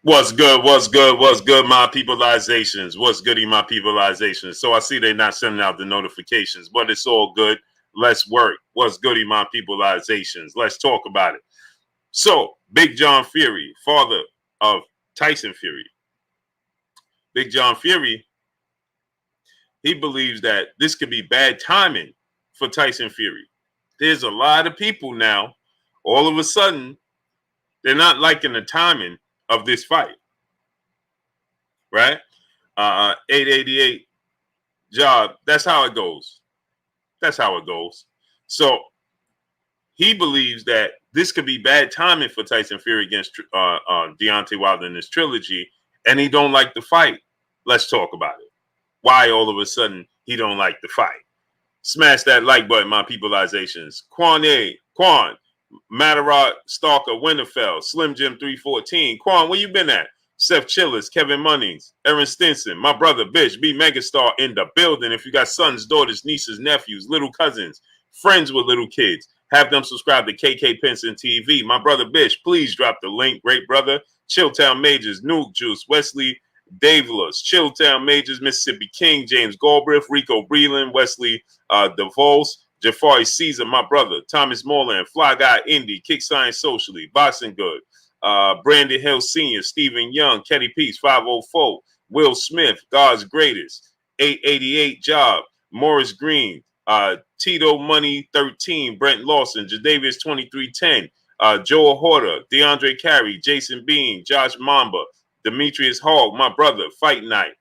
What's good? What's good? What's good, my peopleizations? What's goody, my peopleizations? So I see they're not sending out the notifications, but it's all good. Let's work. What's goody, my peopleizations? Let's talk about it. So, Big John Fury, father of Tyson Fury, Big John Fury, he believes that this could be bad timing for Tyson Fury. There's a lot of people now, all of a sudden, they're not liking the timing of this fight, right? 888 job. That's how it goes. That's how it goes. So he believes that this could be bad timing for Tyson Fury against Deontay Wilder in this trilogy, and he don't like the fight. Let's talk about it. Why all of a sudden he don't like the fight? Smash that like button, my peopleizations. Quan, Matarot, Stalker, Winterfell, Slim Jim 314. Quan, where you been at? Seth Chillers, Kevin Munnings, Aaron Stinson, my brother Bish, B Megastar in the building. If you got sons, daughters, nieces, nephews, little cousins, friends with little kids, have them subscribe to KK Pinson TV. My brother Bish, please drop the link. Great brother. Chilltown Majors, Nuke Juice, Wesley Davelas, Chilltown Majors, Mississippi King, James Galbraith, Rico Breland, Wesley DeVos, Jafari Caesar, my brother, Thomas Moreland, Fly Guy Indy, Kick Science Socially, Boxing Good, Brandon Hill Sr., Stephen Young, Ketty Peace, 504, Will Smith, God's Greatest, 888 Job, Morris Green, Tito Money 13, Brent Lawson, Jadavius 2310, Joel Horter, DeAndre Carey, Jason Bean, Josh Mamba, Demetrius Hall, my brother, Fight Night,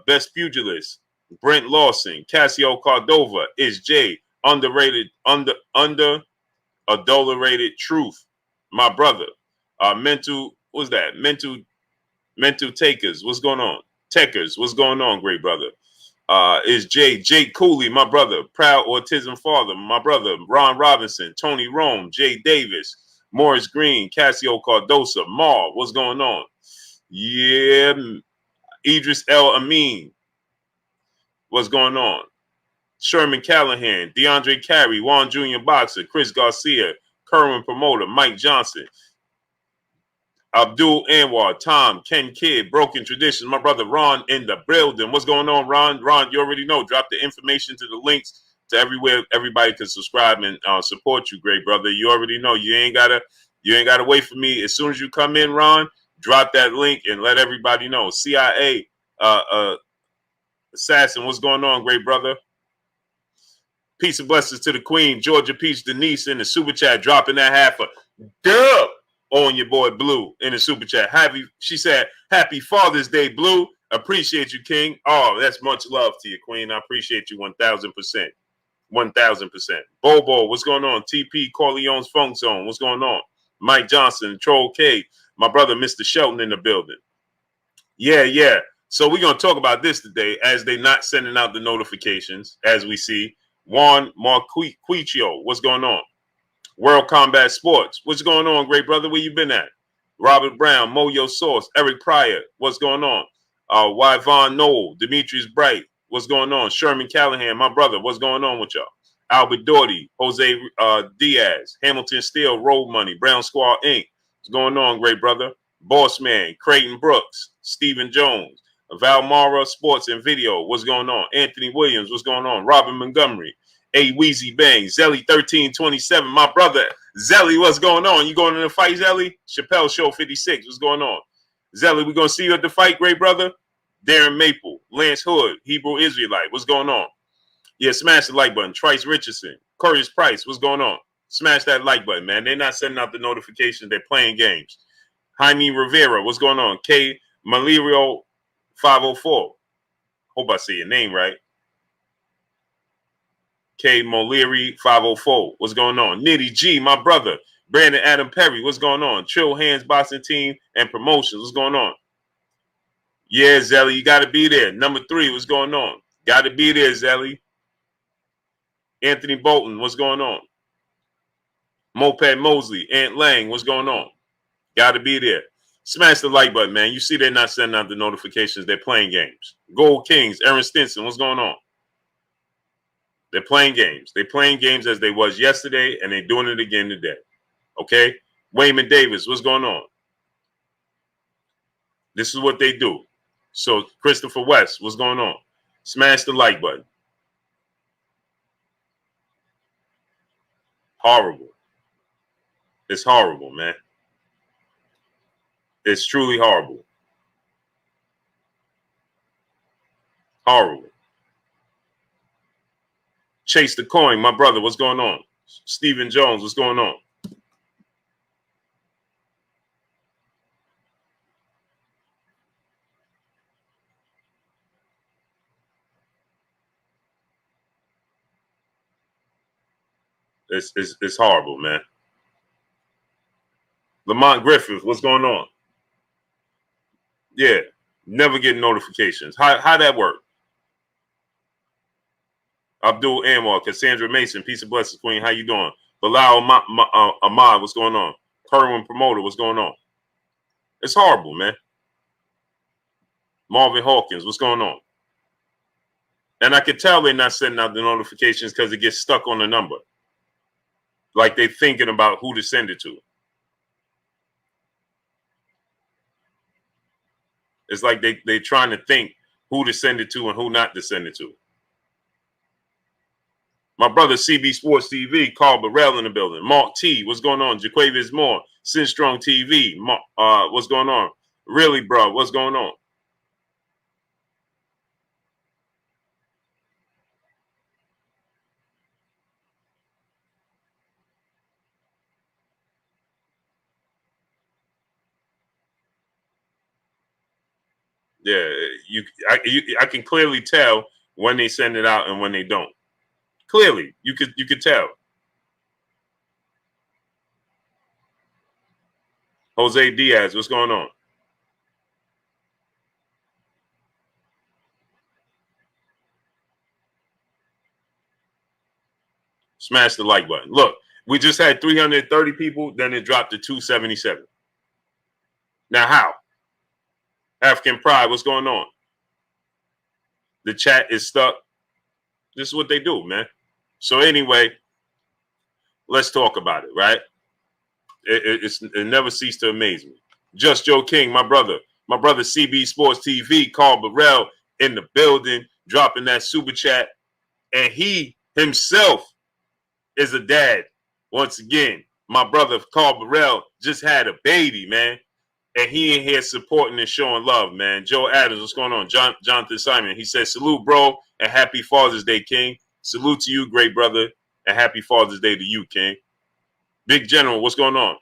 Best Pugilist, Brent Lawson, Cassio Cordova, Is Jay, Underrated, Adulterated Truth, my brother, what's that? Mental Takers, what's going on? Techers, what's going on, great brother? Is Jake Cooley, my brother, Proud Autism Father, my brother, Ron Robinson, Tony Rome, Jay Davis, Morris Green, Cassio Cardosa, Mar, what's going on? Yeah, Idris El Amin, what's going on? Sherman Callahan, DeAndre Carey, Juan Jr. Boxer, Chris Garcia, Kerwin Promoter, Mike Johnson, Abdul Anwar, Tom, Ken Kidd, Broken Traditions, my brother Ron in the building. What's going on, Ron? Ron, you already know. Drop the information to the links to everywhere everybody can subscribe and support you, great brother. You already know. You ain't gotta wait for me. As soon as you come in, Ron, drop that link and let everybody know. CIA Assassin, what's going on, great brother? Peace and blessings to the Queen, Georgia Peach Denise in the super chat, dropping that half a dub on your boy Blue in the super chat. She said, "Happy Father's Day, Blue. Appreciate you, King." Oh, that's much love to you, Queen. I appreciate you 1,000%. 1,000%. Bobo, what's going on? TP Corleone's Funk Zone, what's going on? Mike Johnson, Troll K, my brother Mr. Shelton in the building. Yeah. So we're going to talk about this today as they're not sending out the notifications, as we see. Juan Marquicio, what's going on? World Combat Sports, what's going on, great brother? Where you been at? Robert Brown, Moyo Source, Eric Pryor, what's going on? Yvonne Noel, Demetrius Bright, what's going on? Sherman Callahan, my brother, what's going on with y'all? Albert Doherty, Jose Diaz, Hamilton Steel, Road Money, Brown Squad Inc. What's going on, great brother? Boss Man, Creighton Brooks, Stephen Jones, Valmara Sports and Video, what's going on? Anthony Williams, what's going on? Robin Montgomery, A Weezy Bang, Zelly 1327, my brother. Zelly, what's going on? You going to the fight, Zelly? Chappelle Show 56, what's going on? Zelly, we going to see you at the fight, great brother? Darren Maple, Lance Hood, Hebrew Israelite, what's going on? Yeah, smash the like button. Trice Richardson, Curious Price, what's going on? Smash that like button, man. They're not sending out the notifications. They're playing games. Jaime Rivera, what's going on? K. Malirio 504. Hope I say your name right. K. Moleary 504. What's going on? Nitty G, my brother. Brandon Adam Perry. What's going on? Chill Hands Boxing Team and Promotions. What's going on? Yeah, Zelly, you got to be there. Number 3, what's going on? Got to be there, Zelly. Anthony Bolton, what's going on? Moped Mosley, Ant Lang, what's going on? Got to be there. Smash the like button, man. You see they're not sending out the notifications. They're playing games. Gold Kings, Aaron Stinson, what's going on? They're playing games. They're playing games as they was yesterday, and they're doing it again today. Okay? Wayman Davis, what's going on? This is what they do. So Christopher West, what's going on? Smash the like button. Horrible. It's horrible, man. It's truly horrible. Horrible. Chase the coin, my brother, what's going on? Stephen Jones, what's going on? It's horrible, man. Lamont Griffith, what's going on? Yeah, never get notifications. How that work? Abdul Anwar, Cassandra Mason, peace and blessings, Queen. How you doing? Bilal Ahmad, what's going on? Kerwin Promoter, what's going on? It's horrible, man. Marvin Hawkins, what's going on? And I can tell they're not sending out the notifications because it gets stuck on the number. Like they're thinking about who to send it to. It's like they're trying to think who to send it to and who not to send it to. My brother CB Sports TV, Carl Burrell in the building. Mark T, what's going on? Jaquavius Moore, Sin Strong TV, what's going on? Really, bro, what's going on? Yeah, I can clearly tell when they send it out and when they don't. Clearly, you could tell. Jose Diaz, what's going on? Smash the like button. Look, we just had 330 people, then it dropped to 277. Now how? African Pride, what's going on? The chat is stuck. This is what they do, man. So anyway, let's talk about it, right? It never ceased to amaze me. Just Joe King, my brother CB Sports TV, Carl Burrell in the building, dropping that super chat. And he himself is a dad. Once again, my brother Carl Burrell just had a baby, man. And he in here supporting and showing love, man. Joe Adams, what's going on? Jonathan Simon, he says, salute, bro, and happy Father's Day, King. Salute to you, great brother, and happy Father's Day to you, King. Big General, what's going on?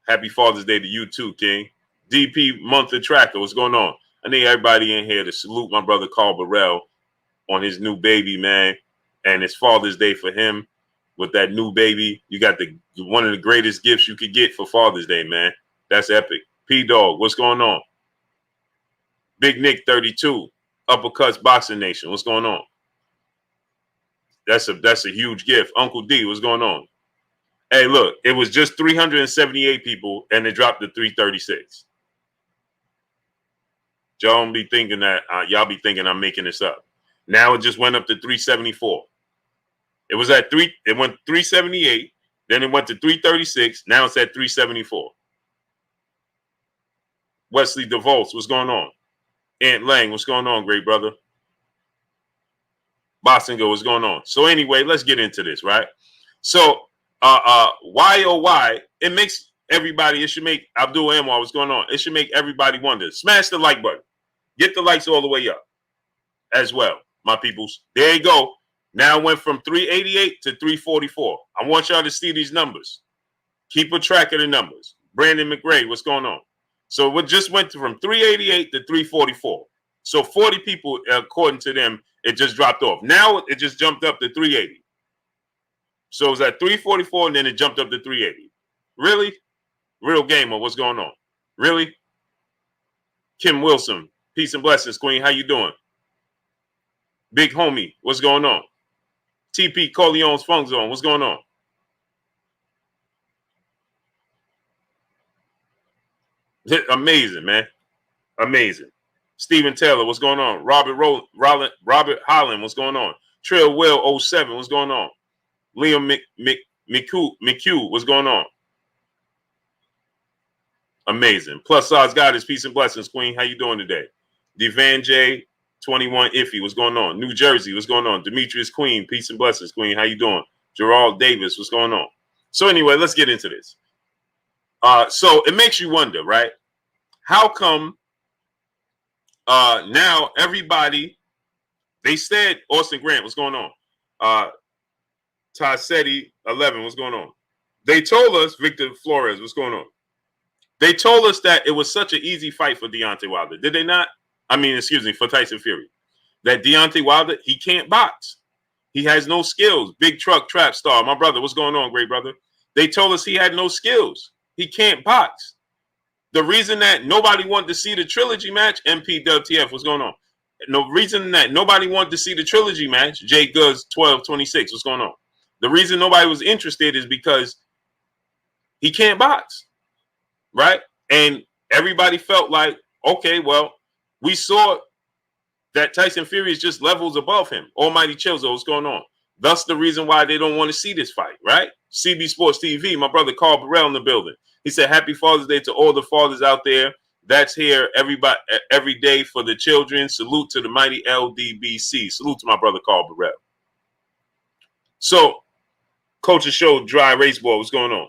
Happy Father's Day to you too, King. DP Monthly Tracker, what's going on? I need everybody in here to salute my brother Carl Burrell on his new baby, man. And it's Father's Day for him with that new baby. You got one of the greatest gifts you could get for Father's Day, man. That's epic. P-Dog, what's going on? Big Nick 32, Uppercuts Boxing Nation, what's going on? That's a huge gift. Uncle D, what's going on? Hey, look, it was just 378 people, and it dropped to 336. Y'all be thinking that y'all be thinking I'm making this up. Now it just went up to 374. It was at it went 378, then it went to 336. Now it's at 374. Wesley DeVos, what's going on? Ant Lang, what's going on, great brother? Bossinger, what's going on? So anyway, let's get into this, right? So why oh why? It makes everybody, it should make Abdul Anwar, what's going on? It should make everybody wonder. Smash the like button. Get the likes all the way up as well, my peoples. There you go. Now it went from 388 to 344. I want y'all to see these numbers. Keep a track of the numbers. Brandon McRae, what's going on? So it just went from 388 to 344. So 40 people, according to them, it just dropped off. Now it just jumped up to 380. So it was at 344 and then it jumped up to 380. Really? Real gamer, what's going on? Really? Kim Wilson, peace and blessings, Queen. How you doing? Big homie, what's going on? TP Corleone's Funk Zone, what's going on? Amazing, man. Amazing. Stephen Taylor, what's going on? Robert Holland, what's going on? Trail Will 07, what's going on? Liam McHugh, what's going on? Amazing. Plus size goddess, peace and blessings, queen. How you doing today? Devan J, 21 Iffy, what's going on? New Jersey, what's going on? Demetrius Queen, peace and blessings, queen. How you doing? Gerald Davis, what's going on? So anyway, let's get into this. So it makes you wonder, right? How come now everybody, they said Austin Grant, what's going on? Tassetti 11, what's going on? They told us Victor Flores, what's going on? They told us that it was such an easy fight for Deontay Wilder. Did they not? I mean, excuse me, for Tyson Fury. That Deontay Wilder, he can't box. He has no skills. Big truck trap star. My brother, what's going on, great brother? They told us he had no skills. He can't box. The reason that nobody wanted to see the trilogy match, MPWTF, what's going on? The reason that nobody wanted to see the trilogy match, Jay Goods 1226, what's going on? The reason nobody was interested is because he can't box, right? And everybody felt like, okay, well, we saw that Tyson Fury is just levels above him. Almighty Chilzo, what's going on? Thus the reason why they don't want to see this fight, right? CB Sports TV, my brother Carl Burrell in the building. He said, happy Father's Day to all the fathers out there. That's here everybody every day for the children. Salute to the mighty LDBC. Salute to my brother Carl Burrell. So, Culture Show Dry Race Ball, what's going on?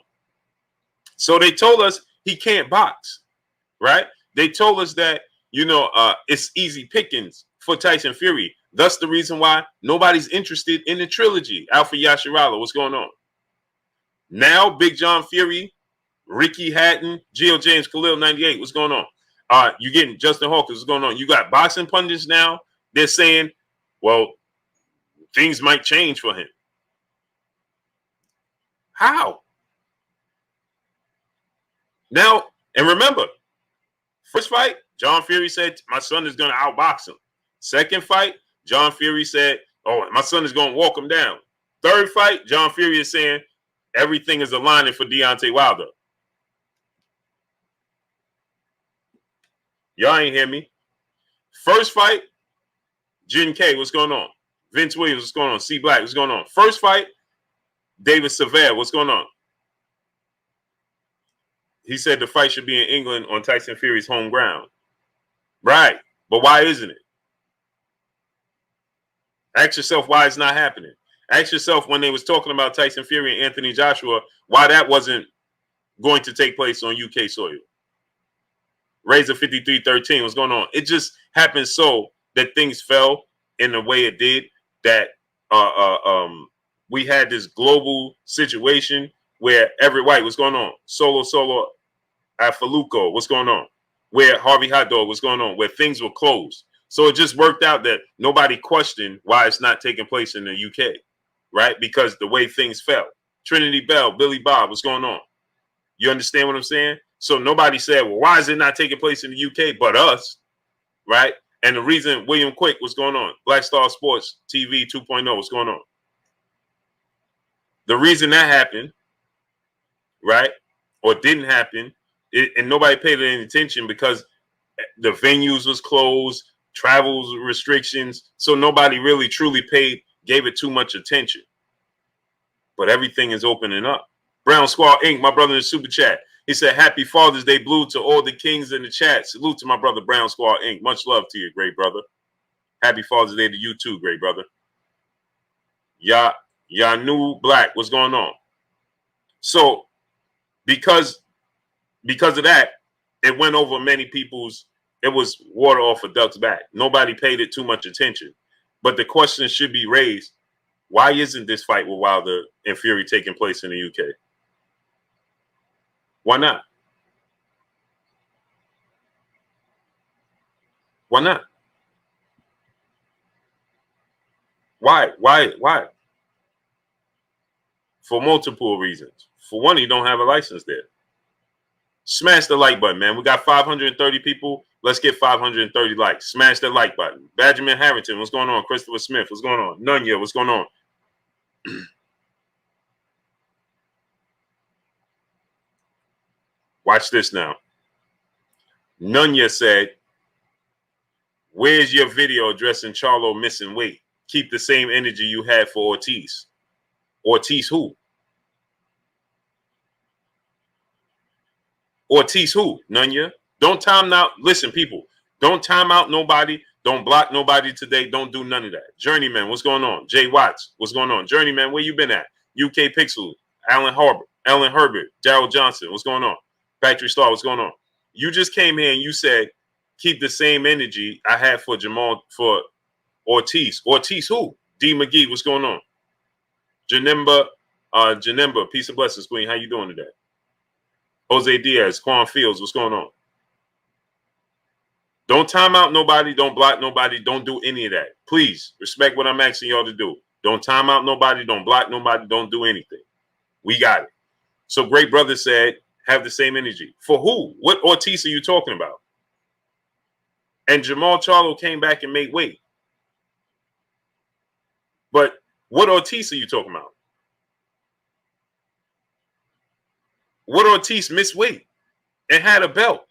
So they told us he can't box, right? They told us that, you know, it's easy pickings for Tyson Fury. Thus the reason why nobody's interested in the trilogy. Alpha Yashirala, what's going on? Now, Big John Fury, Ricky Hatton, Gio James Khalil 98, what's going on? You're getting Justin Hawkins, what's going on? You got boxing pundits now. They're saying, well, things might change for him. How? Now, and remember, first fight, John Fury said, my son is going to outbox him. Second fight, John Fury said, oh, my son is going to walk him down. Third fight, John Fury is saying, everything is aligning for Deontay Wilder. Y'all ain't hear me. First fight, Jin K, what's going on? Vince Williams, what's going on? C Black, what's going on? First fight, David Severe, what's going on? He said the fight should be in England on Tyson Fury's home ground. Right. But why isn't it? Ask yourself why it's not happening. Ask yourself when they was talking about Tyson Fury and Anthony Joshua, why that wasn't going to take place on UK soil. Razor 5313, what's going on? It just happened so that things fell in the way it did, that we had this global situation where every white, what's going on? Solo at Faluco, what's going on? Where Harvey Hot Dog, what's going on? Where things were closed. So it just worked out that nobody questioned why it's not taking place in the UK, right? Because the way things fell. Trinity Bell, Billy Bob, what's going on? You understand what I'm saying? So nobody said, well, why is it not taking place in the UK but us, right? And the reason William Quick, what's going on? Black Star Sports TV 2.0, what's going on? The reason that happened, right, or didn't happen, and nobody paid any attention because the venues was closed, travel restrictions, so nobody really truly gave it too much attention. But everything is opening up. Brown Squad Inc., my brother in the super chat, he said, happy Father's Day, Blue, to all the kings in the chat. Salute to my brother, Brown Squad Inc. Much love to you, great brother. Happy Father's Day to you too, great brother. Yanu Black, what's going on? So, because of that, it went over many people's, it was water off a duck's back. Nobody paid it too much attention. But the question should be raised, why isn't this fight with Wilder and Fury taking place in the UK? Why not? Why not? Why? For multiple reasons. For one, you don't have a license there. Smash the like button, man. We got 530 people. Let's get 530 likes. Smash that like button. Benjamin Harrington, what's going on? Christopher Smith, what's going on? Nunya, what's going on? Watch this now. Nunya said, where's your video addressing Charlo missing weight? Keep the same energy you had for Ortiz. Ortiz who? Ortiz who? Nunya. Don't time out. Listen, people. Don't time out nobody. Don't block nobody today. Don't do none of that. Journeyman, what's going on? Jay Watts, what's going on? Journeyman, where you been at? UK Pixel, Alan Herbert, Daryl Johnson, what's going on? Factory Star, what's going on? You just came here and you said, keep the same energy I had for Ortiz. Ortiz who? D McGee, what's going on? Janemba, peace and blessings, Queen. How you doing today? Jose Diaz, Quan Fields, what's going on? Don't time out nobody. Don't block nobody. Don't do any of that. Please respect what I'm asking y'all to do. Don't time out nobody. Don't block nobody. Don't do anything. We got it. So Great Brother said, have the same energy. For who? What Ortiz are you talking about? And Jamal Charlo came back and made weight. But what Ortiz are you talking about? What Ortiz missed weight and had a belt?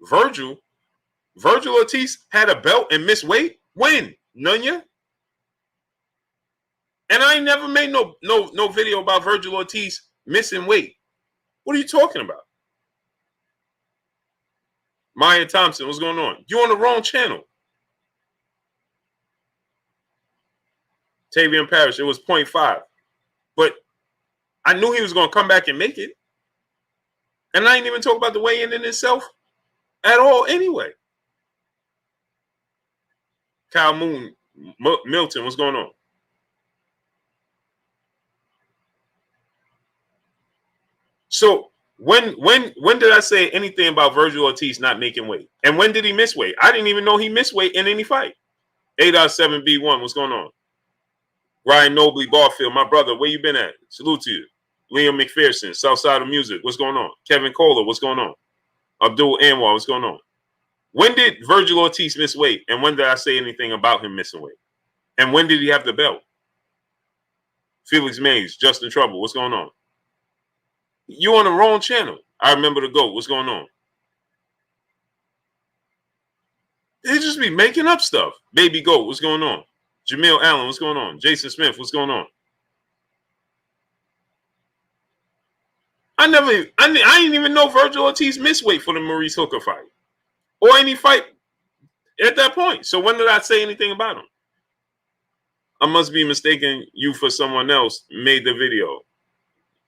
Virgil Ortiz had a belt and missed weight? When? Nunya? And I ain't never made no video about Virgil Ortiz missing weight. What are you talking about? Maya Thompson, what's going on? You're on the wrong channel. Tavian Parrish, it was 0.5. But I knew he was going to come back and make it. And I ain't even talk about the weigh-in in itself at all anyway. Kyle Milton, what's going on? So when did I say anything about Virgil Ortiz not making weight? And when did he miss weight? I didn't even know he missed weight in any fight. 8.7B1, what's going on? Ryan Nobley Barfield, my brother, where you been at? Salute to you. Liam McPherson, Southside of Music, what's going on? Kevin Kohler, what's going on? Abdul Anwar, what's going on? When did Virgil Ortiz miss weight? And when did I say anything about him missing weight? And when did he have the belt? Felix Mays, Justin Trouble, what's going on? You on the wrong channel. I remember the GOAT, what's going on? They just be making up stuff. Baby GOAT, what's going on? Jamil Allen, what's going on? Jason Smith, what's going on? I didn't even know Virgil Ortiz missed weight for the Maurice Hooker fight or any fight at that point. So when did I say anything about him? I must be mistaken you for someone else made the video.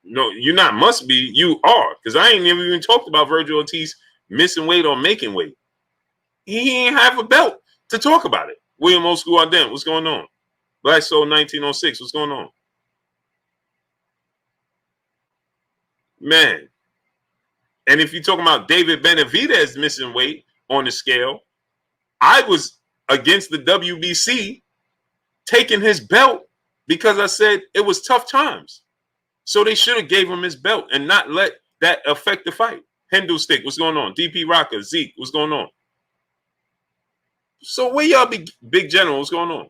No, you're not must be. You are, because I ain't never even talked about Virgil Ortiz missing weight or making weight. He ain't have a belt to talk about it. William Old School Ardent, what's going on? Black Soul 1906, what's going on? Man. And if you're talking about David Benavidez missing weight on the scale, I was against the WBC taking his belt because I said it was tough times. So they should have gave him his belt and not let that affect the fight. Hindu Stick, what's going on? DP Rocker, Zeke, what's going on? So where y'all be, Big General, what's going on?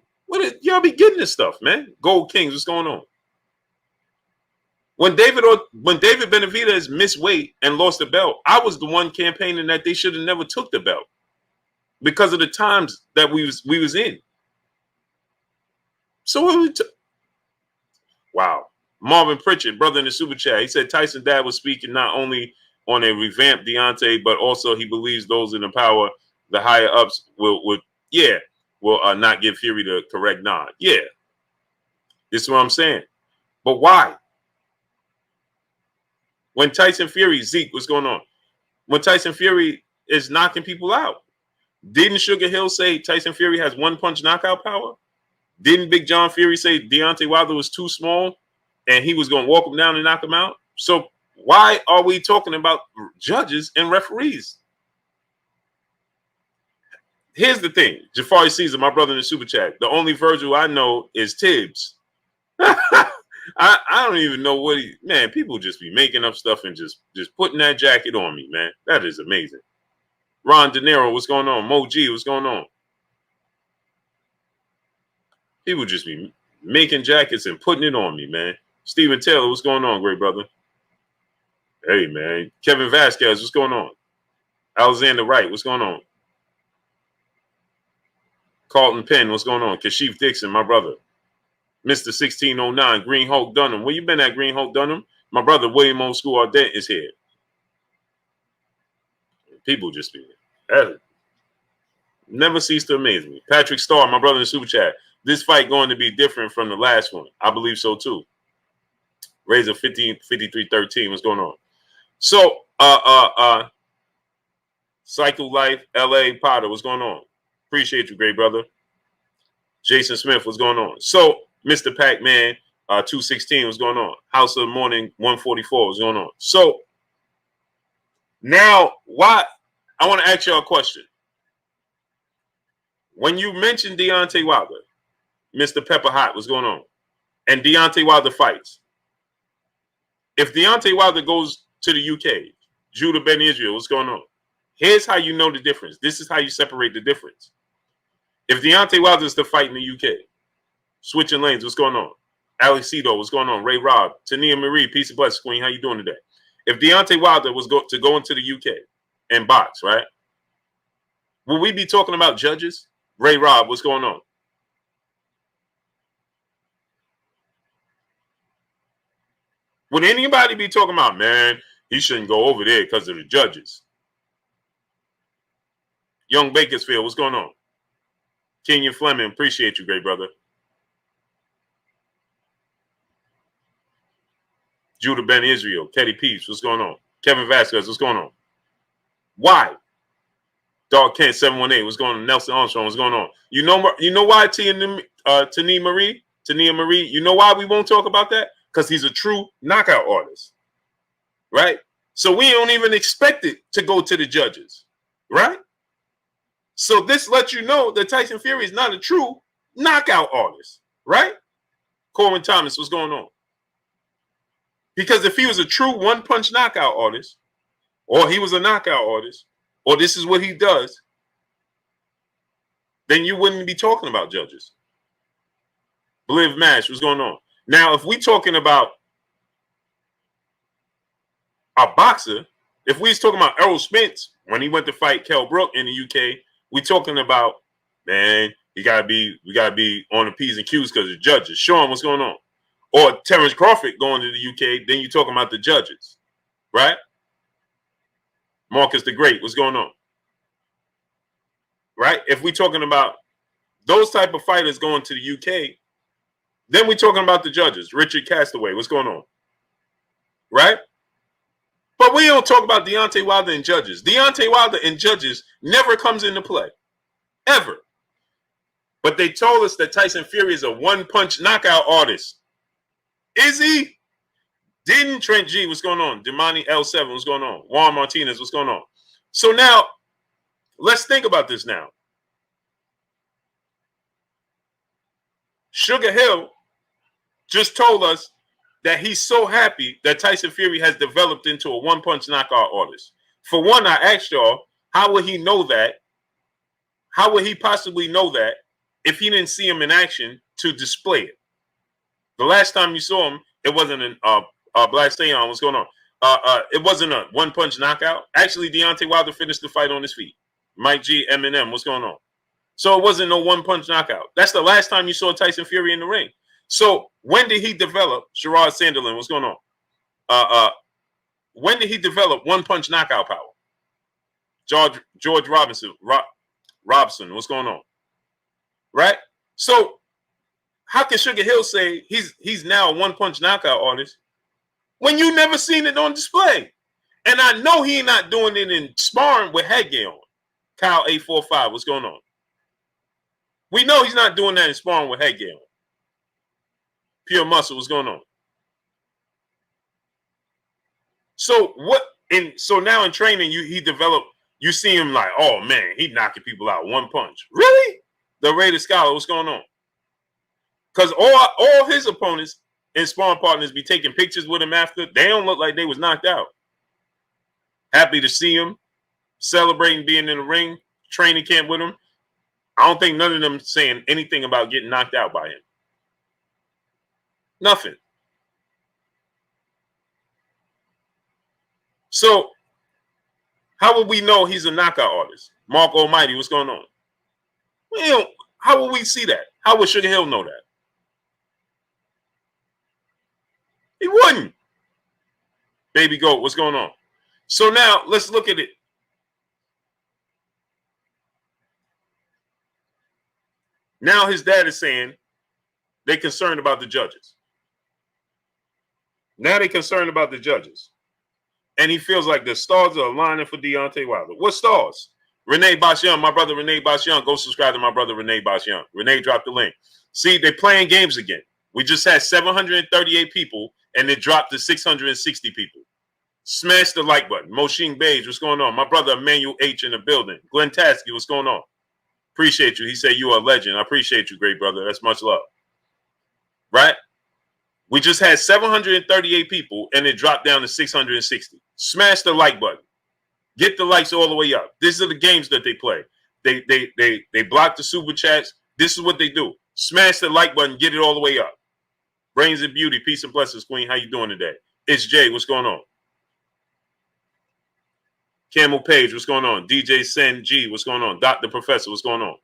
Y'all be getting this stuff, man? Gold Kings, what's going on? When David Benavidez missed weight and lost the belt, I was the one campaigning that they should have never took the belt because of the times that we was in. So what wow. Marvin Pritchard, brother in the super chat, he said Tyson dad was speaking not only on a revamped Deontay, but also he believes those in the power, the higher ups will not give Fury the correct nod. Yeah, this is what I'm saying. But why? When Tyson Fury, Zeke, what's going on? When Tyson Fury is knocking people out, didn't Sugar Hill say Tyson Fury has one punch knockout power? Didn't Big John Fury say Deontay Wilder was too small and he was going to walk him down and knock him out? So why are we talking about judges and referees? Here's the thing. Jafari Caesar, my brother in the super chat, the only Virgil I know is Tibbs. I don't even know what man, people just be making up stuff and just putting that jacket on me, man. That is amazing. Ron De Niro, what's going on? Mo G, what's going on? People just be making jackets and putting it on me, man. Steven Taylor, what's going on, great brother? Hey, man. Kevin Vasquez, what's going on? Alexander Wright, what's going on? Carlton Penn, what's going on? Kashif Dixon, my brother. Mr. 1609, Green Hulk Dunham. Where you been at, Green Hulk Dunham? My brother William Old School Ardent is here. People just be that never cease to amaze me. Patrick Starr, my brother in the super chat. This fight going to be different from the last one. I believe so too. Razor 5313. What's going on? So Cycle Life, LA Potter, what's going on? Appreciate you, great brother. Jason Smith, what's going on? So Mr. Pac-Man 216, what's going on? House of the Morning 144, what's going on? So now why I want to ask y'all a question. When you mentioned Deontay Wilder, Mr. Pepper Hot, what's going on? And Deontay Wilder fights. If Deontay Wilder goes to the UK, Judah Ben Israel, what's going on? Here's how you know the difference. This is how you separate the difference. If Deontay Wilder is to fight in the UK, switching lanes, what's going on? Alex Cito, what's going on? Ray Robb, Tania Marie, peace and blessings, Queen. How you doing today? If Deontay Wilder was to go into the UK and box, right? Will we be talking about judges? Ray Robb, what's going on? Would anybody be talking about, man, he shouldn't go over there because of the judges? Young Bakersfield, what's going on? Kenyon Fleming, appreciate you, great brother. Judah Ben Israel, Teddy Peeps, what's going on? Kevin Vasquez, what's going on? Why? Dog Kent 718, what's going on? Nelson Armstrong, what's going on? You know why Tania Marie? You know why we won't talk about that? Because he's a true knockout artist, right? So we don't even expect it to go to the judges, right? So this lets you know that Tyson Fury is not a true knockout artist, right? Corbin Thomas, what's going on? Because if he was a true one-punch knockout artist, or he was a knockout artist, or this is what he does, then you wouldn't be talking about judges. Bliv Mash, what's going on? Now, if we're talking about a boxer, if we're talking about Errol Spence, when he went to fight Kell Brook in the UK, we're talking about, man, we gotta be on the P's and Q's because of the judges. Sean, what's going on? Or Terrence Crawford going to the UK, then you're talking about the judges, right? Marcus the Great, what's going on? Right? If we're talking about those type of fighters going to the UK, then we're talking about the judges. Richard Castaway, what's going on? Right? But we don't talk about Deontay Wilder and judges. Deontay Wilder and judges never comes into play. Ever. But they told us that Tyson Fury is a one-punch knockout artist. Is he? Didn't Trent G, what's going on? Demani L7, what's going on? Juan Martinez, what's going on? So now, let's think about this now. Sugar Hill just told us that he's so happy that Tyson Fury has developed into a one-punch knockout artist. For one, I asked y'all, how would he know that? How would he possibly know that if he didn't see him in action to display it? The last time you saw him, it wasn't an Black Stay-On. What's going on? It wasn't a one-punch knockout. Actually, Deontay Wilder finished the fight on his feet. Mike G, Eminem, what's going on? So it wasn't no one-punch knockout. That's the last time you saw Tyson Fury in the ring. So when did he develop, Sherrod Sanderlin, what's going on? When did he develop one-punch knockout power? George Robinson, Robson, what's going on? Right? So how can Sugar Hill say he's now a one-punch knockout artist when you never seen it on display? And I know he's not doing it in sparring with headgear on. Kyle 845, what's going on? We know he's not doing that in sparring with headgear on. Pure Muscle, what's going on? So so now in training, he developed, you see him like, oh man, he knocking people out one punch. Really? The Raider Scholar, what's going on? Because all his opponents and sparring partners be taking pictures with him after. They don't look like they was knocked out. Happy to see him, celebrating being in the ring, training camp with him. I don't think none of them saying anything about getting knocked out by him. Nothing. So how would we know he's a knockout artist? Mark Almighty, what's going on? Well, how would we see that? How would Sugar Hill know that? He wouldn't. Baby Goat, what's going on? So now let's look at it. Now his dad is saying they're concerned about the judges. Now they're concerned about the judges. And he feels like the stars are aligning for Deontay Wilder. What stars? Renee Bosch-Young, my brother Renee Bosch-Young. Go subscribe to my brother Renee Bosch-Young. Renee dropped the link. See, they're playing games again. We just had 738 people, and it dropped to 660 people. Smash the like button. Moshin Beige, what's going on? My brother Emmanuel H in the building. Glenn Tasky, what's going on? Appreciate you. He said you are a legend. I appreciate you, great brother. That's much love. Right? We just had 738 people, and it dropped down to 660. Smash the like button. Get the likes all the way up. These are the games that they play. They block the super chats. This is what they do. Smash the like button. Get it all the way up. Brains and beauty. Peace and blessings, Queen. How you doing today? It's Jay. What's going on? Camel Page. What's going on? DJ Sen G. What's going on? Dr. Professor. What's going on?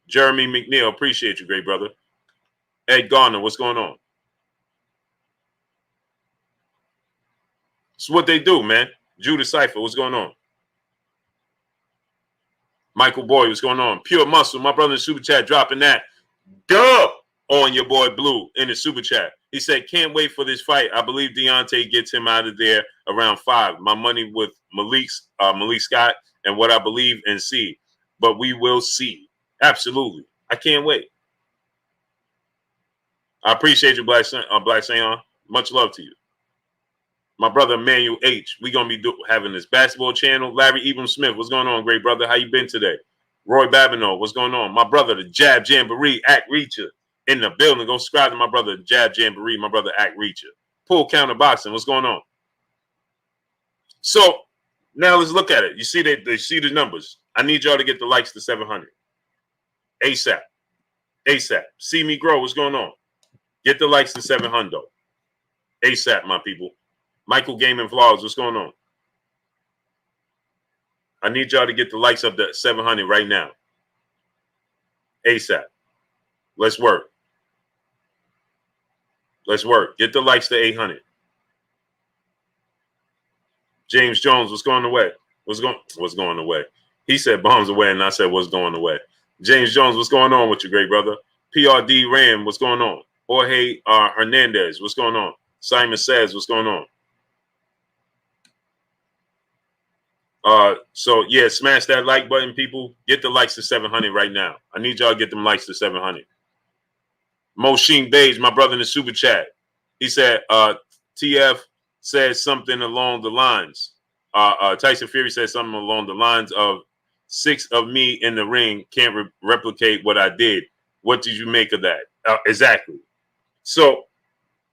Jeremy McNeil. Appreciate you, great brother. Ed Garner. What's going on? It's what they do, man. Judah Cypher, what's going on? Michael Boy, what's going on? Pure Muscle, my brother in the super chat dropping that dub on your boy Blue in the super chat. He said, can't wait for this fight. I believe Deontay gets him out of there around 5. My money with Malik Scott and what I believe and see. But we will see. Absolutely. I can't wait. I appreciate you, Black Sayon. Much love to you. My brother Emmanuel H. We're going to be having this basketball channel. Larry Ebram Smith, what's going on, great brother? How you been today? Roy Babineau, what's going on? My brother, the Jab Jamboree, Act Reacher, in the building. Go subscribe to my brother, Jab Jamboree, my brother, Act Reacher. Pull Counter Boxing, what's going on? So, now let's look at it. You see they see the numbers. I need y'all to get the likes to 700. ASAP. ASAP. See me grow, what's going on? Get the likes to 700. ASAP, my people. Michael Gaming Vlogs, what's going on? I need y'all to get the likes up to 700 right now. ASAP. Let's work. Let's work. Get the likes to 800. James Jones, what's going away? What's going away? He said bombs away, and I said what's going away. James Jones, what's going on with you, great brother? PRD Ram, what's going on? Jorge Hernandez, what's going on? Simon Says, what's going on? So yeah, smash that like button, people. Get the likes to 700 right now. I need y'all to get them likes to 700. Moshin Beige, my brother in the super chat. He said, TF says something along the lines. Tyson Fury said something along the lines of 6 of me in the ring can't replicate what I did. What did you make of that? Exactly. So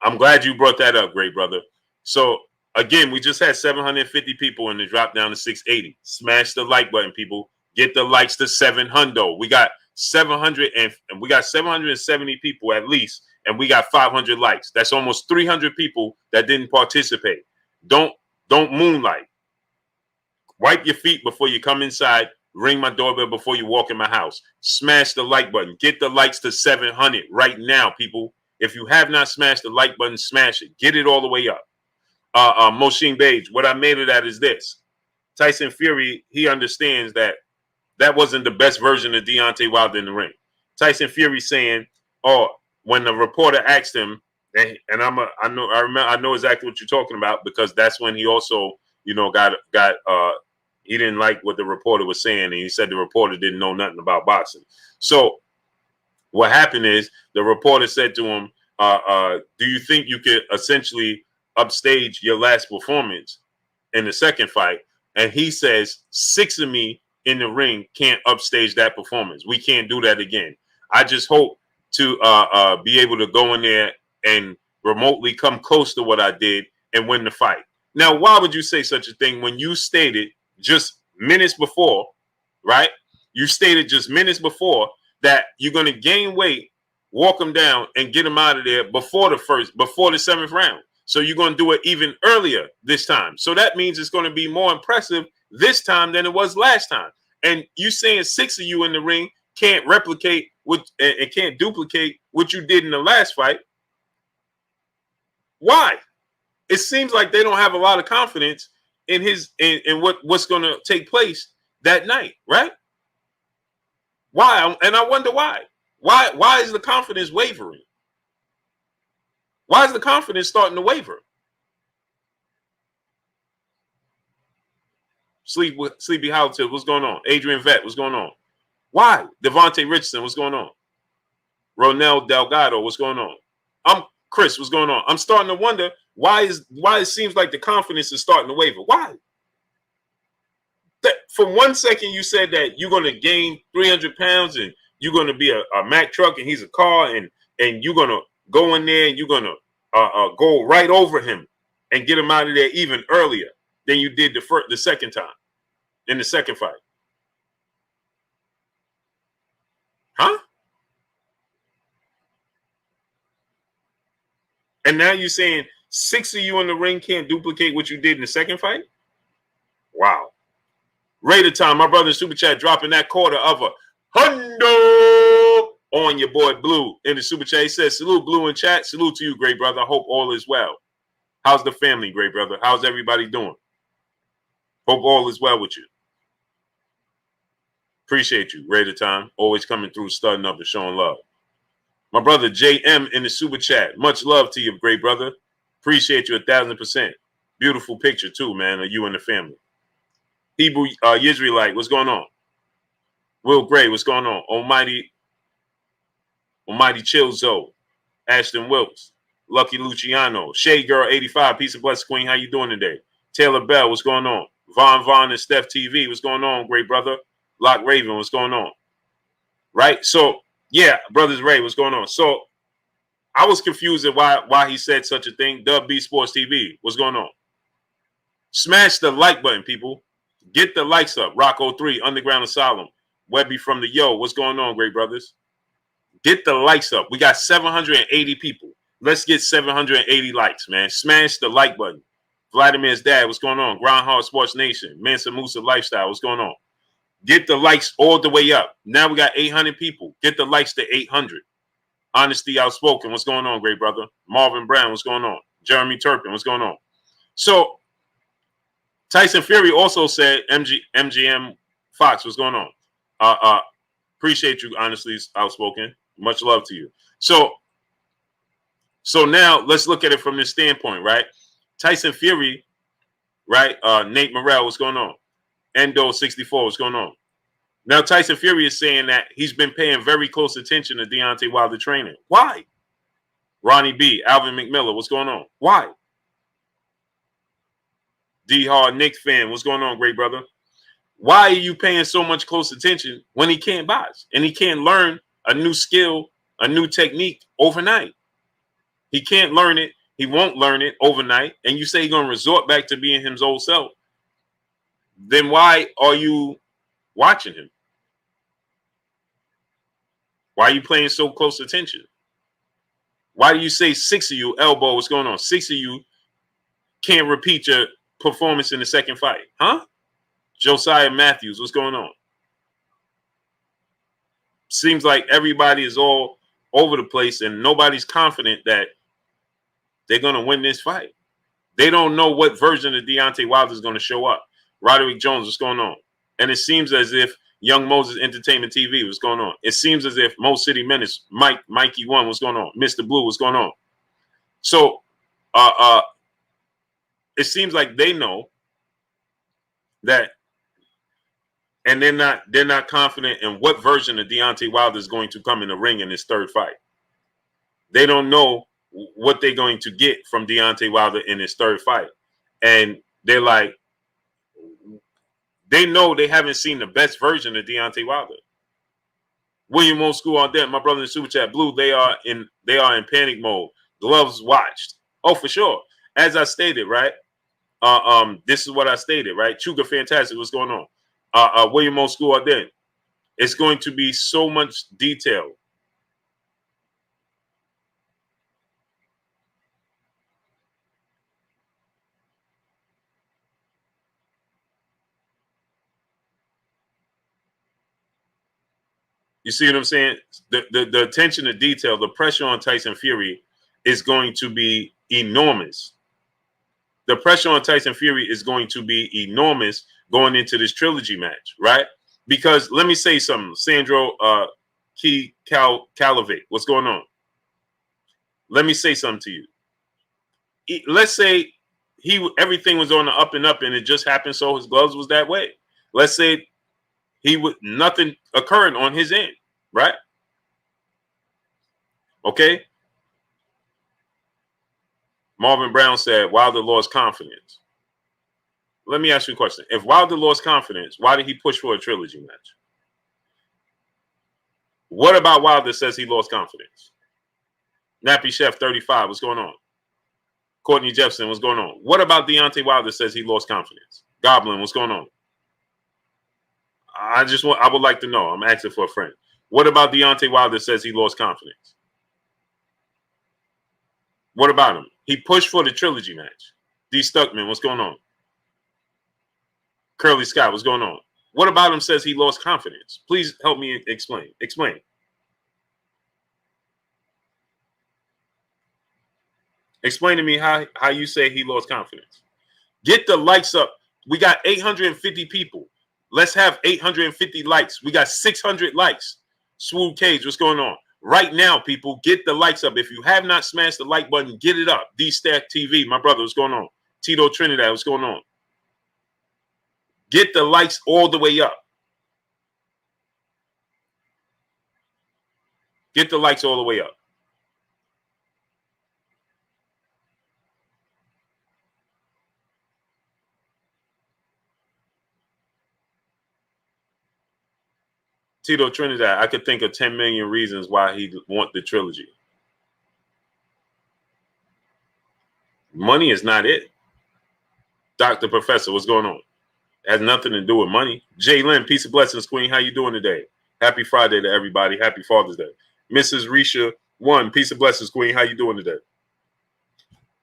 I'm glad you brought that up, great brother. So again, we just had 750 people and it dropped down to 680. Smash the like button, people. Get the likes to 700. We got 700 and we got 770 people at least, and we got 500 likes. That's almost 300 people that didn't participate. Don't moonlight. Wipe your feet before you come inside. Ring my doorbell before you walk in my house. Smash the like button. Get the likes to 700 right now, people. If you have not smashed the like button, smash it. Get it all the way up. Moshin Beige, what I made of that is this. Tyson Fury, he understands that wasn't the best version of Deontay Wilder in the ring. Tyson Fury saying, oh, when the reporter asked him, and I know exactly what you're talking about, because that's when he also, you know, he didn't like what the reporter was saying, and he said the reporter didn't know nothing about boxing. So what happened is the reporter said to him, do you think you could essentially upstage your last performance in the second fight? And he says, 6 of me in the ring can't upstage that performance. We can't do that again. I just hope to be able to go in there and remotely come close to what I did and win the fight. Now, why would you say such a thing when you stated just minutes before, right? You stated just minutes before that you're going to gain weight, walk them down, and get them out of there before the 7th round. So you're going to do it even earlier this time. So that means it's going to be more impressive this time than it was last time. And you saying 6 of you in the ring can't replicate and can't duplicate what you did in the last fight. Why? it seems like they don't have a lot of confidence in in what's going to take place that night, right? Why? And I wonder why. Why is the confidence wavering? Why is the confidence starting to waver? Sleepy Howell, what's going on? Adrian Vett, what's going on? Why? Devontae Richardson, what's going on? Ronel Delgado, what's going on? I'm Chris, what's going on? I'm starting to wonder why it seems like the confidence is starting to waver. Why? For 1 second you said that you're going to gain 300 pounds and you're going to be a Mack truck and he's a car and you're going to go in there and you're going to go right over him and get him out of there even earlier than you did the second time in the second fight. Huh? And now you're saying 6 of you in the ring can't duplicate what you did in the second fight? Wow. Raider time, my brother in Super Chat dropping that quarter of a hundo on your boy Blue in the Super Chat. He says, salute Blue in chat. Salute to you, great brother. I hope all is well. How's the family, great brother? How's everybody doing? Hope all is well with you. Appreciate you, Raider time. Always coming through, studying up and showing love. My brother JM in the Super Chat. Much love to you, great brother. Appreciate you 1,000%. Beautiful picture too, man, of you and the family. Hebrew Israelite, what's going on? Will Gray, what's going on? Almighty Chillzo, Ashton Wilkes, Lucky Luciano, Shade Girl 85, Peace and Bless Queen, how you doing today? Taylor Bell, what's going on? Von and Steph TV, what's going on, great brother? Lock Raven, what's going on? Right? So, yeah, Brothers Ray, what's going on? So, I was confused at why he said such a thing. Dub B Sports TV, what's going on? Smash the like button, people. Get the likes up. Rocco 3, Underground Asylum. Webby from the Yo, what's going on, great brothers? Get the likes up. We got 780 people. Let's get 780 likes, man. Smash the like button. Vladimir's dad, what's going on? Groundhog Sports Nation. Mansa Musa Lifestyle, what's going on? Get the likes all the way up. Now we got 800 people. Get the likes to 800. Honesty Outspoken, what's going on, great brother? Marvin Brown, what's going on? Jeremy Turpin, what's going on? So, Tyson Fury also said, MGM Fox, what's going on? Appreciate you, Honestly Outspoken. Much love to you. So now let's look at it from this standpoint, right? Tyson Fury, right? Nate Morrell, what's going on? Endo 64, what's going on? Now Tyson Fury is saying that he's been paying very close attention to Deontay Wilder training. Why? Ronnie B, Alvin McMillan, what's going on? Why? D-Hard Nick fan, what's going on, great brother? Why are you paying so much close attention when he can't box and he can't learn a new skill, a new technique overnight? He can't learn it. He won't learn it overnight. And you say he's going to resort back to being his old self. Then why are you watching him? Why are you paying so close attention? Why do you say 6 of you, elbow, what's going on? 6 of you can't repeat your performance in the second fight? Huh? Josiah Matthews, what's going on? Seems like everybody is all over the place and nobody's confident that they're going to win this fight. They don't know what version of Deontay Wilder is going to show up. Roderick Jones, what's going on? And it seems as if Young Moses Entertainment TV, what's going on? It seems as if Mo City Menace, Mikey One, what's going on? Mr. Blue, what's going on? So it seems like they know that, and they're not confident in what version of Deontay Wilder is going to come in the ring in this third fight. They don't know what they're going to get from Deontay Wilder in his third fight. And they're like, they know they haven't seen the best version of Deontay Wilder. William Old School on that, my brother in Super Chat, Blue, they are in panic mode. Gloves watched. Oh, for sure. As I stated, right? This is what I stated, right? Chuga Fantastic, what's going on? William Old School on that. It's going to be so much detail. You see what I'm saying? The attention to detail, the pressure on Tyson Fury is going to be enormous. the pressure on Tyson Fury is going to be enormous going into this trilogy match, right? Because let me say something, Sandro Calavate, what's going on? Let me say something to you. Let's say everything was on the up and up, and it just happened so his gloves was that way. Let's say nothing occurring on his end, right? Okay. Marvin Brown said Wilder lost confidence. Let me ask you a question. If Wilder lost confidence, why did he push for a trilogy match? What about Wilder says he lost confidence? Nappy Chef 35, what's going on? Courtney Jefferson, what's going on? What about Deontay Wilder says he lost confidence? Goblin, what's going on? I would like to know. I'm asking for a friend. What about Deontay Wilder says he lost confidence? What about him? He pushed for the trilogy match. D. Stuckman, what's going on? Curly Scott, what's going on? What about him says he lost confidence? Please help me explain. Explain. Explain to me how you say he lost confidence. Get the likes up. We got 850 people. Let's have 850 likes. We got 600 likes. Swoop Cage, what's going on? Right now, people, get the likes up. If you have not smashed the like button, get it up. D-Stack TV, my brother, what's going on? Tito Trinidad, what's going on? Get the likes all the way up. Get the likes all the way up. Tito Trinidad, I could think of 10 million reasons why he'd want the trilogy. Money is not it. Dr. Professor, what's going on? It has nothing to do with money. Jay Lynn, peace and blessings, Queen. How you doing today? Happy Friday to everybody. Happy Father's Day. Mrs. Risha, one, peace and blessings, Queen. How you doing today?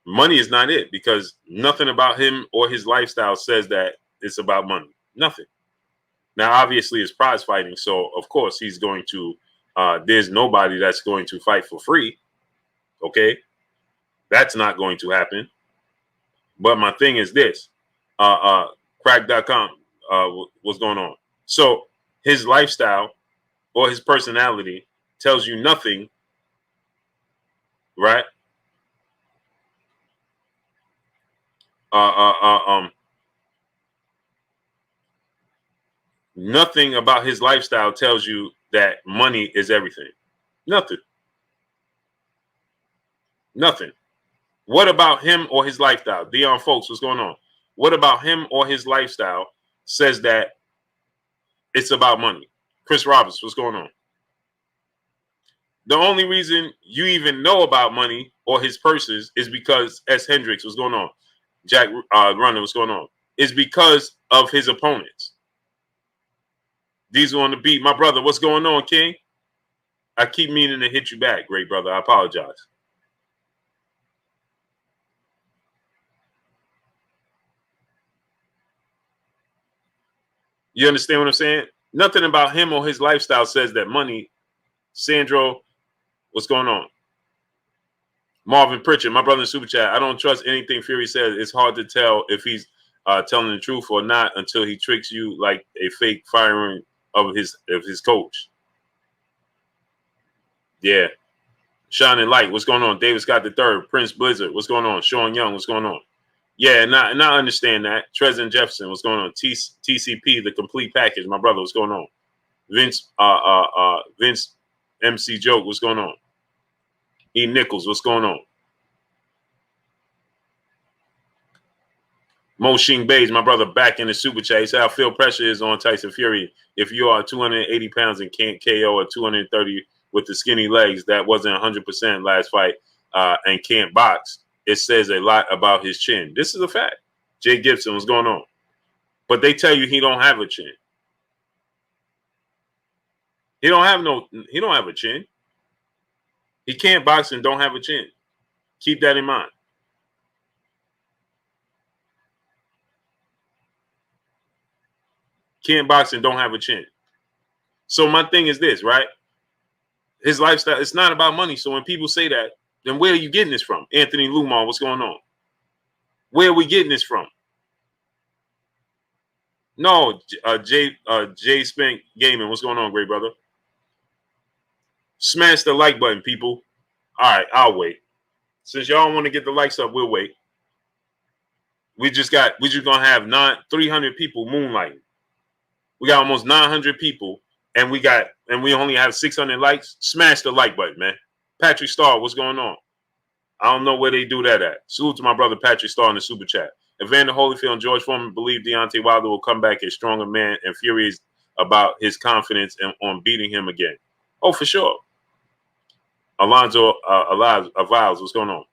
Money is not it, because nothing about him or his lifestyle says that it's about money. Nothing. Now, obviously, it's prize fighting, so of course he's going to. There's nobody that's going to fight for free. Okay, that's not going to happen. But my thing is this: crack.com. What's going on? So his lifestyle or his personality tells you nothing, right? Nothing about his lifestyle tells you that money is everything. Nothing. Nothing. What about him or his lifestyle? Dion Folks, what's going on? What about him or his lifestyle says that it's about money? Chris Roberts, what's going on? The only reason you even know about money or his purses is because S. Hendricks, what's going on? Jack Runner, what's going on? Is because of his opponents. Diesel on the beat. My brother, what's going on, King? I keep meaning to hit you back, great brother. I apologize. You understand what I'm saying? Nothing about him or his lifestyle says that money. Sandro, what's going on? Marvin Pritchard, my brother in Super Chat. I don't trust anything Fury says. It's hard to tell if he's telling the truth or not until he tricks you like a fake firing of his coach. Yeah. Shining Light, what's going on? David Scott III, Prince Blizzard, what's going on? Sean Young, what's going on? Yeah, and I understand that. Trezin Jefferson, what's going on? TCP, the complete package, my brother, what's going on? Vince MC Joke, what's going on? E. Nichols, what's going on? Moshin Bays, my brother, back in the super chat. He said, I feel pressure is on Tyson Fury. If you are 280 pounds and can't KO at 230 with the skinny legs, that wasn't 100% last fight, and can't box, it says a lot about his chin. This is a fact. Jay Gibson, what's going on? But they tell you he don't have a chin. He don't have a chin. He can't box and don't have a chin. Keep that in mind. Can't box and don't have a chin. So my thing is this, right? His lifestyle, it's not about money. So when people say that, then where are you getting this from? Anthony Lumar, what's going on? Where are we getting this from? No, Jay Spink Gaming. What's going on, great brother? Smash the like button, people. All right, I'll wait. Since y'all want to get the likes up, we'll wait. We just gonna have 300 people moonlighting. We got almost 900 people, and we only have 600 likes. Smash the like button, man. Patrick Starr, what's going on? I don't know where they do that at. Salute to my brother Patrick Starr in the super chat. Evander Holyfield and George Foreman believe Deontay Wilder will come back a stronger man and furious about his confidence on beating him again. Oh, for sure. Alonzo Aviles, what's going on?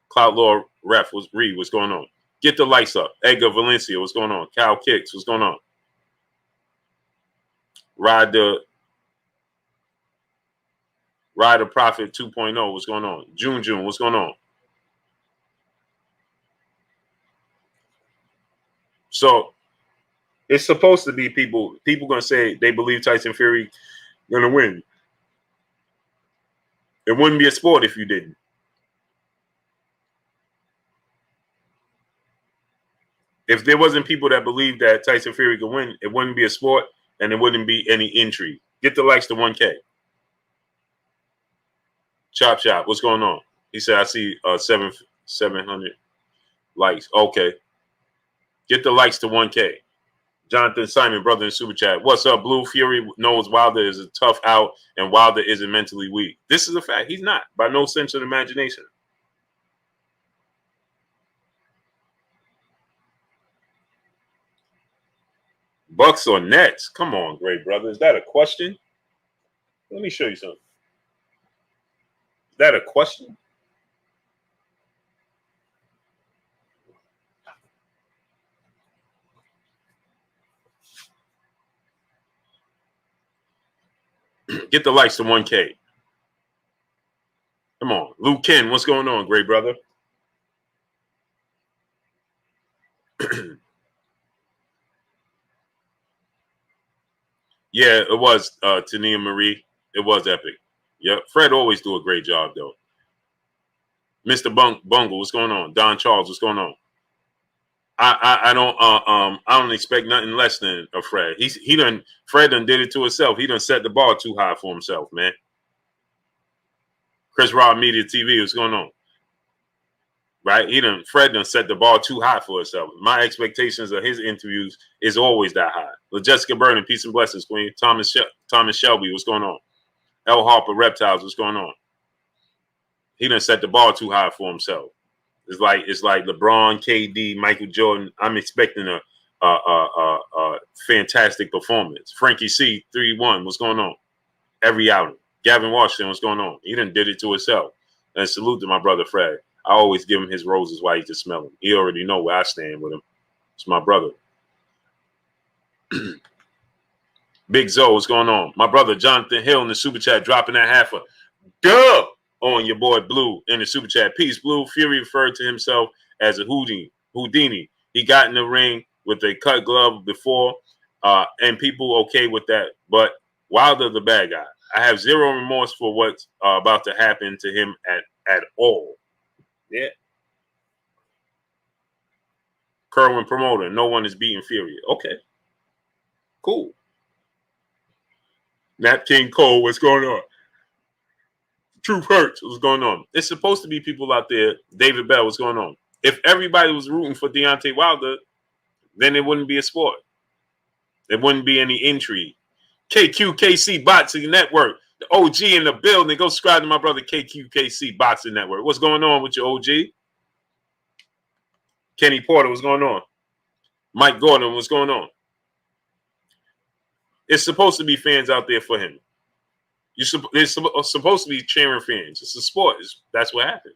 Cloud Law Ref, Reed, what's going on? Get the lights up. Edgar Valencia, what's going on? Cal Kicks, what's going on? Ride the Prophet 2.0, what's going on? June, what's going on? So it's supposed to be people gonna say they believe Tyson Fury gonna win. It wouldn't be a sport if you didn't. If there wasn't people that believe that Tyson Fury could win, it wouldn't be a sport and there wouldn't be any intrigue. Get the likes to 1K. Chop Shop, what's going on? He said, I see 700 likes. Okay. Get the likes to 1K. Jonathan Simon, brother in super chat. What's up, Blue? Fury knows Wilder is a tough out and Wilder isn't mentally weak. This is a fact. He's not, by no sense of imagination. Bucks or Nets? Come on, great brother. Is that a question? Let me show you something. Is that a question? Get the likes to 1K. Come on. Luke Ken, what's going on, great brother? Yeah, it was Tania Marie. It was epic. Yep. Fred always do a great job, though. Mr. Bungle, what's going on? Don Charles, what's going on? I don't expect nothing less than a Fred. Fred done did it to himself. He done set the bar too high for himself, man. Chris Rob Media TV, what's going on? Right? Fred done set the bar too high for himself. My expectations of his interviews is always that high. Jessica Burton, peace and blessings, Queen. Thomas Shelby, what's going on? L Harper Reptiles, what's going on? He done set the bar too high for himself. It's like LeBron, KD, Michael Jordan. I'm expecting a fantastic performance. Frankie C, 3-1, what's going on? Every outing. Gavin Washington, what's going on? He done did it to himself. And salute to my brother Fred. I always give him his roses while he can smell them. He already know where I stand with him. It's my brother. Big Zoe, what's going on? My brother Jonathan Hill in the super chat dropping that half a dub on your boy Blue in the super chat. Peace, Blue. Fury referred to himself as a Houdini. He got in the ring with a cut glove before, and people okay with that. But Wilder the bad guy. I have zero remorse for what's about to happen to him at all. Yeah. Kerwin promoter. No one is beating Fury. Okay. Cool. Nat King Cole, what's going on? Truth hurts. What's going on? It's supposed to be people out there. David Bell, what's going on? If everybody was rooting for Deontay Wilder, then it wouldn't be a sport. There wouldn't be any intrigue. KQKC Boxing Network, the OG in the building. Go subscribe to my brother KQKC Boxing Network. What's going on with your OG? Kenny Porter, what's going on? Mike Gordon, what's going on? It's supposed to be fans out there for him. They're supposed to be cheering fans. It's a sport. That's what happens.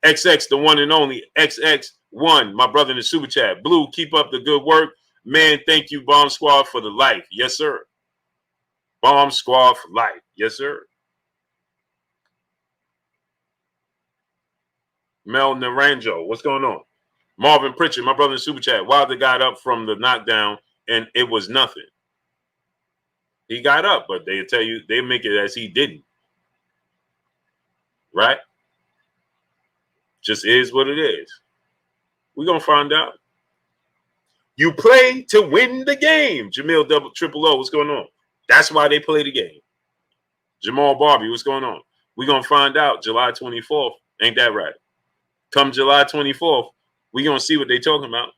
XX, the one and only XX1, my brother in the super chat. Blue, keep up the good work. Man, thank you, Bomb Squad, for the life. Yes, sir. Bomb Squad for life. Yes, sir. Mel Naranjo, what's going on? Marvin Pritchard, my brother in the super chat. Wilder got up from the knockdown, and it was nothing. He got up, but they tell you, they make it as he didn't. Right? Just is what it is. We're going to find out. You play to win the game. Jamil Triple O, what's going on? That's why they play the game. Jamal Barbie, what's going on? We're going to find out July 24th. Ain't that right? Come July 24th, we're going to see what they're talking about.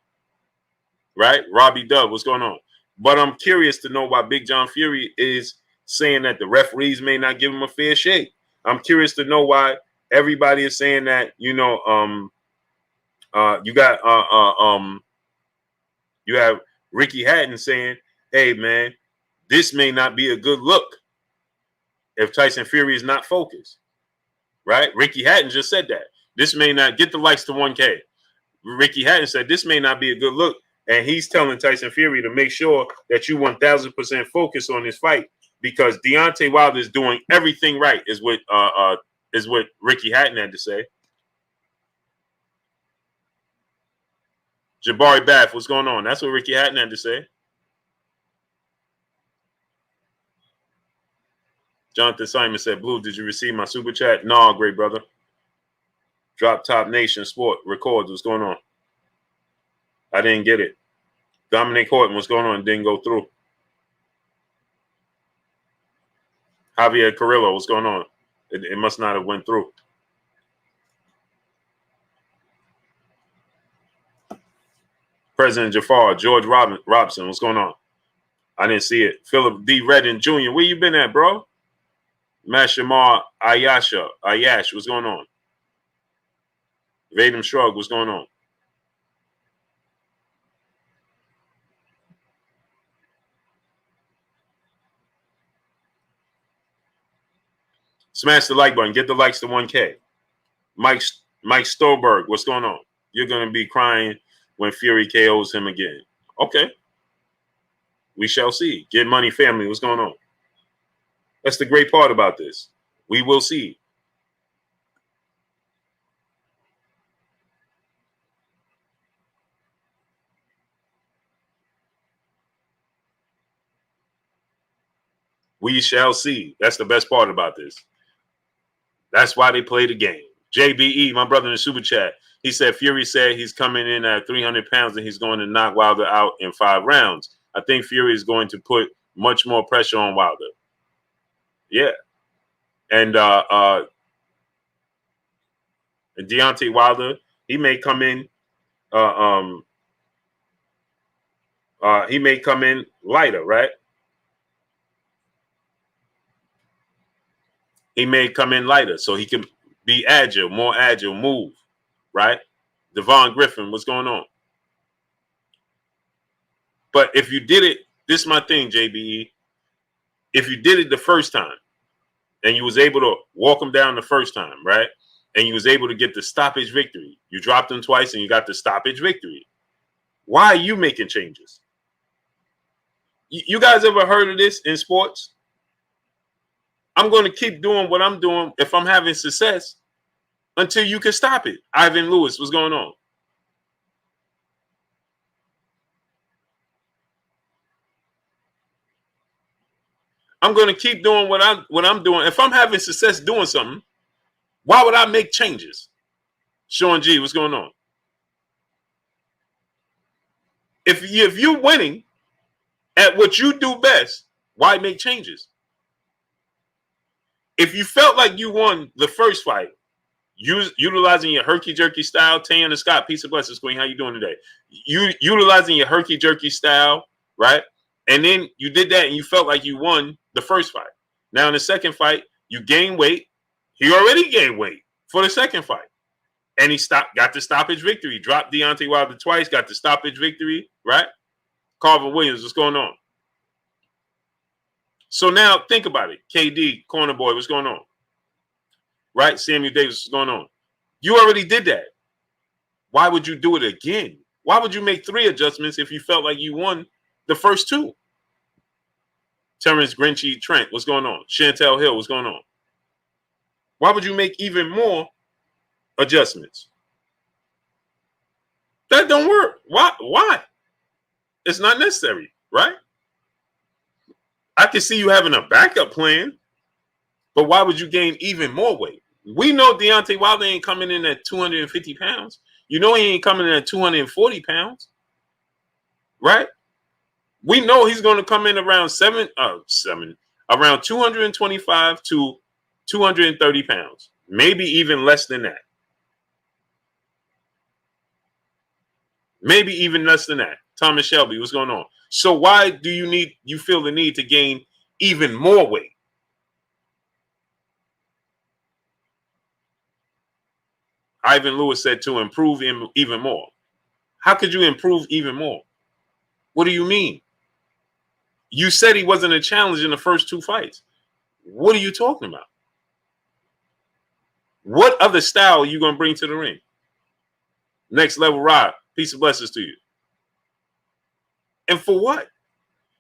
Right? Robbie Dub, what's going on? But I'm curious to know why Big John Fury is saying that the referees may not give him a fair shake. I'm curious to know why everybody is saying that, you have Ricky Hatton saying, hey, man, this may not be a good look if Tyson Fury is not focused, right? Ricky Hatton just said that. This may not get the likes to 1K. Ricky Hatton said this may not be a good look, and he's telling Tyson Fury to make sure that you 1,000% focus on this fight because Deontay Wilder is doing everything right, is what Ricky Hatton had to say. Jabari Bath, what's going on? That's what Ricky Hatton had to say. Jonathan Simon said, Blue, did you receive my super chat? No, great brother. Drop Top Nation Sport Records, what's going on? I didn't get it. Dominic Horton, what's going on? Didn't go through. Javier Carrillo, what's going on? It must not have went through. President Jafar, George Robson, what's going on? I didn't see it. Philip D. Redden Jr., where you been at, bro? Mashamar Ayash, what's going on? Vadim Shrug, what's going on? Smash the like button. Get the likes to 1K. Mike Stolberg, what's going on? You're going to be crying when Fury KOs him again. Okay. We shall see. Get Money Family, what's going on? That's the great part about this. We will see. We shall see. That's the best part about this. That's why they play the game. JBE, my brother in the super chat, he said Fury said he's coming in at 300 pounds and he's going to knock Wilder out in 5 rounds. I think Fury is going to put much more pressure on Wilder. Yeah. And Deontay Wilder, he may come in lighter, right? He may come in lighter so he can be agile, more agile, move, right? Devon Griffin, what's going on? But if you did it, this is my thing, JBE. If you did it the first time and you was able to walk him down the first time, right? And you was able to get the stoppage victory. You dropped him twice and you got the stoppage victory. Why are you making changes? You guys ever heard of this in sports? I'm going to keep doing what I'm doing if I'm having success until you can stop it. Ivan Lewis, what's going on? I'm going to keep doing what I'm doing. If I'm having success doing something, why would I make changes? Sean G, what's going on? If you're winning at what you do best, why make changes? If you felt like you won the first fight, utilizing your herky-jerky style, Tayana Scott, peace and blessings, Queen, how you doing today? Utilizing your herky-jerky style, right? And then you did that and you felt like you won the first fight. Now in the second fight, you gained weight. He already gained weight for the second fight. And he got the stoppage victory. Dropped Deontay Wilder twice, got the stoppage victory, right? Carvin Williams, what's going on? So now think about it. KD, Corner Boy, what's going on? Right? Samuel Davis, what's going on? You already did that. Why would you do it again? Why would you make 3 adjustments if you felt like you won the first 2? Terrence Grinchy Trent, what's going on? Chantel Hill, what's going on? Why would you make even more adjustments? That don't work. Why? It's not necessary, right? I can see you having a backup plan, but why would you gain even more weight? We know Deontay Wilder ain't coming in at 250 pounds. You know he ain't coming in at 240 pounds, right? We know he's going to come in around around 225 to 230 pounds, maybe even less than that. Maybe even less than that. Thomas Shelby, what's going on? So why do you feel the need to gain even more weight? Ivan Lewis said to improve even more. How could you improve even more? What do you mean? You said he wasn't a challenge in the first 2 fights. What are you talking about? What other style are you going to bring to the ring? Next Level Rod, peace and blessings to you. And for what?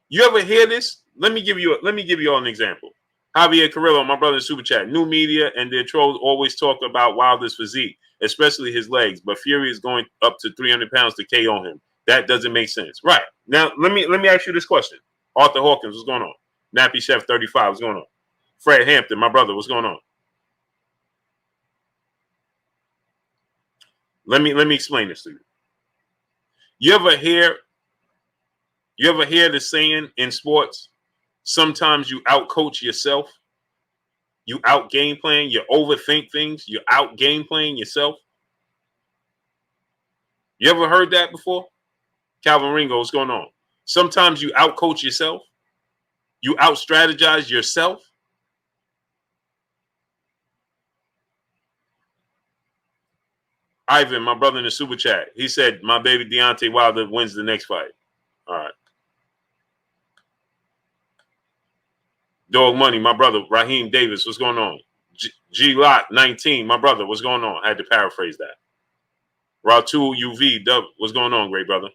You ever hear this? Let me give you all an example. Javier Carrillo, my brother in Super Chat. New media and their trolls always talk about Wilder's physique, especially his legs, but Fury is going up to 300 pounds to KO him. That doesn't make sense. Right. Now, let me ask you this question. Arthur Hawkins, what's going on? Nappy Chef 35, what's going on? Fred Hampton, my brother, what's going on? Let me explain this to you. You ever hear the saying in sports, sometimes you outcoach yourself, you out game plan, you overthink things, you out game plan yourself? You ever heard that before? Calvin Ringo, what's going on? Sometimes you outcoach yourself, you out strategize yourself. Ivan, my brother in the Super Chat, he said, my baby Deontay Wilder wins the next fight. All right. Dog Money, my brother, Raheem Davis, what's going on? G-Lock 19, my brother, what's going on? I had to paraphrase that. Ratul UV, Dub, what's going on, great brother?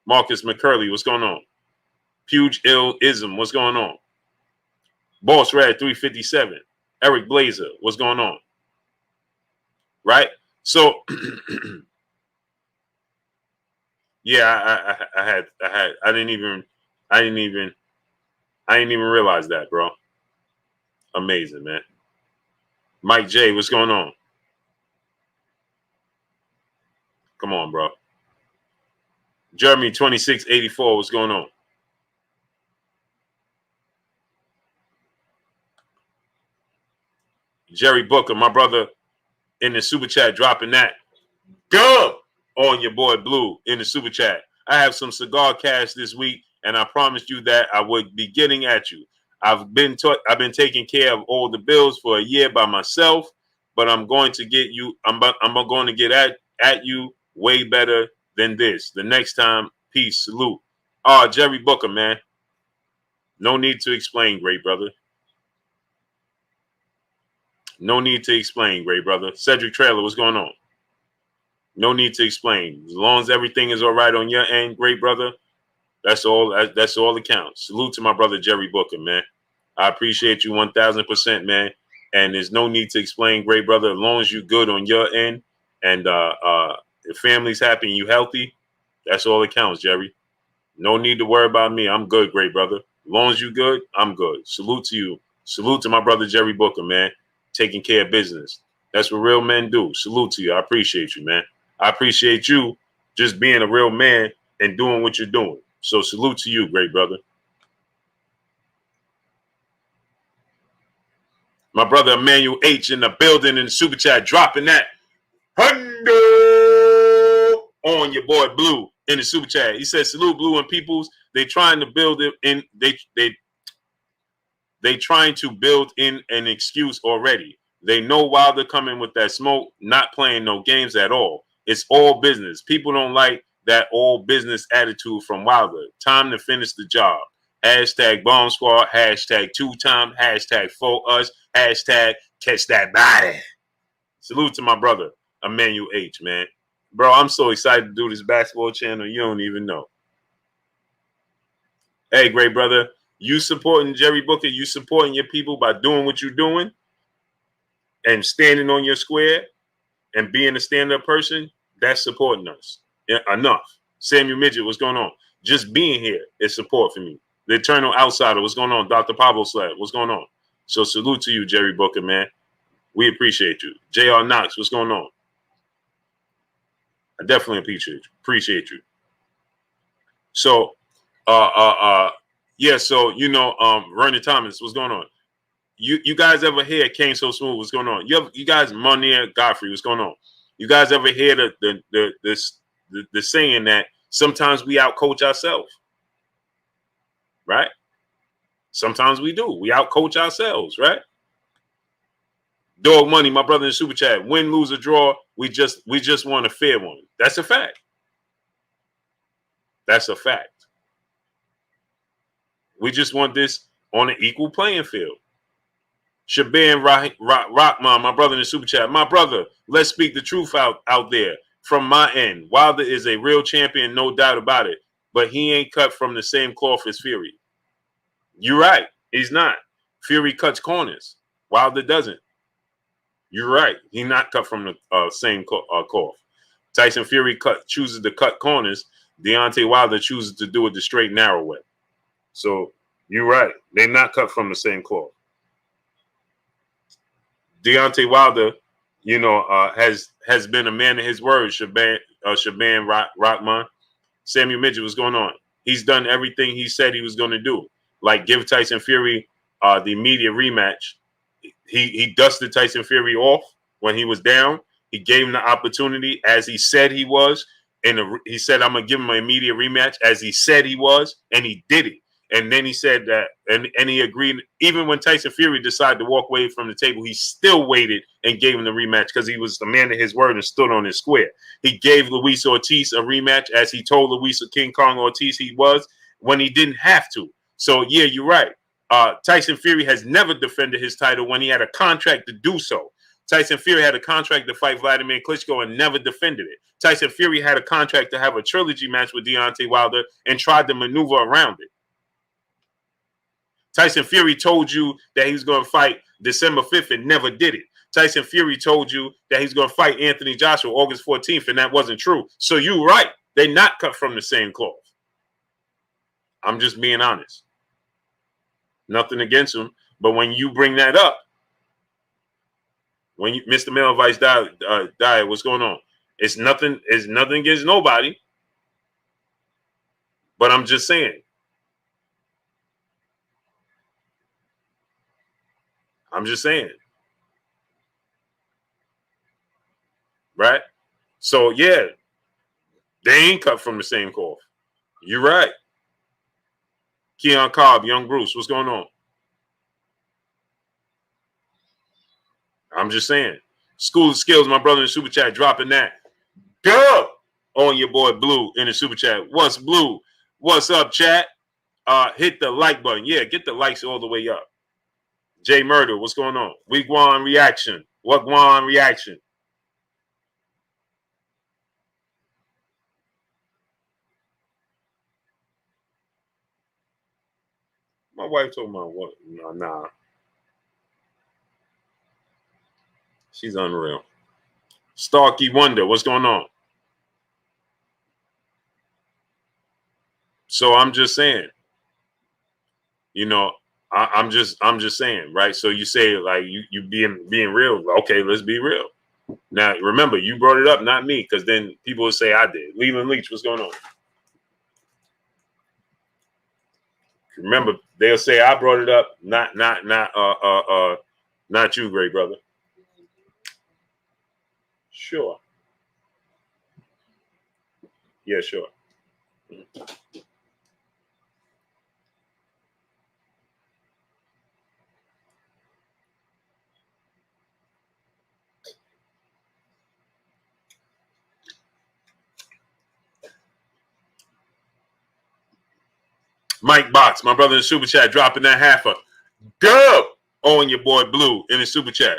Marcus McCurley, what's going on? Puge Ism, what's going on? Boss Red 357, Eric Blazer, what's going on? Right? So, yeah, I didn't even realize that, bro. Amazing, man. Mike J, what's going on? Come on, bro. Jeremy 2684, what's going on? Jerry Booker, my brother in the Super Chat, dropping that. Go on your boy Blue in the Super Chat. I have some cigar cash this week, and I promised you that I would be getting at you. I've been taking care of all the bills for a year by myself, but I'm going to get you. I'm going to get at you way better than this. The next time, peace, salute. Jerry Booker, man. No need to explain, great brother. No need to explain, great brother. Cedric Trailer, what's going on? No need to explain. As long as everything is all right on your end, great brother, that's all that counts. Salute to my brother Jerry Booker, man. I appreciate you 1,000%, man. And there's no need to explain, great brother. As long as you're good on your end and the family's happy and you healthy, that's all that counts, Jerry. No need to worry about me. I'm good, great brother. As long as you're good, I'm good. Salute to you. Salute to my brother Jerry Booker, man. Taking care of business. That's what real men do. Salute to you. I appreciate you, man. I appreciate you just being a real man and doing what you're doing. So salute to you, great brother. My brother Emmanuel H in the building in the Super Chat, dropping that hundo on your boy Blue in the Super Chat. He says, salute Blue and Peoples. They trying to build it in. They trying to build in an excuse already. They know Wilder coming with that smoke, not playing no games at all. It's all business. People don't like that all business attitude from Wilder. Time to finish the job. Hashtag Bomb Squad. Hashtag 2-time. Hashtag for us. Hashtag catch that body. Salute to my brother, Emmanuel H, man. Bro, I'm so excited to do this basketball channel. You don't even know. Hey, great brother. You supporting Jerry Booker, you supporting your people by doing what you're doing and standing on your square and being a stand-up person, that's supporting us. Yeah, enough. Samuel Midget, what's going on? Just being here is support for me. The Eternal Outsider, what's going on? Dr. Pablo Slab, what's going on? So salute to you, Jerry Booker, man. We appreciate you. JR Knox, what's going on? I definitely appreciate you. So, yeah. So Vernon Thomas, what's going on? You guys ever hear Kane So Smooth? What's going on? You guys, Monier Godfrey, what's going on? You guys ever hear the saying that sometimes we outcoach ourselves, right? Sometimes we do. We outcoach ourselves, right? Dog Money, my brother in Super Chat. Win, lose, or draw, we just want a fair one. That's a fact. That's a fact. We just want this on an equal playing field. Shaban Rockman, my brother in the Super Chat. My brother, let's speak the truth out there. From my end, Wilder is a real champion, no doubt about it. But he ain't cut from the same cloth as Fury. You're right. He's not. Fury cuts corners. Wilder doesn't. You're right. He's not cut from the same cloth. Tyson Fury chooses to cut corners. Deontay Wilder chooses to do it the straight, narrow way. So you're right. They're not cut from the same cloth. Deontay Wilder, has been a man of his word. Shaban Rockman, Samuel Midget, what's going on? He's done everything he said he was going to do. Like give Tyson Fury the immediate rematch. He dusted Tyson Fury off when he was down. He gave him the opportunity as he said he was. And he said, I'm going to give him an immediate rematch as he said he was. And he did it. And then he said that, and he agreed. Even when Tyson Fury decided to walk away from the table, he still waited and gave him the rematch because he was the man of his word and stood on his square. He gave Luis Ortiz a rematch as he told Luis King Kong Ortiz he was when he didn't have to. So, yeah, you're right. Tyson Fury has never defended his title when he had a contract to do so. Tyson Fury had a contract to fight Vladimir Klitschko and never defended it. Tyson Fury had a contract to have a trilogy match with Deontay Wilder and tried to maneuver around it. Tyson Fury told you that he was going to fight December 5th and never did it. Tyson Fury told you that he's going to fight Anthony Joshua August 14th, and that wasn't true. So you're right. They're not cut from the same cloth. I'm just being honest. Nothing against him. But when you bring that up, when Mr. Male Vice died, what's going on? It's nothing against nobody. But I'm just saying. I'm just saying. Right? So, yeah, they ain't cut from the same cloth. You're right. Keon Cobb, Young Bruce, what's going on? I'm just saying. School of Skills, my brother in the Super Chat, dropping that. Go on your boy Blue in the Super Chat. What's Blue? What's up, chat? Hit the like button. Yeah, get the likes all the way up. Jay Murder, what's going on? Wigwan reaction. Wagwan reaction. My wife told me what? Nah. She's unreal. Starkey Wonder, what's going on? So I'm just saying, I'm just saying, right? So you say like you being real. Okay, let's be real. Now remember, you brought it up, not me, because then people will say I did. Leland Leach, what's going on? Remember, they'll say I brought it up, not you, great brother. Sure. Yeah, sure. Mike Box, my brother in the Super Chat, dropping that halfer. Go on your boy Blue in the Super Chat.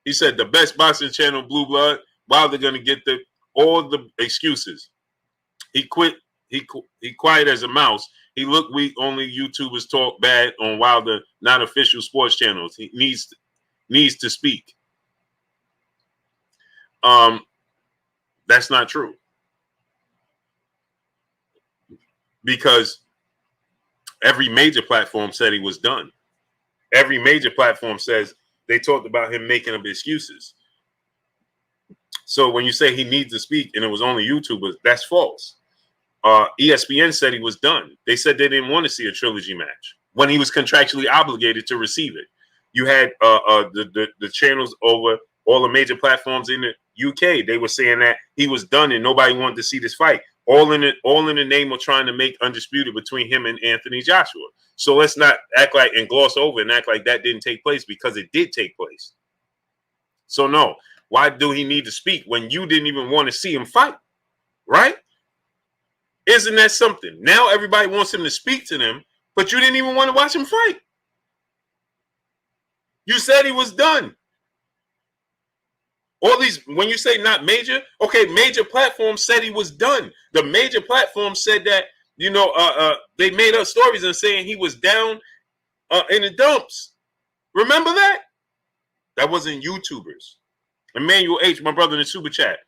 He said the best boxing channel, Blue Blood. Wilder gonna get all the excuses. He quit. He quiet as a mouse. He looked weak. Only YouTubers talk bad on Wilder, not official sports channels. He needs to speak. That's not true. Because every major platform said he was done. Every major platform says they talked about him making up excuses. So when you say he needs to speak and it was only YouTubers, that's false. ESPN said he was done. They said they didn't want to see a trilogy match when he was contractually obligated to receive it. You had the channels over all the major platforms in the UK. They were saying that he was done and nobody wanted to see this fight. All in the name of trying to make undisputed between him and Anthony Joshua. So let's not act like and gloss over and act like that didn't take place, because it did take place. So no, why do he need to speak when you didn't even want to see him fight? Right? Isn't that something? Now everybody wants him to speak to them, but you didn't even want to watch him fight. You said he was done. All these, when you say not major, okay, major platforms said he was done. The major platform said that, you know, they made up stories and saying he was down in the dumps. Remember that? That wasn't YouTubers. Emmanuel H., my brother in the super chat.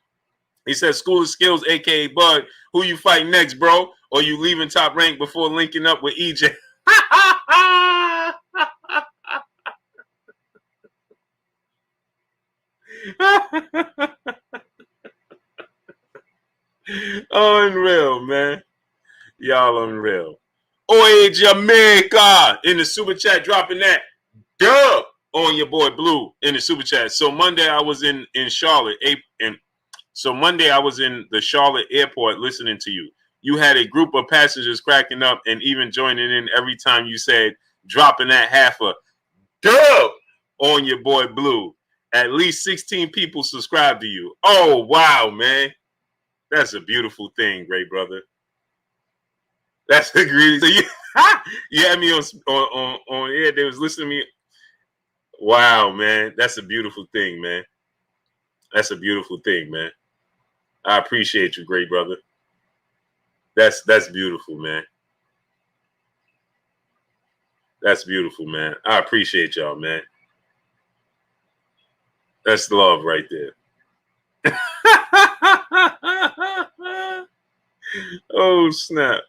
He says, School of Skills, a.k.a. Bud, who you fight next, bro? Or you leaving Top Rank before linking up with EJ? Unreal, man. Y'all unreal. Oye, Jamaica in the super chat, dropping that dub on your boy Blue in the super chat. So Monday I was in Charlotte, so Monday I was in the Charlotte airport listening to you. You had a group of passengers cracking up and even joining in every time you said dropping that half a dub on your boy Blue. At least 16 people subscribe to you. Oh, wow, man. That's a beautiful thing, great brother. That's a great. So you had me on air. They was listening to me. Wow, man. That's a beautiful thing, man. That's a beautiful thing, man. I appreciate you, great brother. That's beautiful, man. That's beautiful, man. I appreciate y'all, man. That's love right there. Oh, snap.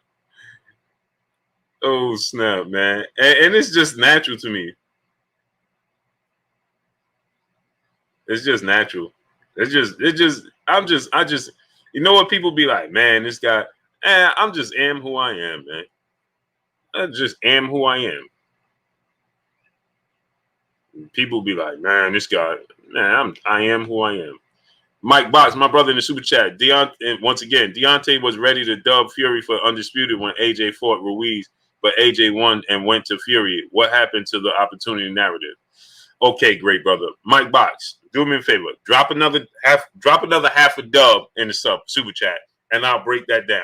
Oh, snap, man. And it's just natural to me. It's just natural. I just, you know what, people be like, man, this guy, I'm just am who I am, man. I just am who I am. People be like, man, this guy, man, I am who I am. Mike Box, my brother in the super chat. Deontay, once again, Deontay was ready to dub Fury for undisputed when AJ fought Ruiz, but AJ won and went to Fury. What happened to the opportunity narrative? Okay, great brother. Mike Box, do me a favor. Drop another half a dub in the super chat, and I'll break that down.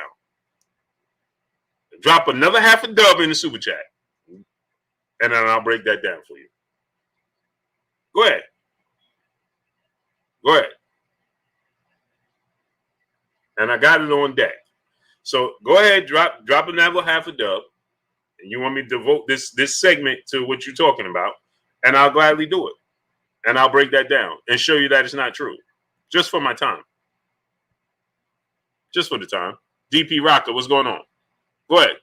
Drop another half a dub in the super chat, and then I'll break that down for you. Go ahead. Go ahead. And I got it on deck. So go ahead, drop another half a dub. And you want me to devote this segment to what you're talking about, and I'll gladly do it. And I'll break that down and show you that it's not true. Just for my time. Just for the time. DP Rocker, what's going on? Go ahead.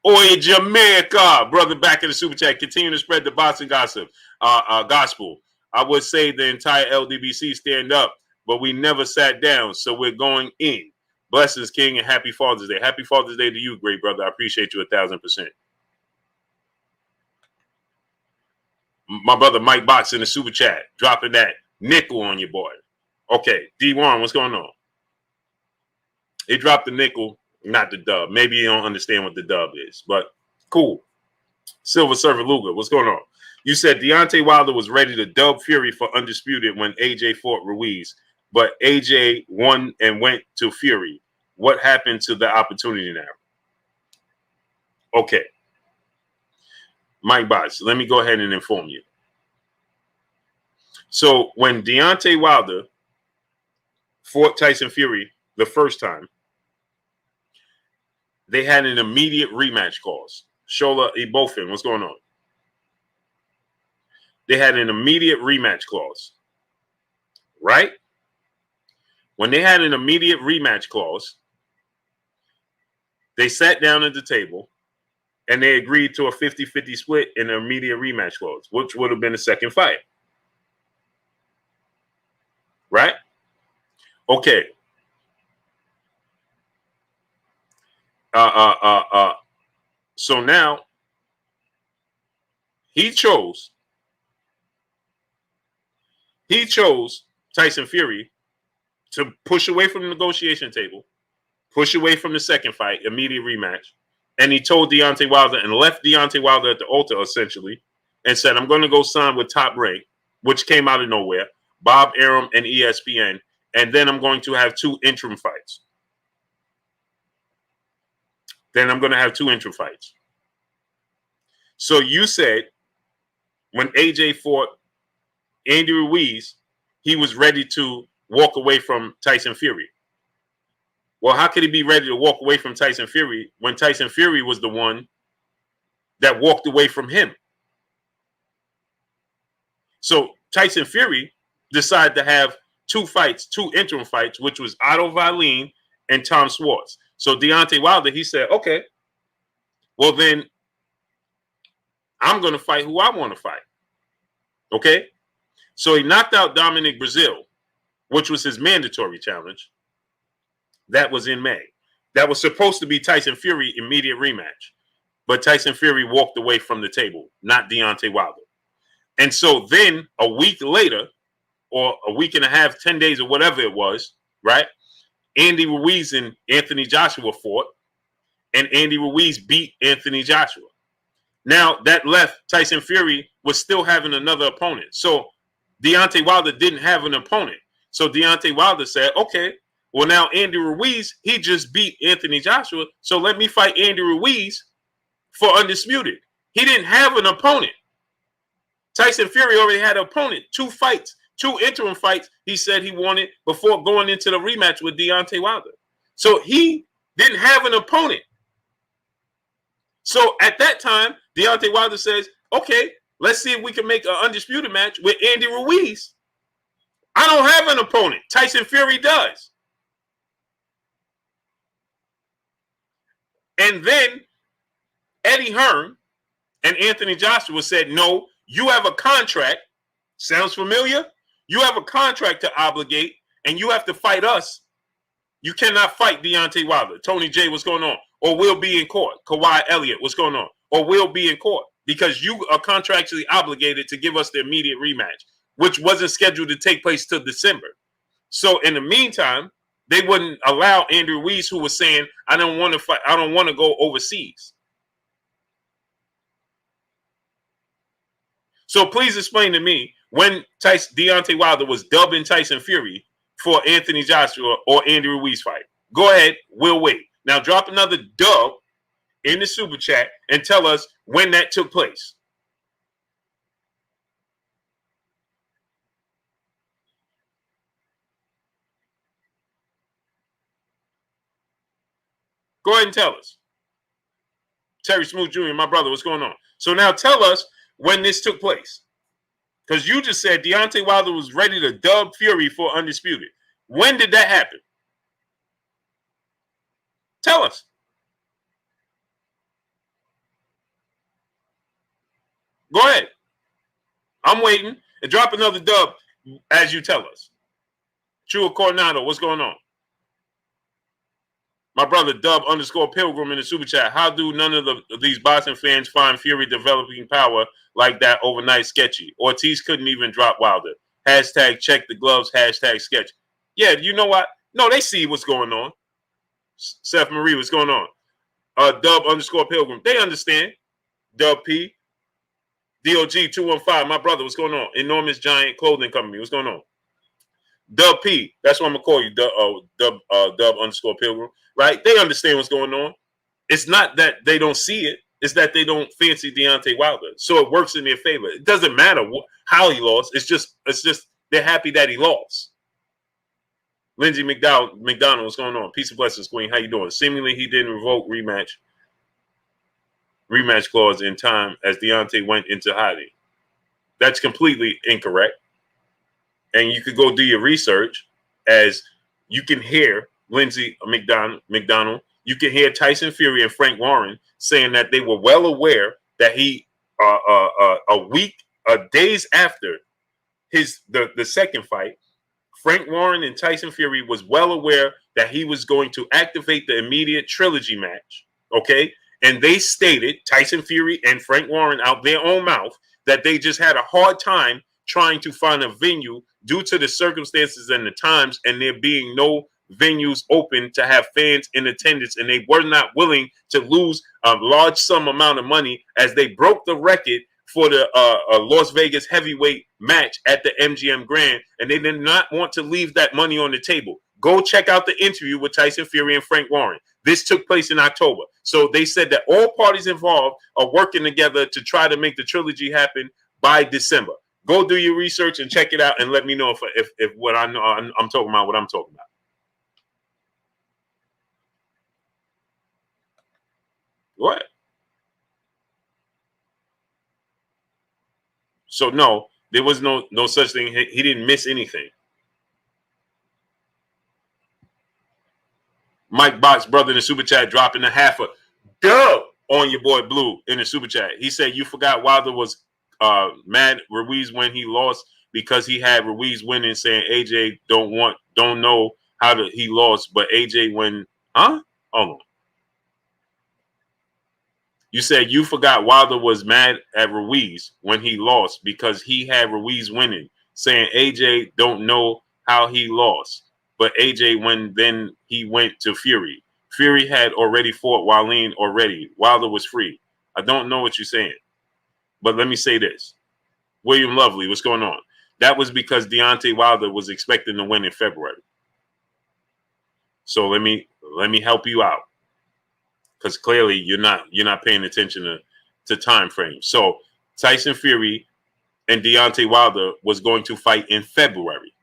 Oye, Jamaica, brother, back in the super chat. Continue to spread the boxing gossip, gospel. I would say the entire LDBC stand up, but we never sat down, so we're going in. Blessings, King, and happy Father's Day. Happy Father's Day to you, great brother. I appreciate you 1,000%. My brother Mike Box in the super chat, dropping that nickel on your boy. Okay, D1, what's going on? He dropped the nickel, not the dub. Maybe you don't understand what the dub is, but cool. Silver Surfer Luger, what's going on? You said Deontay Wilder was ready to dub Fury for undisputed when AJ fought Ruiz, but AJ won and went to Fury. What happened to the opportunity now? Okay. Mike Box, let me go ahead and inform you. So when Deontay Wilder fought Tyson Fury the first time, they had an immediate rematch clause. Shola Ibofin, what's going on? They had an immediate rematch clause, right? When they had an immediate rematch clause, they sat down at the table and they agreed to a 50-50 split in an immediate rematch clause, which would have been the second fight. Right? Okay. So now he chose Tyson Fury to push away from the negotiation table, push away from the second fight, immediate rematch. And he told Deontay Wilder and left Deontay Wilder at the altar, essentially, and said, I'm going to go sign with Top Rank, which came out of nowhere, Bob Arum and ESPN, and then I'm going to have 2 interim fights. So you said when AJ fought Andy Ruiz, he was ready to walk away from Tyson Fury. Well, how could he be ready to walk away from Tyson Fury when Tyson Fury was the one that walked away from him? So Tyson Fury decided to have 2 fights, 2 interim fights, which was Otto Wallin and Tom Schwartz. So Deontay Wilder, he said, okay, well then I'm going to fight who I want to fight. Okay? So he knocked out Dominic Breazeale, which was his mandatory challenge. That was in May. That was supposed to be Tyson Fury immediate rematch. But Tyson Fury walked away from the table, not Deontay Wilder. And so then a week later, or a week and a half, 10 days or whatever it was, right? Andy Ruiz and Anthony Joshua fought, and Andy Ruiz beat Anthony Joshua. Now that left Tyson Fury was still having another opponent. So Deontay Wilder didn't have an opponent. So Deontay Wilder said, okay, well now Andy Ruiz, he just beat Anthony Joshua, so let me fight Andy Ruiz for undisputed. He didn't have an opponent. Tyson Fury already had an opponent, 2 fights, 2 interim fights he said he wanted before going into the rematch with Deontay Wilder. So he didn't have an opponent. So at that time, Deontay Wilder says, okay, let's see if we can make an undisputed match with Andy Ruiz. I don't have an opponent. Tyson Fury does. And then Eddie Hearn and Anthony Joshua said, no, you have a contract. Sounds familiar? You have a contract to obligate, and you have to fight us. You cannot fight Deontay Wilder. Tony J, what's going on? Or we'll be in court. Kawhi Elliott, what's going on? Or we'll be in court because you are contractually obligated to give us the immediate rematch, which wasn't scheduled to take place till December. So in the meantime, they wouldn't allow Andrew Ruiz, who was saying, I don't want to fight, I don't want to go overseas. So please explain to me when Deontay Wilder was dubbing Tyson Fury for Anthony Joshua or Andy Ruiz fight. Go ahead, we'll wait. Now drop another dub in the super chat and tell us when that took place. Go ahead and tell us. Terry Smooth Jr., my brother, what's going on? So now tell us when this took place. Because you just said Deontay Wilder was ready to dub Fury for undisputed. When did that happen? Tell us. Go ahead. I'm waiting. And drop another dub as you tell us. True Coronado, what's going on? My brother Dub _ Pilgrim in the super chat. How do none of these boxing fans find Fury developing power like that overnight sketchy? Ortiz couldn't even drop Wilder. Hashtag check the gloves. Hashtag sketch. Yeah, you know what? No, they see what's going on. Seth Marie, what's going on? Dub _ Pilgrim. They understand. Dub P. DOG 215. My brother, what's going on? Enormous Giant Clothing Company. What's going on? Dub P. That's what I'm gonna call you. Dub _ Pilgrim. Right? They understand what's going on. It's not that they don't see it. It's that they don't fancy Deontay Wilder. So it works in their favor. It doesn't matter how he lost. It's just they're happy that he lost. Lindsey McDonald, what's going on? Peace and blessings, Queen. How you doing? Seemingly he didn't revoke rematch clause in time as Deontay went into hiding. That's completely incorrect. And you could go do your research as you can hear Lindsey McDonald, you can hear Tyson Fury and Frank Warren saying that they were well aware that he days after the second fight, Frank Warren and Tyson Fury was well aware that he was going to activate the immediate trilogy match. Okay. And they stated, Tyson Fury and Frank Warren out their own mouth, that they just had a hard time trying to find a venue due to the circumstances and the times, and there being no venues open to have fans in attendance, and they were not willing to lose a large sum amount of money as they broke the record for the Las Vegas heavyweight match at the MGM Grand, and they did not want to leave that money on the table. Go check out the interview with Tyson Fury and Frank Warren. This took place in October. So they said that all parties involved are working together to try to make the trilogy happen by December. Go do your research and check it out, and let me know if what I know I'm talking about, what I'm talking about. What? So no, there was no such thing. He didn't miss anything. Mike Box, brother, in the super chat, dropping a half a dub on your boy Blue in the super chat. He said you forgot Wilder was mad Ruiz when he lost because he had Ruiz winning, saying AJ don't know how he lost, but AJ when Hold on. You said you forgot Wilder was mad at Ruiz when he lost because he had Ruiz winning, saying AJ don't know how he lost. But AJ, when then he went to Fury. Fury had already fought Wallin already. Wilder was free. I don't know what you're saying. But let me say this. William Lovely, what's going on? That was because Deontay Wilder was expecting to win in February. So let me help you out. Because clearly you're not paying attention to time frames. So Tyson Fury and Deontay Wilder was going to fight in February.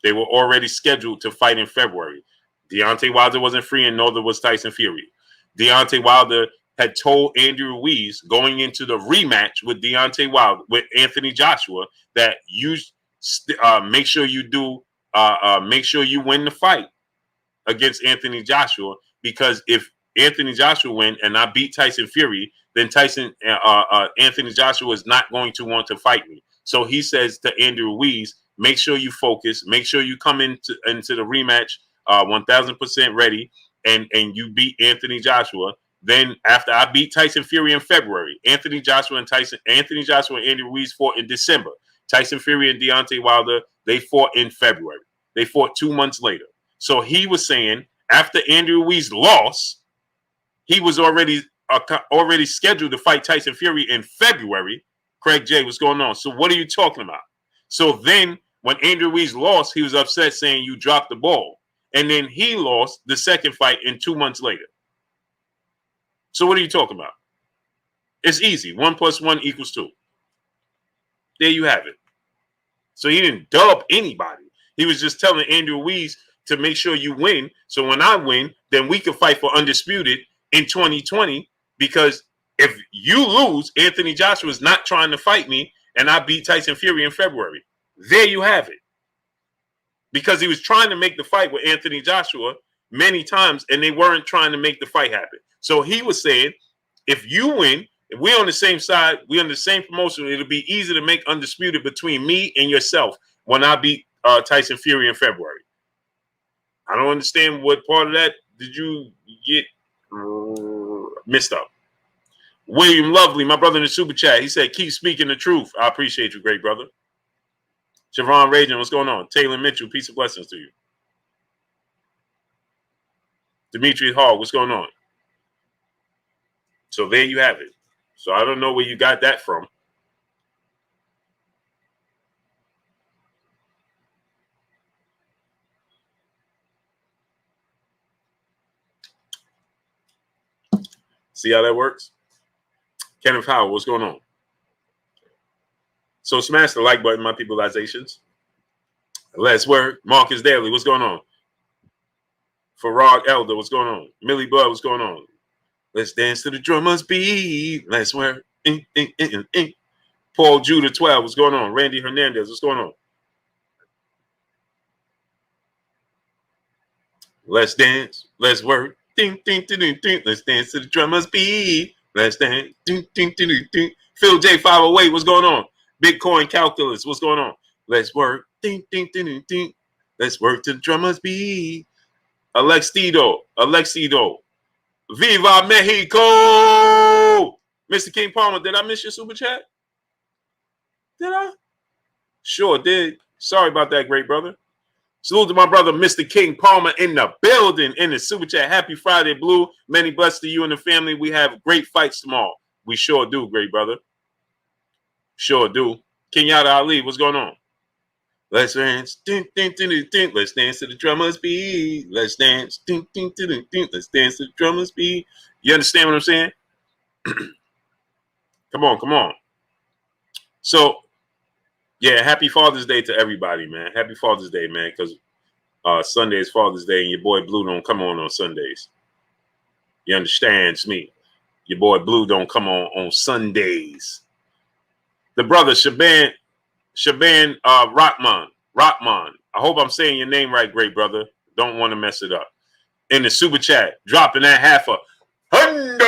They were already scheduled to fight in February. Deontay Wilder wasn't free, and neither was Tyson Fury. Deontay Wilder had told Andrew Ruiz going into the rematch with Deontay Wilder with Anthony Joshua that you make sure you win the fight against Anthony Joshua, because if Anthony Joshua win and I beat Tyson Fury, then Anthony Joshua is not going to want to fight me. So he says to Andrew Ruiz, make sure you focus, make sure you come into the rematch 1000% ready, and you beat Anthony Joshua. Then after I beat Tyson Fury in February, Anthony Joshua and Andy Ruiz fought in December. Tyson Fury and Deontay Wilder, they fought in February. They fought 2 months later. So he was saying after Andrew Ruiz lost, he was already scheduled to fight Tyson Fury in February. Craig J, what's going on? So what are you talking about? So then when Andrew Ruiz lost, he was upset, saying you dropped the ball. And then he lost the second fight in 2 months later. So what are you talking about? It's easy. 1 + 1 = 2. There you have it. So he didn't dub anybody. He was just telling Andrew Ruiz to make sure you win. So when I win, then we can fight for undisputed in 2020. Because if you lose, Anthony Joshua is not trying to fight me, and I beat Tyson Fury in February. There you have it. Because he was trying to make the fight with Anthony Joshua many times, and they weren't trying to make the fight happen. So he was saying, if you win, if we're on the same side, we're on the same promotion, it'll be easy to make undisputed between me and yourself when I beat Tyson Fury in February. I don't understand what part of that did you get missed up. William Lovely, my brother in the super chat, he said, keep speaking the truth. I appreciate you, great brother. Siobhan Ragin, what's going on? Taylor Mitchell, peace and blessings to you. Dimitri Hall, what's going on? So there you have it. So I don't know where you got that from. See how that works? Kenneth Howell, what's going on? So smash the like button, my peopleizations. Let's work. Marcus Daly, what's going on? Farag Elder, what's going on? Millie Bud, what's going on? Let's dance to the drummer's beat. Let's work. Paul Judah 12, what's going on? Randy Hernandez, what's going on? Let's dance. Let's work. Ding, ding, ding, ding, ding. Let's dance to the drummer's beat. Let's dance. Ding, ding, ding, ding, ding. Phil J 508, what's going on? Bitcoin calculus, what's going on? Let's work. Ding, ding, ding, ding, ding. Let's work to the drummer's beat. Alexido. Viva Mexico! Mr. King Palmer, did I miss your super chat? Did I? Sure did. Sorry about that, great brother. Salute to my brother, Mr. King Palmer, in the building, in the super chat. Happy Friday, Blue. Many blessings to you and the family. We have great fights tomorrow. We sure do, great brother. Sure do. Kenyatta Ali, what's going on? Let's dance. Ding, ding, ding, ding, ding. Let's dance to the drummer's beat. Let's dance. Ding, ding, ding, ding, ding. Let's dance to the drummer's beat. You understand what I'm saying? Come on. So, yeah, happy Father's Day to everybody, man. Happy Father's Day, man, because Sunday is Father's Day, and your boy Blue don't come on Sundays. You understands me? Your boy Blue don't come on Sundays. The brother Shaban Rockman. I hope I'm saying your name right, great brother. Don't want to mess it up. In the super chat, dropping that half a hundo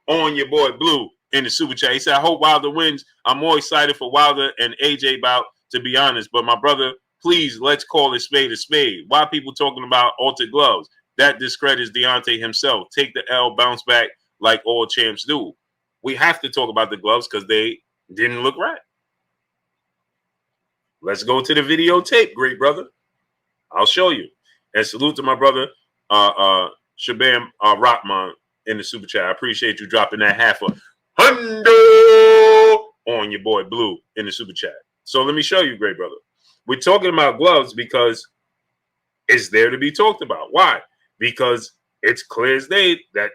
on your boy Blue in the super chat. He said, I hope Wilder wins. I'm more excited for Wilder and AJ bout, to be honest. But my brother, please, let's call it spade a spade. Why people talking about altered gloves? That discredits Deontay himself. Take the L, bounce back like all champs do. We have to talk about the gloves because they didn't look right. Let's go to the videotape, great brother. I'll show you. And salute to my brother, Shabam Rockman in the super chat. I appreciate you dropping that half a hundo on your boy Blue in the super chat. So let me show you, great brother. We're talking about gloves because it's there to be talked about. Why? Because it's clear as day that,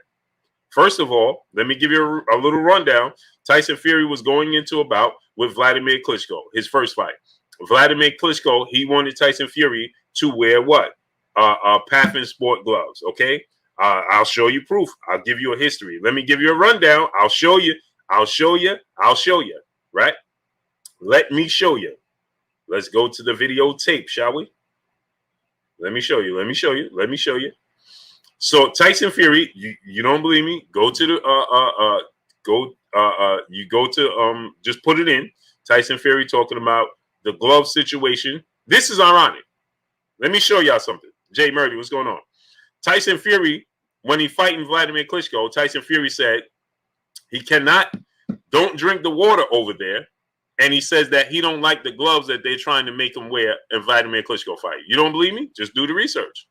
first of all, let me give you a little rundown. Tyson Fury was going into a bout with Vladimir Klitschko, his first fight. Vladimir Klitschko, he wanted Tyson Fury to wear what? Paffin sport gloves, okay? I'll show you proof. I'll give you a history. Let me give you a rundown. I'll show you, right? Let me show you. Let's go to the videotape, shall we? Let me show you. So Tyson Fury, you don't believe me? Go to the just put it in. Tyson Fury talking about the glove situation. This is ironic. Let me show y'all something. Jay Murdy, what's going on? Tyson Fury, when he fighting Vladimir Klitschko, Tyson Fury said he don't drink the water over there. And he says that he don't like the gloves that they're trying to make him wear in Vladimir Klitschko fight. You don't believe me? Just do the research.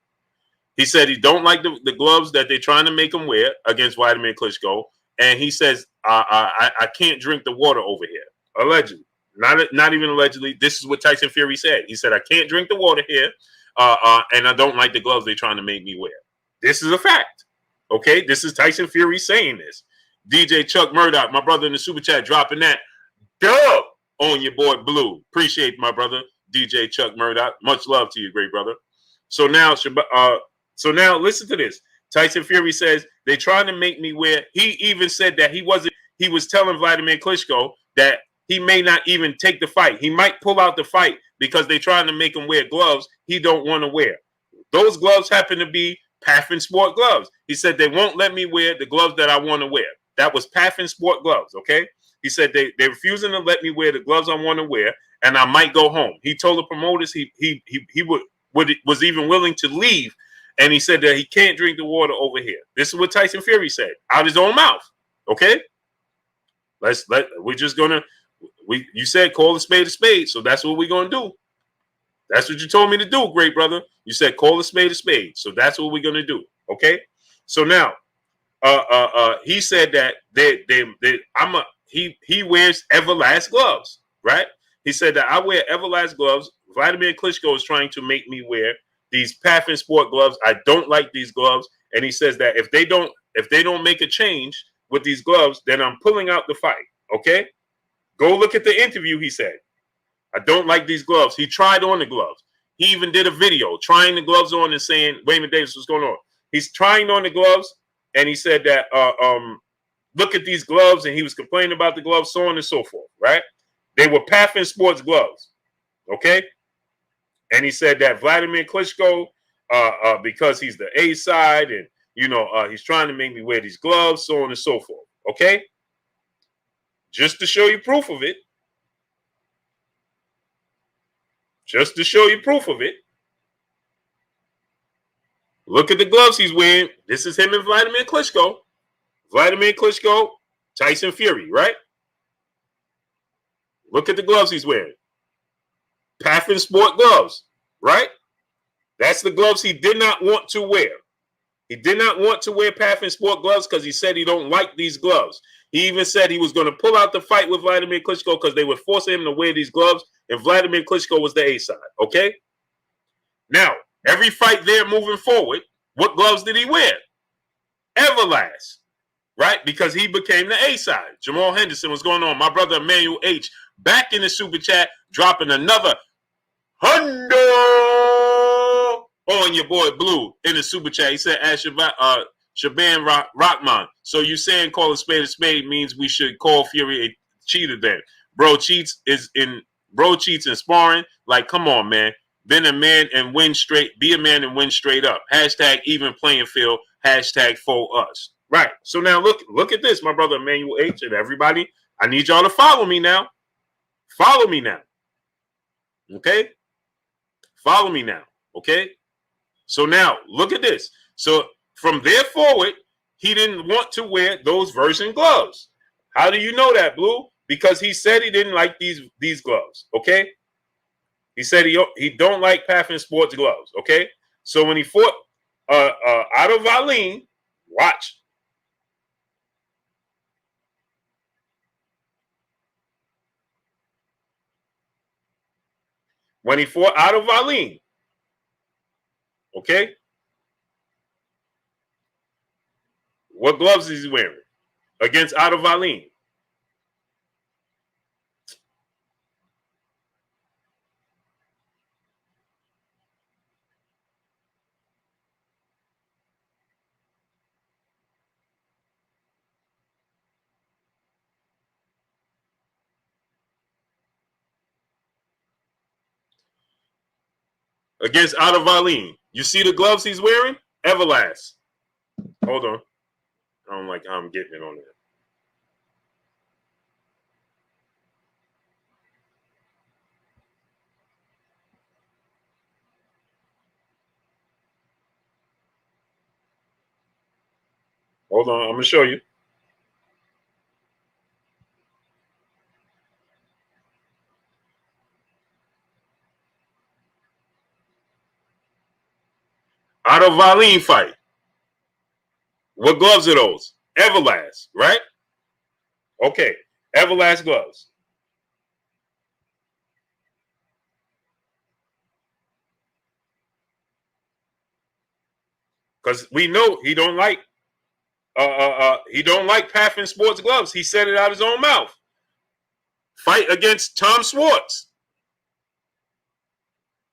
He said he don't like the gloves that they're trying to make him wear against Vladimir Klitschko. And he says, I can't drink the water over here. Allegedly. Not even allegedly. This is what Tyson Fury said. He said, I can't drink the water here. And I don't like the gloves they're trying to make me wear. This is a fact. Okay? This is Tyson Fury saying this. DJ Chuck Murdoch, my brother in the super chat, dropping that dub on your boy Blue. Appreciate my brother, DJ Chuck Murdoch. Much love to you, great brother. So now listen to this. Tyson Fury says they're trying to make me wear. He even said that he was telling Vladimir Klitschko that he may not even take the fight. He might pull out the fight because they're trying to make him wear gloves he don't want to wear. Those gloves happen to be Paffin sport gloves. He said they won't let me wear the gloves that I want to wear. That was Paffin sport gloves, okay? He said they're refusing to let me wear the gloves I want to wear, and I might go home. He told the promoters he was even willing to leave, and he said that he can't drink the water over here. This is what Tyson Fury said out his own mouth. Okay, you said call a spade, so that's what we're gonna do. That's what you told me to do, great brother. You said call a spade, so that's what we're gonna do. Okay, so now he said that he wears Everlast gloves, right? He said that I wear Everlast gloves. Vladimir Klitschko is trying to make me wear these Paffin sport gloves. I don't like these gloves, and he says that if they don't make a change with these gloves, then I'm pulling out the fight. Okay, go look at the interview. He said, I don't like these gloves. He tried on the gloves. He even did a video trying the gloves on and saying, Wayman Davis, what's going on? He's trying on the gloves, and he said that look at these gloves, and he was complaining about the gloves, so on and so forth, right? They were Paffin Sports gloves, okay? And he said that Vladimir Klitschko because he's the A side, and he's trying to make me wear these gloves, so on and so forth. Okay, just to show you proof of it. Just to show you proof of it. Look at the gloves he's wearing. This is him and Vladimir Klitschko. Vladimir Klitschko, Tyson Fury, right? Look at the gloves he's wearing. Pathin Sport gloves, right? That's the gloves he did not want to wear. He did not want to wear Pathin Sport gloves because he said he don't like these gloves. He even said he was going to pull out the fight with Vladimir Klitschko because they were forcing him to wear these gloves, and Vladimir Klitschko was the A side, okay? Now, every fight there moving forward, what gloves did he wear? Everlast, right? Because he became the A side. Jamal Henderson, what's going on? My brother Emmanuel H. back in the super chat, dropping another hundo on your boy Blue in the super chat. He said, ask Shaban Rockman. So you saying call a spade means we should call Fury a cheater then? Bro cheats in sparring. Like, come on, man. Be a man and win straight up. Hashtag even playing field. Hashtag for us. Right. So now look at this, my brother Emmanuel H. and everybody. I need y'all to follow me now. Follow me now. Okay? Follow me now. Okay? So now look at this. So from there forward, he didn't want to wear those version gloves. How do you know that, Blue? Because he said he didn't like these gloves. Okay? He said he don't like Pathin Sports gloves. Okay? So when he fought Otto Wallin, watch. When he fought Otto Wallin, okay? What gloves is he wearing against Otto Wallin? Against Otto Wallin. You see the gloves he's wearing? Everlast. Hold on. I don't like how I'm getting it on there. Hold on. I'm going to show you. Otto Wallin fight. What gloves are those? Everlast, right? Okay. Everlast gloves. Because we know he don't like Pathin Sports gloves. He said it out of his own mouth. Fight against Tom Schwartz.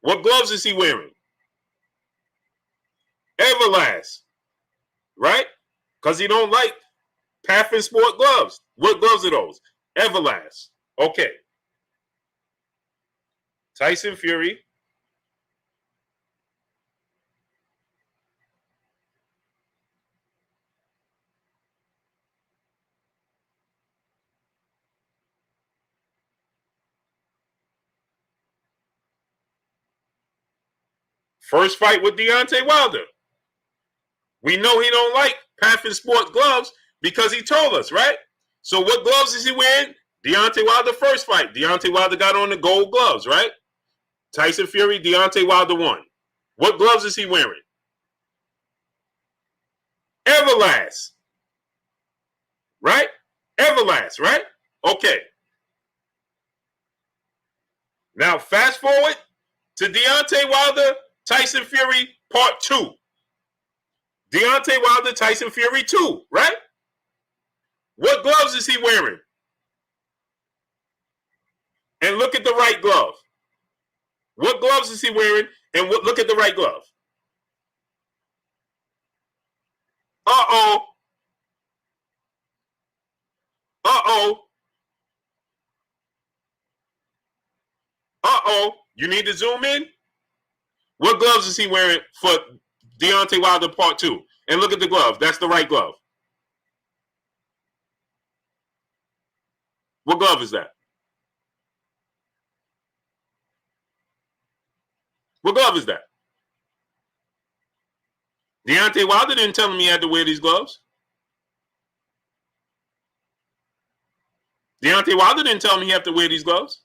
What gloves is he wearing? Everlast, right? Because he don't like Pathin Sport gloves. What gloves are those? Everlast. Okay. Tyson Fury. First fight with Deontay Wilder. We know he don't like Pathin Sport gloves because he told us, right? So what gloves is he wearing? Deontay Wilder first fight. Deontay Wilder got on the gold gloves, right? Tyson Fury, Deontay Wilder won. What gloves is he wearing? Everlast. Right? Everlast, right? Okay. Now fast forward to Deontay Wilder, Tyson Fury, part 2. Deontay Wilder, Tyson Fury 2, right? What gloves is he wearing? And look at the right glove. What gloves is he wearing? And look at the right glove. Uh-oh. Uh-oh. Uh-oh. You need to zoom in? What gloves is he wearing for Deontay Wilder Part 2? And look at the glove. That's the right glove. What glove is that? What glove is that? Deontay Wilder didn't tell him he had to wear these gloves. Deontay Wilder didn't tell him he had to wear these gloves.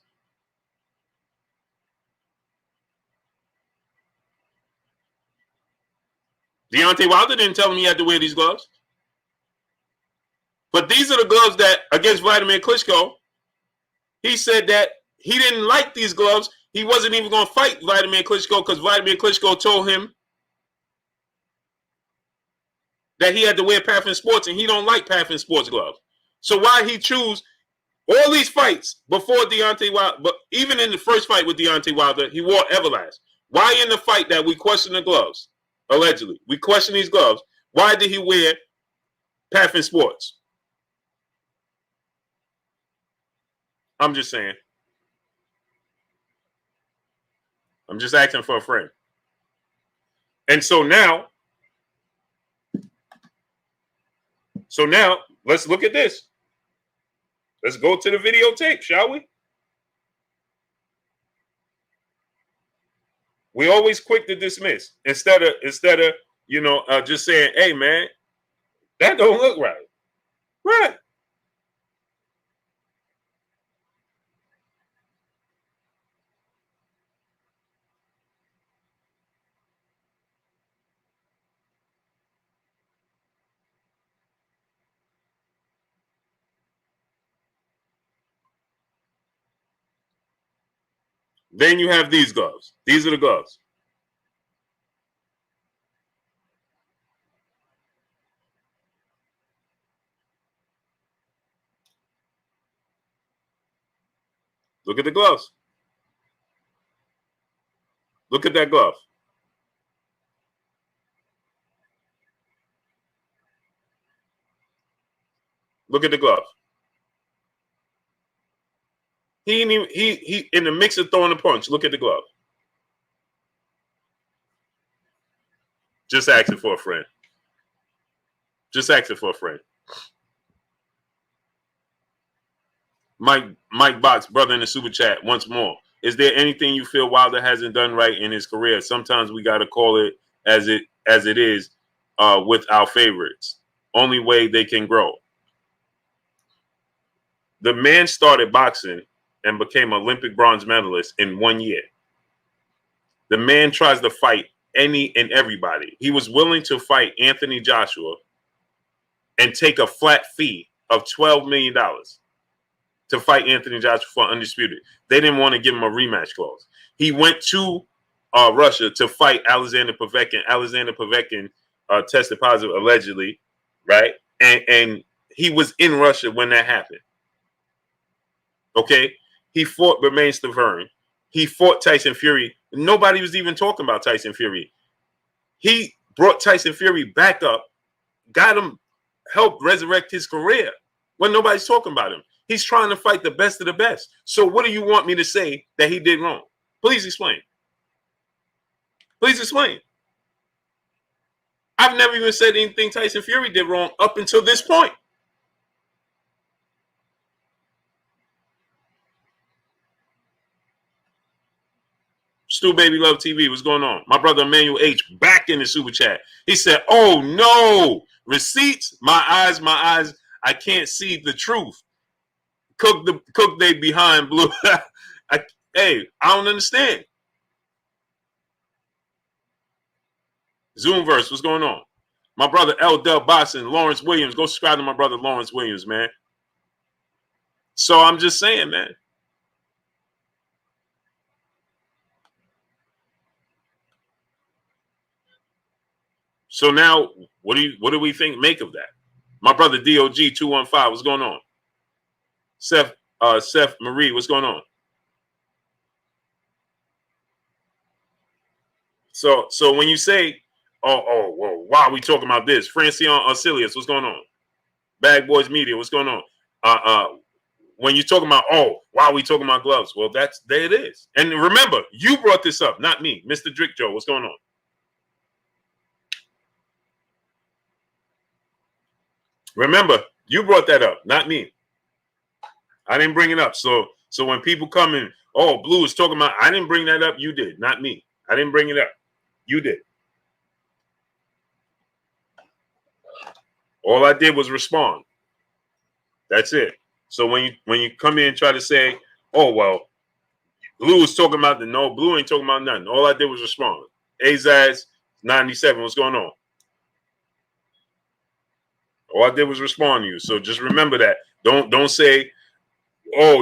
Deontay Wilder didn't tell him he had to wear these gloves. But these are the gloves that, against Vladimir Klitschko, he said that he didn't like these gloves. He wasn't even going to fight Vladimir Klitschko because Vladimir Klitschko told him that he had to wear Pathin Sports, and he don't like Pathin Sports gloves. So why he choose all these fights before Deontay Wilder, but even in the first fight with Deontay Wilder, he wore Everlast. Why in the fight that we question the gloves, allegedly, we question these gloves, why did he wear Pathin Sports? I'm just saying. I'm just asking for a friend. And so now, let's look at this. Let's go to the videotape, shall we? We always quick to dismiss instead of just saying, "Hey, man, that don't look right." Right. Then you have these gloves. These are the gloves. Look at the gloves. Look at that glove. Look at the glove. He in the mix of throwing a punch. Look at the glove. Just asking for a friend. Just asking for a friend. Mike Box, brother in the super chat, once more. Is there anything you feel Wilder hasn't done right in his career? Sometimes we got to call it as it is with our favorites. Only way they can grow. The man started boxing and became Olympic bronze medalist in 1 year. The man tries to fight any and everybody. He was willing to fight Anthony Joshua and take a flat fee of $12 million to fight Anthony Joshua for undisputed. They didn't want to give him a rematch clause. He went to Russia to fight Alexander Povetkin. Alexander Povetkin tested positive, allegedly, right? And he was in Russia when that happened. Okay? He fought Bermane Stiverne. He fought Tyson Fury. Nobody was even talking about Tyson Fury. He brought Tyson Fury back up, got him, helped resurrect his career when nobody's talking about him. He's trying to fight the best of the best. So what do you want me to say that he did wrong? Please explain. Please explain. I've never even said anything Tyson Fury did wrong up until this point. Stu Baby Love TV, what's going on? My brother Emmanuel H back in the super chat. He said, "Oh no, receipts, my eyes, I can't see the truth. Cook they behind blue." Hey, I don't understand. Zoomverse, what's going on? My brother L. Dub Boston, Lawrence Williams. Go subscribe to my brother Lawrence Williams, man. So I'm just saying, man. So now, what do we think make of that? My brother DOG 215, what's going on? Seth Marie, what's going on? So when you say, well, why are we talking about this? Francione Arcelius, what's going on? Bag Boys Media, what's going on? when you're talking about, oh, why are we talking about gloves? Well, there it is. And remember, you brought this up, not me. Mr. Drick Joe, what's going on? Remember, you brought that up, not me. I didn't bring it up. So when people come in, oh, Blue is talking about, I didn't bring that up. You did, not me. I didn't bring it up. You did. All I did was respond. That's it. So when you come in and try to say, oh, well, Blue is talking about no, Blue ain't talking about nothing. All I did was respond. Azaz 97, what's going on? All I did was respond to you. So just remember that. Don't say, oh,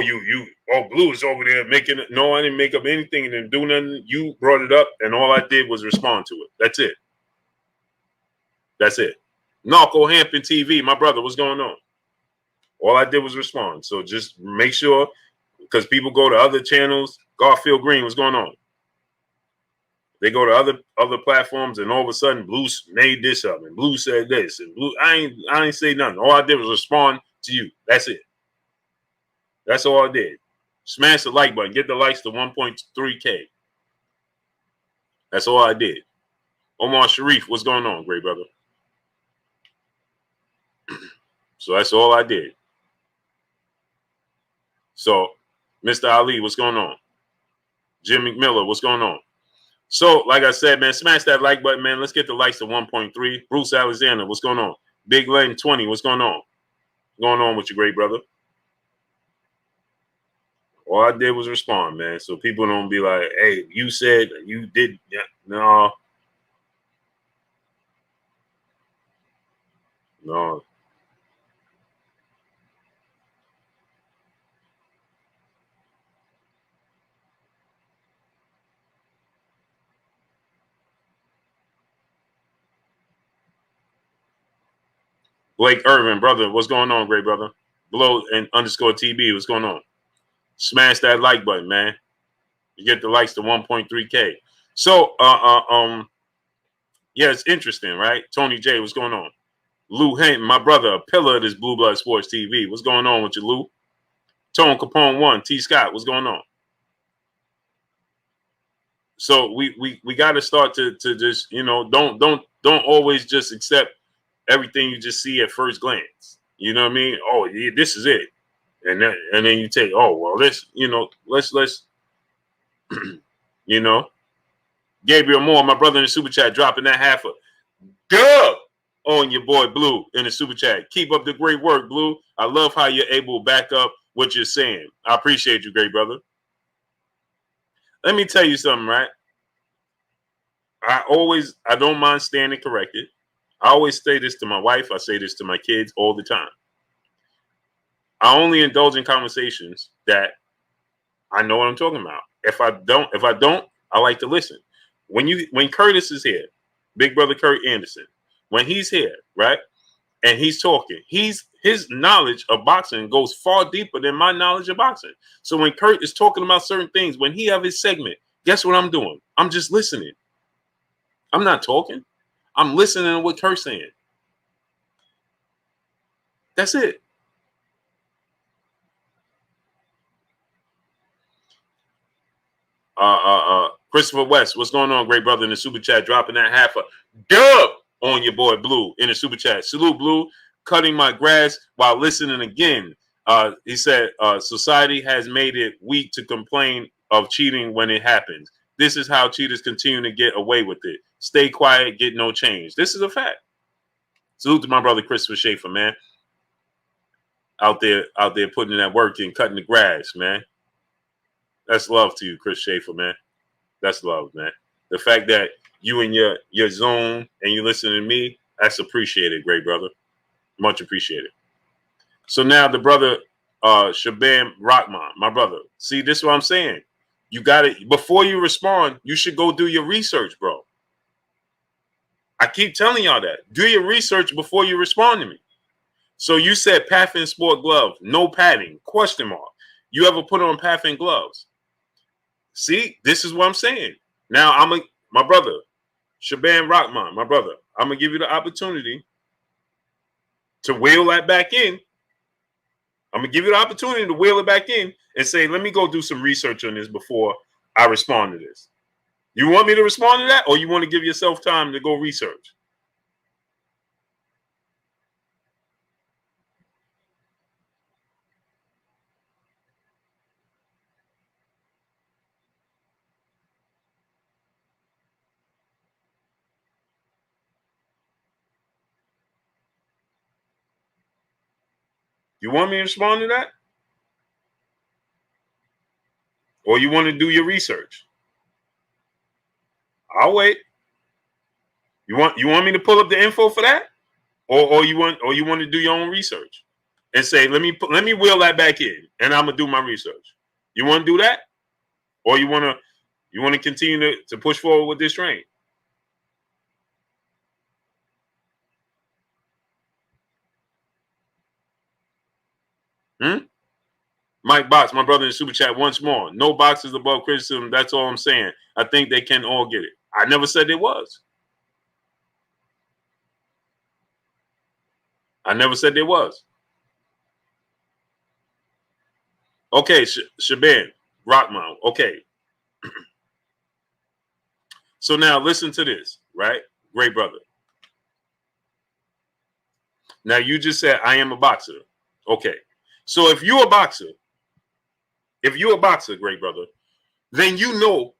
Blue is over there making it. No, I didn't make up anything and didn't do nothing. You brought it up, and all I did was respond to it. That's it. That's it. Narco Hampton TV, my brother, what's going on? All I did was respond. So just make sure, because people go to other channels. Garfield Green, what's going on? They go to other platforms, and all of a sudden, Blue made this up, and Blue said this, and Blue. I ain't say nothing. All I did was respond to you. That's it. That's all I did. Smash the like button. Get the likes to 1.3K. That's all I did. Omar Sharif, what's going on, great brother? So that's all I did. So, Mr. Ali, what's going on? Jim McMillan, what's going on? So, like I said, man, smash that like button, man. Let's get the likes to 1.3. Bruce Alexander, what's going on? Big Len 20, what's going on? What's going on with you, great brother? All I did was respond, man. So people don't be like, hey, you said you did. Yeah, no. No. Blake Irvin, brother, what's going on, great brother? Below and underscore TB, what's going on? Smash that like button, man. You get the likes to 1.3K. So, yeah, it's interesting, right? Tony J, what's going on? Lou Hinton, my brother, a pillar of this Blue Blood Sports TV. What's going on with you, Lou? Tone Capone 1, T Scott, what's going on? So we got to start to just, don't always just accept everything you just see at first glance. You know what I mean? Oh, yeah, this is it. And then you take, oh, well, let's Gabriel Moore, my brother in the super chat, dropping that half a dub on your boy Blue in the super chat. Keep up the great work, Blue. I love how you're able to back up what you're saying. I appreciate you, great brother. Let me tell you something, right? I don't mind standing corrected. I always say this to my wife. I say this to my kids all the time. I only indulge in conversations that I know what I'm talking about. If I don't, I like to listen. When Curtis is here, Big Brother Kurt Anderson, when he's here, right, and he's talking, his knowledge of boxing goes far deeper than my knowledge of boxing. So when Kurt is talking about certain things, when he have his segment, guess what I'm doing? I'm just listening. I'm not talking. I'm listening to what Kurt's saying. That's it. Christopher West, what's going on, great brother, in the super chat, dropping that half a dub on your boy Blue in the super chat. Salute, Blue, cutting my grass while listening again. He said, society has made it weak to complain of cheating when it happens. This is how cheaters continue to get away with it. Stay quiet, get no change. This is a fact. Salute to my brother Christopher Schaefer, man. Out there putting in that work and cutting the grass, man. That's love to you, Chris Schaefer, man. That's love, man. The fact that you in your zone and you listen to me, that's appreciated, great brother. Much appreciated. So now the brother, Shabam Rahman, my brother. See, this is what I'm saying. You got it. Before you respond, you should go do your research, bro. I keep telling y'all that. Do your research before you respond to me. So you said Paffin sport glove, no padding, question mark. You ever put on Paffin gloves? See, this is what I'm saying. Now, my brother, Shaban Rahman, my brother, I'm going to give you the opportunity to wheel that back in I'm going to give you the opportunity to wheel it back in and say, let me go do some research on this before I respond to this. You want me to respond to that, or you want to give yourself time to go research? You want me to respond to that? Or you want to do your research? I'll wait. You want me to pull up the info for that? Or you want to do your own research and say, let me wheel that back in and I'm gonna do my research. You want to do that? Or you want to continue to push forward with this train? Mike Box, my brother in Super Chat, once more. No box is above criticism. That's all I'm saying. I think they can all get it. I never said it was. I never said there was. Okay, Shaban, Rockmount. Okay. So now listen to this, right? Great brother. Now you just said I am a boxer. Okay. So if you're a boxer, great brother, then you know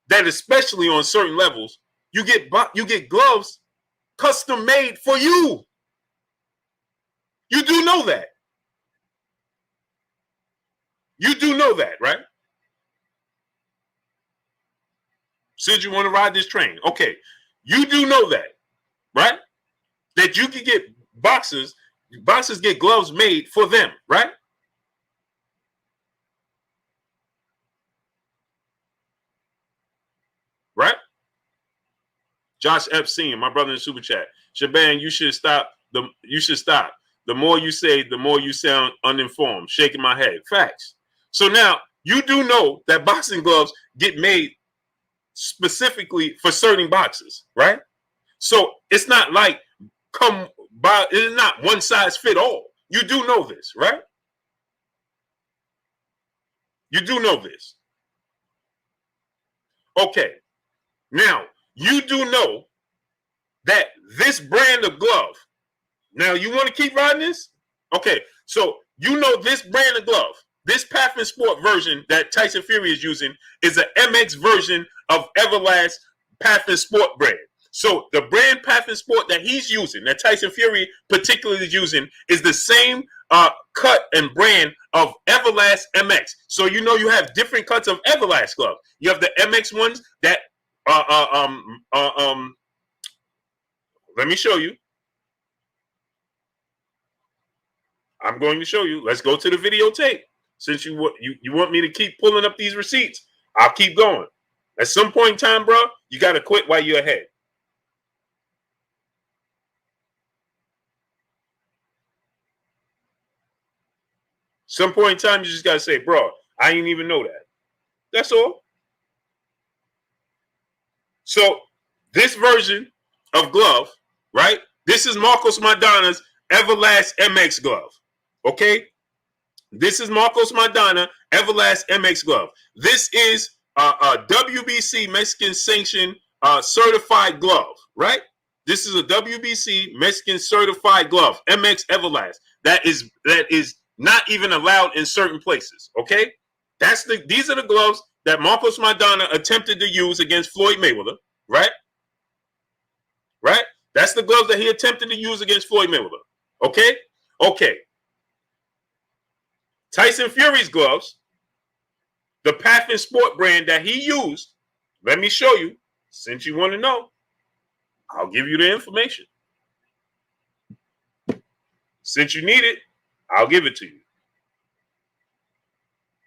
that especially on certain levels, you get gloves custom made for you. You do know that. You do know that, right? Since you want to ride this train. Okay. You do know that, right? That you can get boxers get gloves made for them, right? Right? Josh Epstein, my brother in Super Chat. Shaban, you should stop. The more you say, the more you sound uninformed. Shaking my head. Facts. So now you do know that boxing gloves get made specifically for certain boxers, right? So it's not like it's not one size fit all. You do know this, right? You do know this. Okay. Now, you do know that this brand of glove, now you want to keep riding this? Okay, so you know this brand of glove, this Path Sport version that Tyson Fury is using is an MX version of Everlast Path Sport brand. So the brand Path Sport that he's using, that Tyson Fury particularly is using, is the same cut and brand of Everlast MX. So you know you have different cuts of Everlast gloves. You have the MX ones that let me show you. I'm going to show you. Let's go to the videotape. Since you want me to keep pulling up these receipts, I'll keep going. At some point in time, bro, you got to quit while you're ahead. Some point in time, you just got to say, bro, I didn't even know that. That's all. So this version of glove, right? This is Marcos Maidana's Everlast MX glove. Okay? This is Marcos Maidana Everlast MX glove. This is a WBC Mexican sanctioned certified glove, right? This is a WBC Mexican certified glove, MX Everlast. That is not even allowed in certain places. Okay? These are the gloves that Marcos Maidana attempted to use against Floyd Mayweather, right? Right? That's the gloves that he attempted to use against Floyd Mayweather. Okay? Okay. Tyson Fury's gloves, the Path Sport brand that he used, let me show you. Since you want to know, I'll give you the information. Since you need it, I'll give it to you.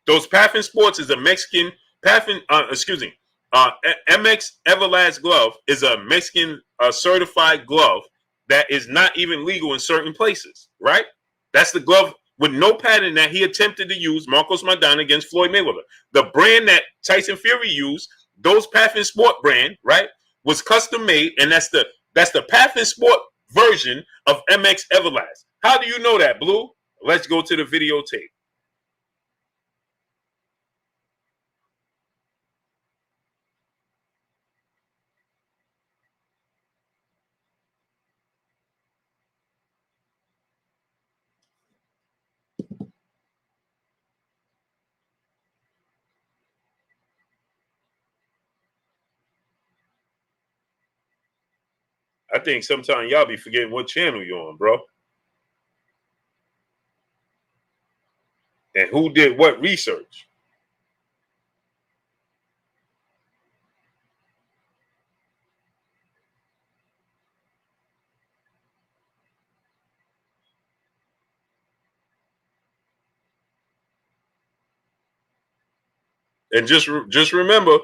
Those Path Sports is a Mexican MX Everlast glove is a Mexican certified glove that is not even legal in certain places, right? That's the glove with no pattern that he attempted to use, Marcos Maidana, against Floyd Mayweather. The brand that Tyson Fury used, those Path Sport brand, right, was custom made, and that's the Path Sport version of MX Everlast. How do you know that, Blue? Let's go to the videotape. I think sometimes y'all be forgetting what channel you're on, bro. And who did what research. And just remember,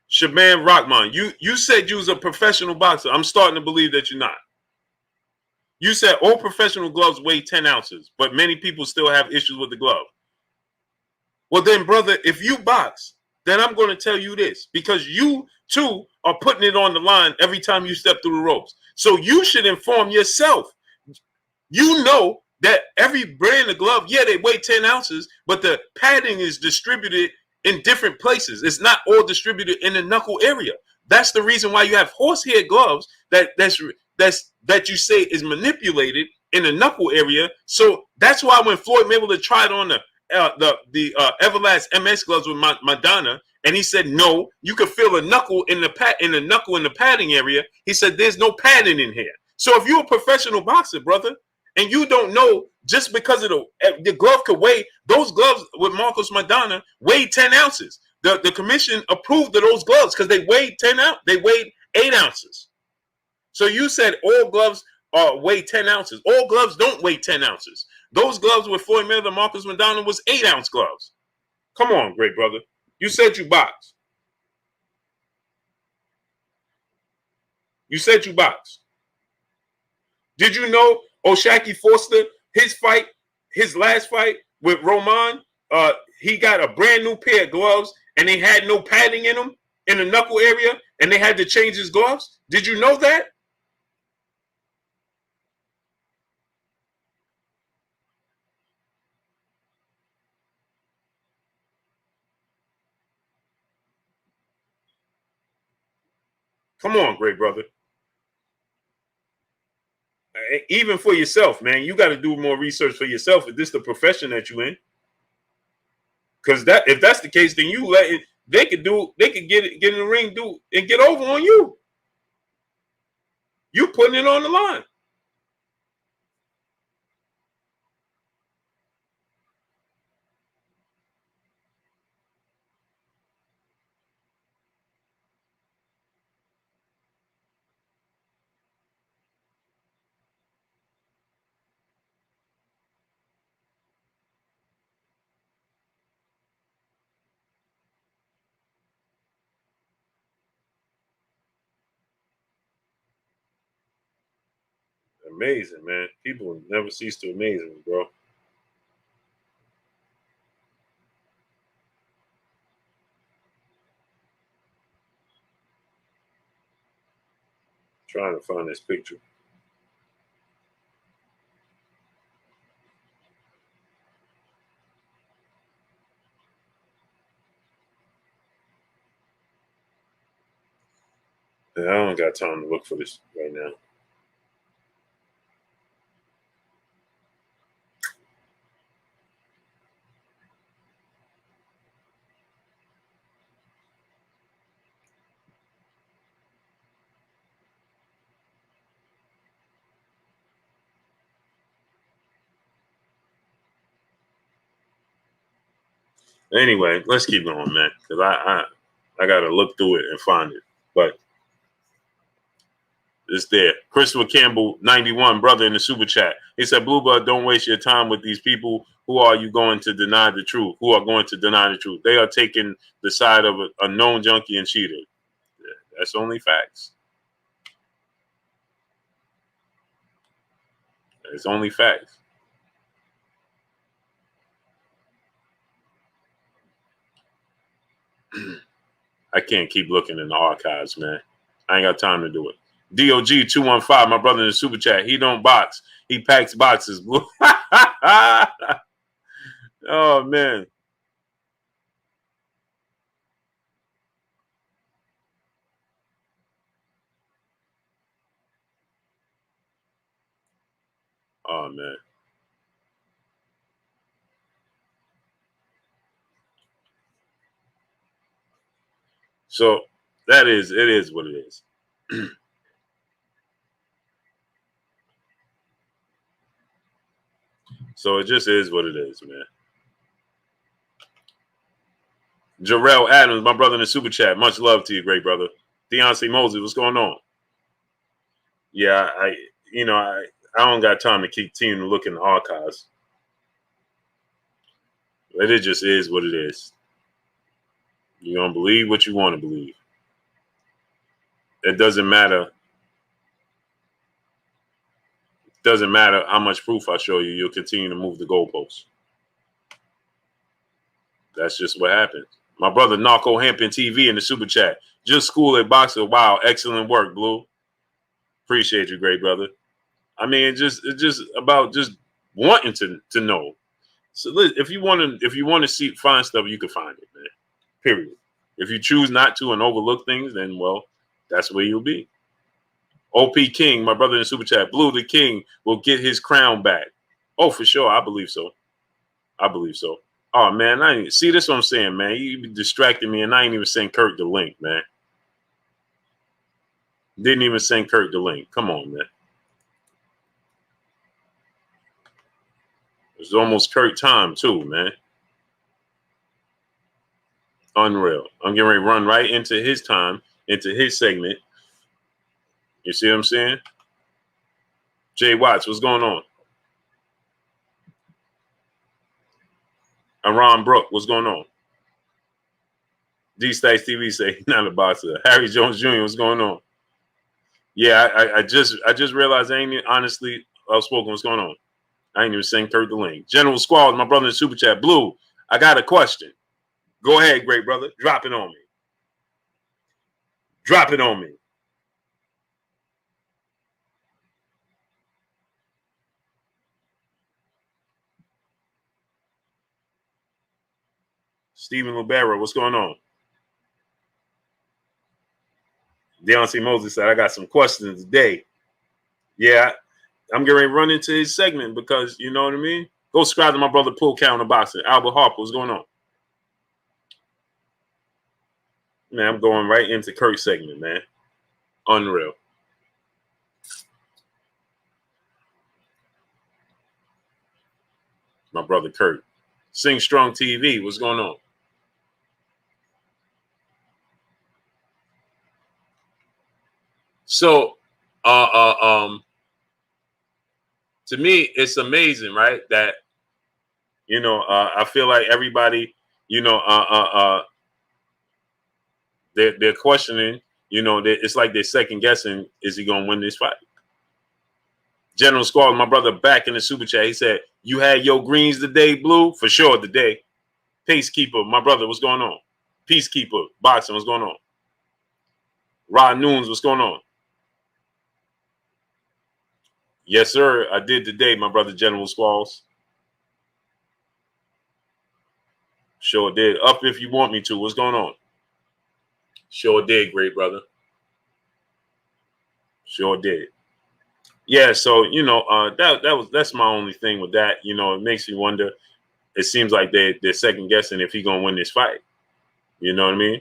Shaban Rockman, you said you was a professional boxer. I'm starting to believe that you're not. You said all professional gloves weigh 10 ounces, but many people still have issues with the glove. Well, then, brother, if you box, then I'm going to tell you this, because you, too, are putting it on the line every time you step through the ropes. So you should inform yourself. You know that every brand of glove, yeah, they weigh 10 ounces, but the padding is distributed in different places. It's not all distributed in the knuckle area. That's the reason why you have horsehair gloves that you say is manipulated in the knuckle area. So that's why when Floyd Mayweather tried on the Everlast MS gloves with Madonna, and he said no, you could feel a knuckle in the padding area. He said there's no padding in here. So if you're a professional boxer, brother, and you don't know, just because of the glove could weigh, those gloves with Marcos Madonna weighed 10 ounces. The commission approved of those gloves because they weighed 10 out. They weighed 8 ounces. So you said all gloves weigh 10 ounces. All gloves don't weigh 10 ounces. Those gloves with Floyd Mayweather, Marcos Madonna was 8-ounce gloves. Come on, great brother. You said you boxed. You said you boxed. Did you know O'Shaquie Foster, his last fight with Roman, he got a brand new pair of gloves and they had no padding in them in the knuckle area and they had to change his gloves? Did you know that? Come on, great brother. Even for yourself, man, you got to do more research for yourself. If this is the profession that you're in, because if that's the case, then you let it. They could get in the ring, and get over on you. You putting it on the line. Amazing, man. People never cease to amaze me, bro. Trying to find this picture. I don't got time to look for this right now. Anyway, let's keep going, man, because I got to look through it and find it. But it's there. Christopher Campbell, 91, brother in the super chat. He said, Blueblood, don't waste your time with these people. Who are you going to deny the truth? Who are going to deny the truth? They are taking the side of a known junkie and cheater. That's only facts. It's only facts. I can't keep looking in the archives, man. I ain't got time to do it. DOG215, my brother in the super chat. He don't box. He packs boxes. Oh, man. Oh, man. So it is what it is. So it just is what it is, man. Jarrell Adams, my brother in the super chat. Much love to you, great brother. Deontay Moses, what's going on? Yeah, I don't got time to keep team to look in the archives. But it just is what it is. You're going to believe what you want to believe. It doesn't matter. It doesn't matter how much proof I show you. You'll continue to move the goalposts. That's just what happens. My brother Narco Hampton TV in the super chat. Just school at Boxer. Wow, excellent work, Blue. Appreciate you, great brother. I mean, it's just about just wanting to know. So if you want to find stuff, you can find it, man. Period. If you choose not to and overlook things, then well, that's where you'll be. OP King, my brother in the super chat. Blue the King will get his crown back. Oh, for sure. I believe so. I believe so. Oh man, see this is what I'm saying, man. You distracted me, and I ain't even send Kirk the link, man. Didn't even send Kirk the link. Come on, man. It's almost Kirk time too, man. Unreal. I'm getting ready to run right into his time, into his segment. You see what I'm saying? Jay Watts, what's going on? And Ron Brook, what's going on? D-Stacks TV say not a boxer. Harry Jones Jr., what's going on? Yeah, I just realized I ain't honestly outspoken. What's going on? I ain't even saying Kurt the link. General Squad, my brother in the super chat. Blue, I got a question. Go ahead, great brother. Drop it on me. Drop it on me. Stephen Libera, what's going on? Deontay Moses said, I got some questions today. Yeah, I'm getting ready to run into his segment because, you know what I mean? Go subscribe to my brother Pull Counter Boxing. Albert Harper, what's going on? Man, I'm going right into Kurt's segment, man. Unreal. My brother Kurt. Sing Strong TV, what's going on? So, to me, it's amazing, right? That, I feel like everybody, they're questioning, it's like they're second guessing, is he going to win this fight? General Squad, my brother back in the super chat, he said, you had your greens today, Blue? For sure today. Peacekeeper, my brother, what's going on? Peacekeeper, boxing, what's going on? Rod Noons, what's going on? Yes, sir. I did today, my brother General Squalls. Sure did. Up if you want me to. What's going on? Sure did, great brother. Sure did. Yeah, so that's my only thing with that. It makes you wonder. It seems like they're second guessing if he's gonna win this fight. You know what I mean?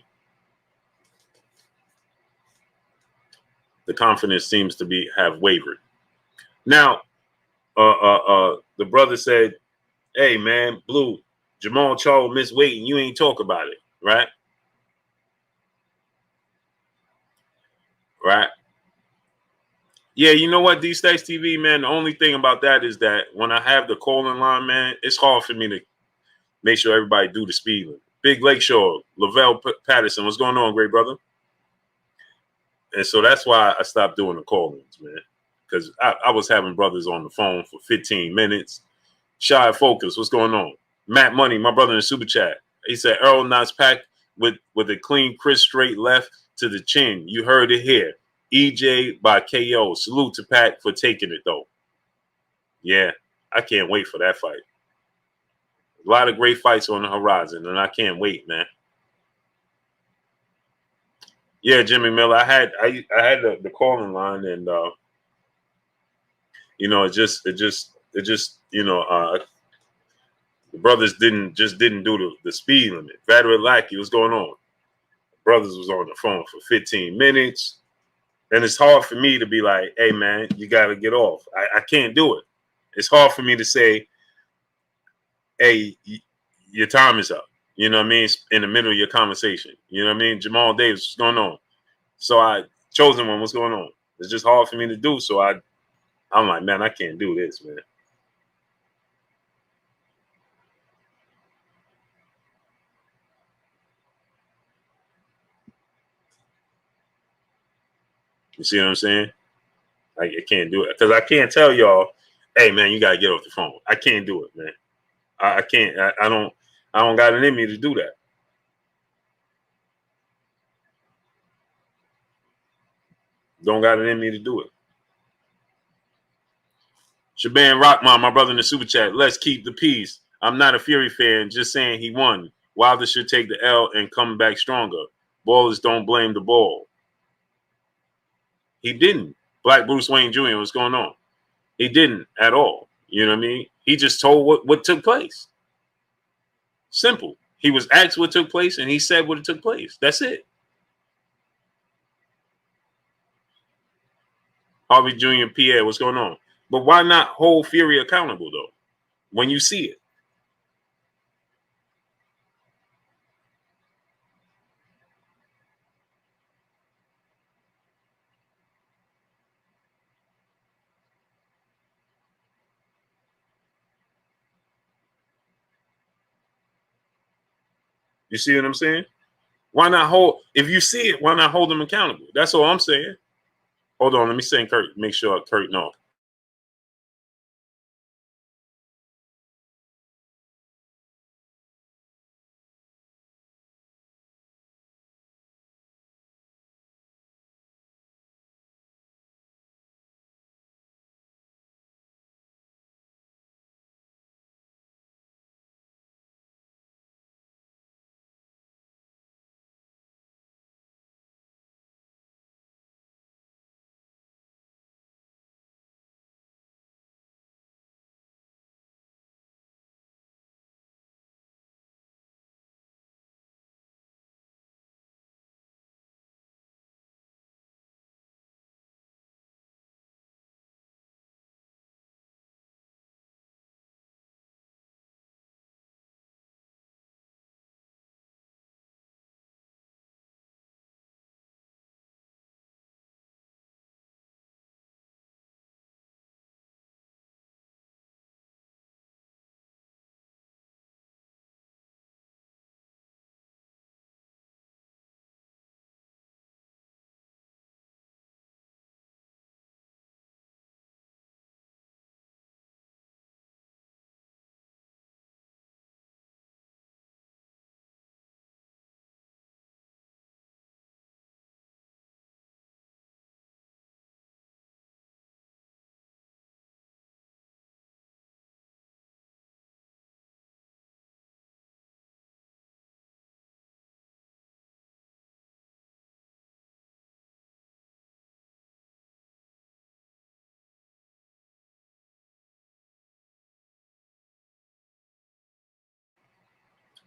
The confidence seems to have wavered. Now, the brother said, "Hey man, Blue, Jamal Charles missed weight and you ain't talk about it, right? Right? Yeah, you know what, D-Stacks TV, man, the only thing about that is that when I have the call-in line, man, it's hard for me to make sure everybody do the speed limit. Big Lakeshore, Lavelle Patterson, what's going on, great brother? And so that's why I stopped doing the call-ins, man, because I was having brothers on the phone for 15 minutes. Shy Focus, what's going on? Matt Money, my brother in the super chat, he said Earl Knott's pack with a clean, crisp, straight left to the chin. You heard it here. EJ by KO. Salute to Pat for taking it, though. Yeah, I can't wait for that fight. A lot of great fights on the horizon, and I can't wait, man. Yeah, Jimmy Miller. I had the calling line, and you know, it just you know, the brothers didn't do the speed limit. Veteran Lackey, what's going on? Brothers was on the phone for 15 minutes. And it's hard for me to be like, hey, man, you got to get off. I can't do it. It's hard for me to say, hey, your time is up. You know what I mean? In the middle of your conversation. You know what I mean? Jamal Davis, what's going on? So I chosen one, what's going on? It's just hard for me to do. So I'm like, man, I can't do this, man. You see what I'm saying? I can't do it. Because I can't tell y'all, hey, man, you got to get off the phone. I can't do it, man. I can't. I don't got it in me to do that. Don't got it in me to do it. Shaban Rockmon, my brother in the super chat. Let's keep the peace. I'm not a Fury fan, just saying he won. Wilder should take the L and come back stronger. Ballers don't blame the ball. He didn't. Black Bruce Wayne Jr., what's going on? He didn't at all. You know what I mean? He just told what took place. Simple. He was asked what took place, and he said what took place. That's it. Harvey Jr. Pierre, what's going on? But why not hold Fury accountable, though, when you see it? You see what I'm saying? Why not hold? If you see it, why not hold them accountable? That's all I'm saying. Hold on, let me send Kurt. Make sure Kurt knows.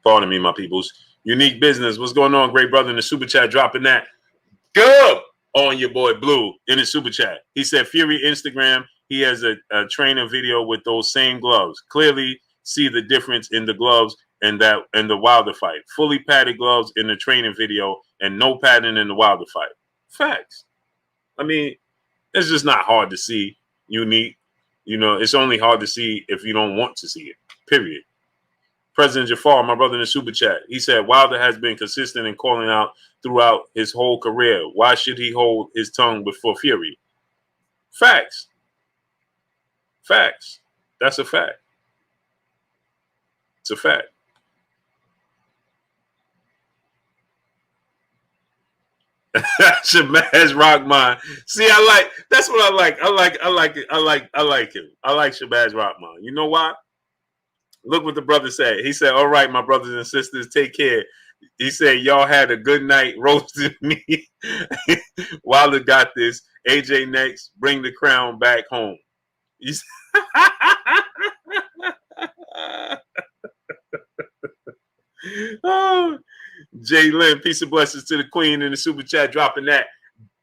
Pardon me, my peoples. Unique Business. What's going on, great brother in the super chat? Dropping that good on your boy Blue in the super chat. He said Fury Instagram. He has a training video with those same gloves. Clearly see the difference in the gloves and the Wilder fight. Fully padded gloves in the training video and no padding in the Wilder fight. Facts. I mean, it's just not hard to see. Unique. You know, it's only hard to see if you don't want to see it. Period. President Jafar, my brother in the super chat, he said Wilder has been consistent in calling out throughout his whole career. Why should he hold his tongue before Fury? Facts. Facts. That's a fact. It's a fact. Shabazz Rockman. See, I like. That's what I like. I like it. I like him. I like Shabazz Rockman. You know why? Look what the brother said. He said, "All right, my brothers and sisters, take care." He said, "Y'all had a good night roasting me." Wilder got this. AJ next. Bring the crown back home. Oh, Jay Lynn, peace and blessings to the queen in the super chat, dropping that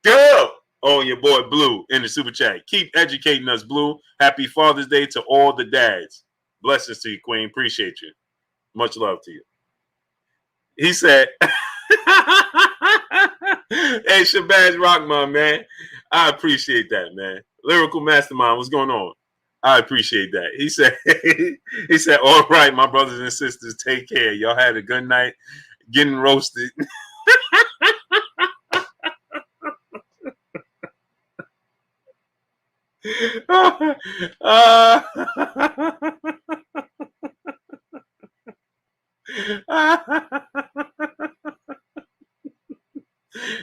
go on your boy Blue in the super chat. Keep educating us, Blue. Happy Father's Day to all the dads. Blessings to you, queen. Appreciate you. Much love to you. He said, "Hey, Shabazz Rockman, man. I appreciate that, man. Lyrical Mastermind, what's going on? I appreciate that." He said, he said, "All right, my brothers and sisters, take care. Y'all had a good night getting roasted."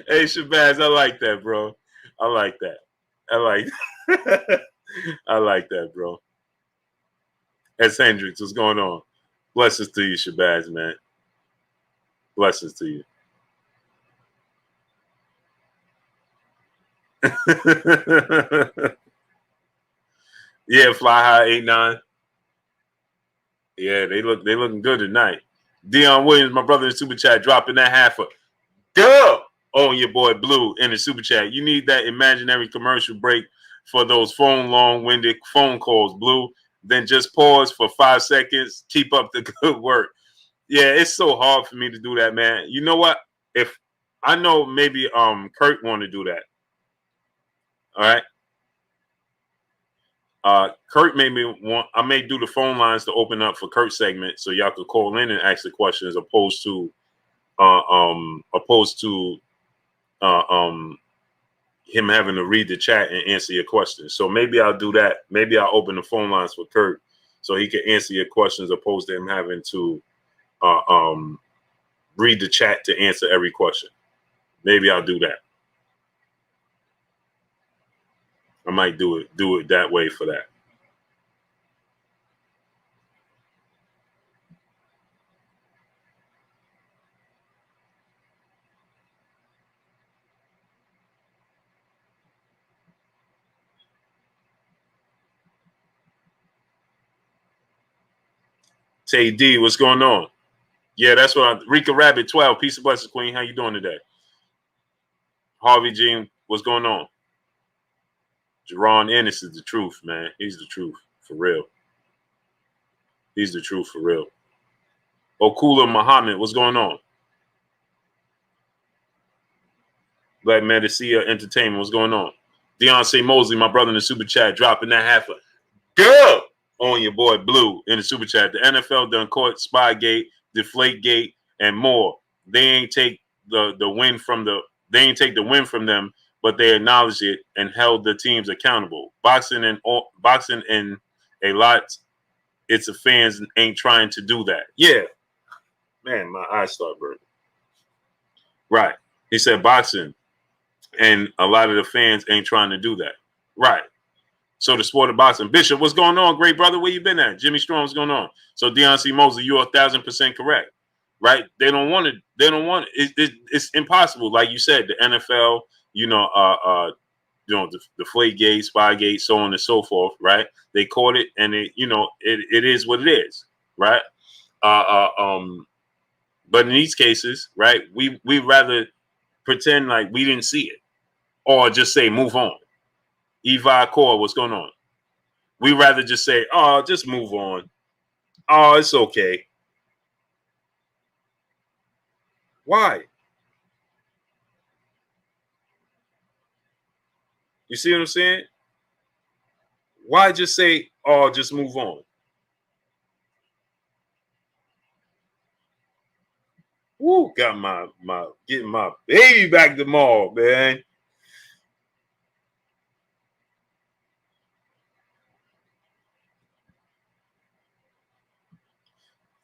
Hey, Shabazz, I like that, bro. I like that. I like I like that, bro. S. Hendricks, what's going on? Blessings to you, Shabazz, man. Blessings to you. Yeah, Fly High 8-9. Yeah, they looking good tonight. Dion Williams, my brother in the super chat, dropping that half a go on your boy Blue in the super chat. You need that imaginary commercial break for those long-winded phone calls, Blue. Then just pause for 5 seconds. Keep up the good work. Yeah, it's so hard for me to do that, man. You know what? If I know maybe Kurt want to do that. All right. Kurt made me want. I may do the phone lines to open up for Kurt's segment, so y'all could call in and ask the questions, opposed to him having to read the chat and answer your questions. So maybe I'll do that. Maybe I'll open the phone lines for Kurt so he can answer your questions, opposed to him having to read the chat to answer every question. Maybe I'll do that. I might do it that way for that. Tay D, what's going on? Yeah, that's what Rika Rabbit 12. Peace of blessings, Queen. How you doing today? Harvey Jean, what's going on? Jerron Ennis is the truth, man. He's the truth, for real. He's the truth, for real. Okula Muhammad, what's going on? Black Medicia Entertainment, what's going on? Deontay Mosley, my brother in the super chat, dropping that half a go on your boy Blue in the super chat. The NFL done caught Spygate, Deflategate, and more. They ain't take the win from them, but they acknowledged it and held the teams accountable. Boxing and a lot, it's the fans ain't trying to do that. Yeah, man, my eyes start burning. Right, he said boxing and a lot of the fans ain't trying to do that. Right. So the sport of boxing. Bishop, what's going on, great brother? Where you been at? Jimmy Strong, what's going on? So Deontay Mosley, you're 1,000% correct, right? They don't want it. They don't want it. It's impossible. Like you said, the NFL, the Deflategate, Spygate, so on and so forth, right? They caught it, and it is what it is, right? But in these cases, right, we rather pretend like we didn't see it, or just say move on. Evi Core, what's going on? We rather just say, oh, just move on. Oh, it's okay. Why? You see what I'm saying? Why just say, oh, just move on? Woo, got getting my baby back to mall, man.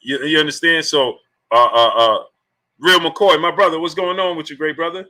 You understand? So, Real McCoy, my brother, what's going on with you, great brother?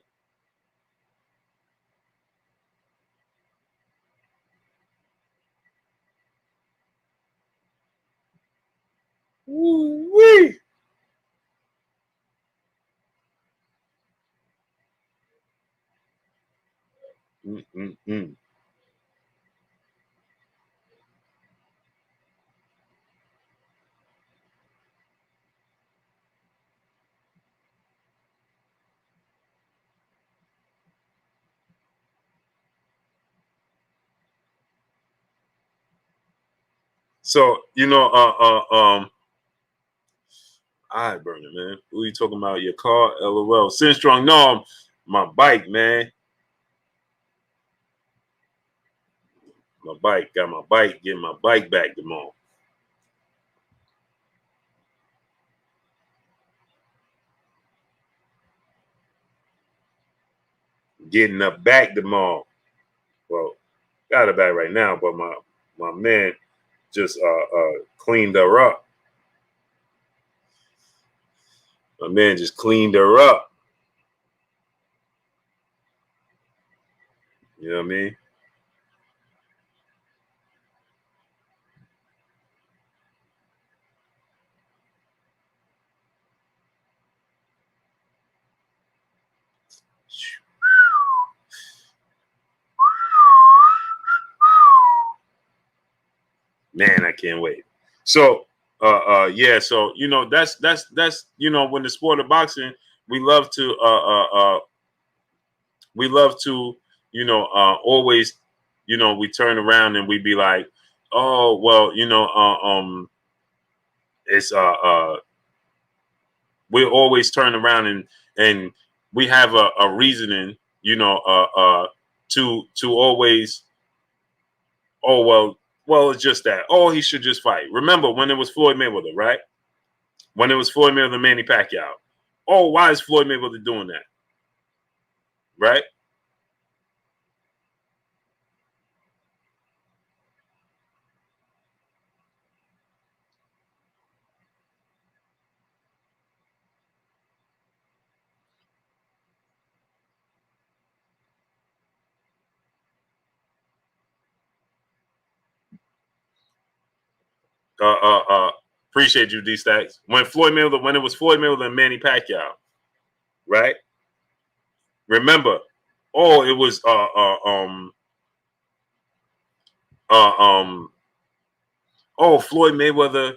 So all right, Burner, man. Who you talking about? Your car? LOL. Sin Strong. No, my bike, man. My bike. Got my bike. Getting my bike back tomorrow. Getting up back tomorrow. Well, got it back right now, but my man just cleaned her up. My man just cleaned her up. You know what I mean? Man, I can't wait. So yeah, so that's when the sport of boxing, we love to always, we turn around and we be like, oh well, it's we always turn around and we have a reasoning, to always, oh well, it's just that. Oh, he should just fight. Remember when it was Floyd Mayweather, right? When it was Floyd Mayweather, Manny Pacquiao. Oh, why is Floyd Mayweather doing that? Right? Appreciate you, D Stacks. When it was Floyd Mayweather and Manny Pacquiao, right? Remember, oh, it was uh um oh, Floyd Mayweather,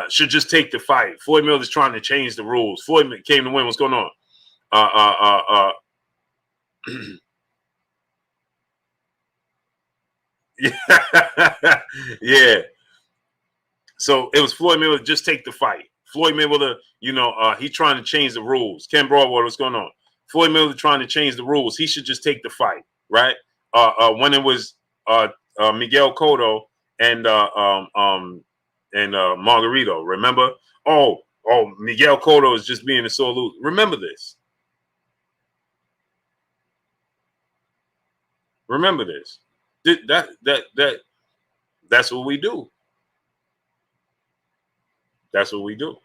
should just take the fight. Floyd Mayweather's trying to change the rules. Floyd came to win. What's going on? Yeah. So it was Floyd Mayweather, just take the fight. Floyd Mayweather, he trying to change the rules. Ken Broadwater, what's going on? Floyd Mayweather trying to change the rules. He should just take the fight, right? When it was Miguel Cotto and Margarito, remember? Miguel Cotto is just being a sore loser. Remember this. Remember this. That's what we do. That's what we do.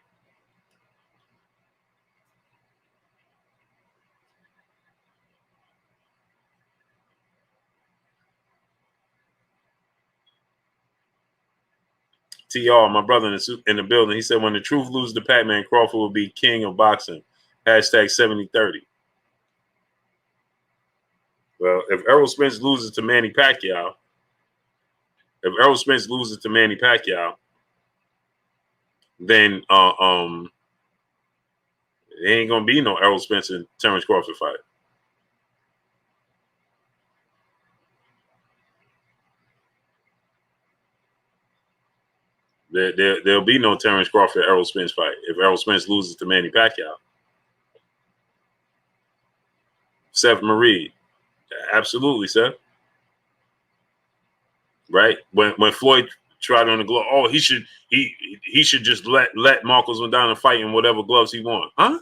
TR, my brother in the building, he said, when the truth loses to Pac-Man, Crawford will be king of boxing. Hashtag 7030. Well, if Errol Spence loses to Manny Pacquiao, then there ain't gonna be no Errol Spence and Terrence Crawford fight. There'll be no Terrence Crawford Errol Spence fight if Errol Spence loses to Manny Pacquiao. Seth Marie, absolutely, Seth. Right? When Floyd tried on the glove, oh, he should just let Marcos Maidana fight in whatever gloves he wants, huh?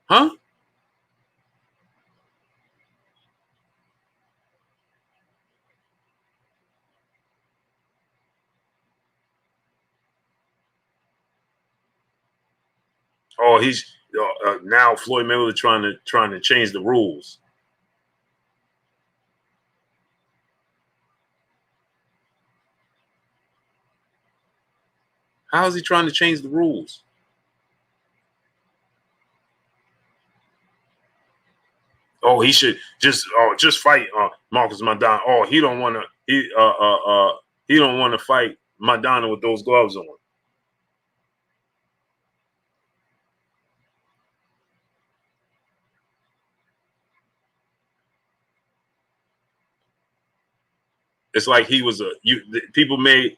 Huh? Oh, he's now Floyd Mayweather trying to change the rules. How is he trying to change the rules? Oh, he should just fight Marcos Maidana. Oh, he don't want to he don't want to fight Maidana with those gloves on. It's like he was people made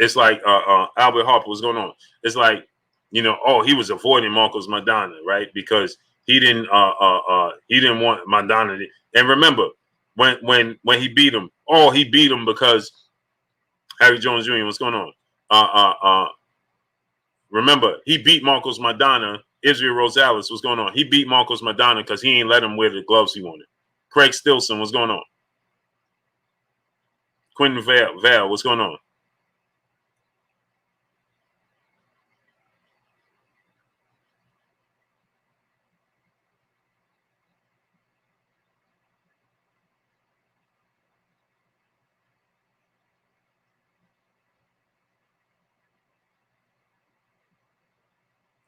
it's like Albert Harper, what's going on? It's like, oh, he was avoiding Marcos Maidana, right? Because he didn't want Maidana to, and remember when he beat him, he beat him because Harry Jones Jr., what's going on? Remember, he beat Marcos Maidana, Israel Rosales, what's going on? He beat Marcos Maidana because he ain't let him wear the gloves he wanted. Craig Stilson, what's going on? Quentin Vale, what's going on?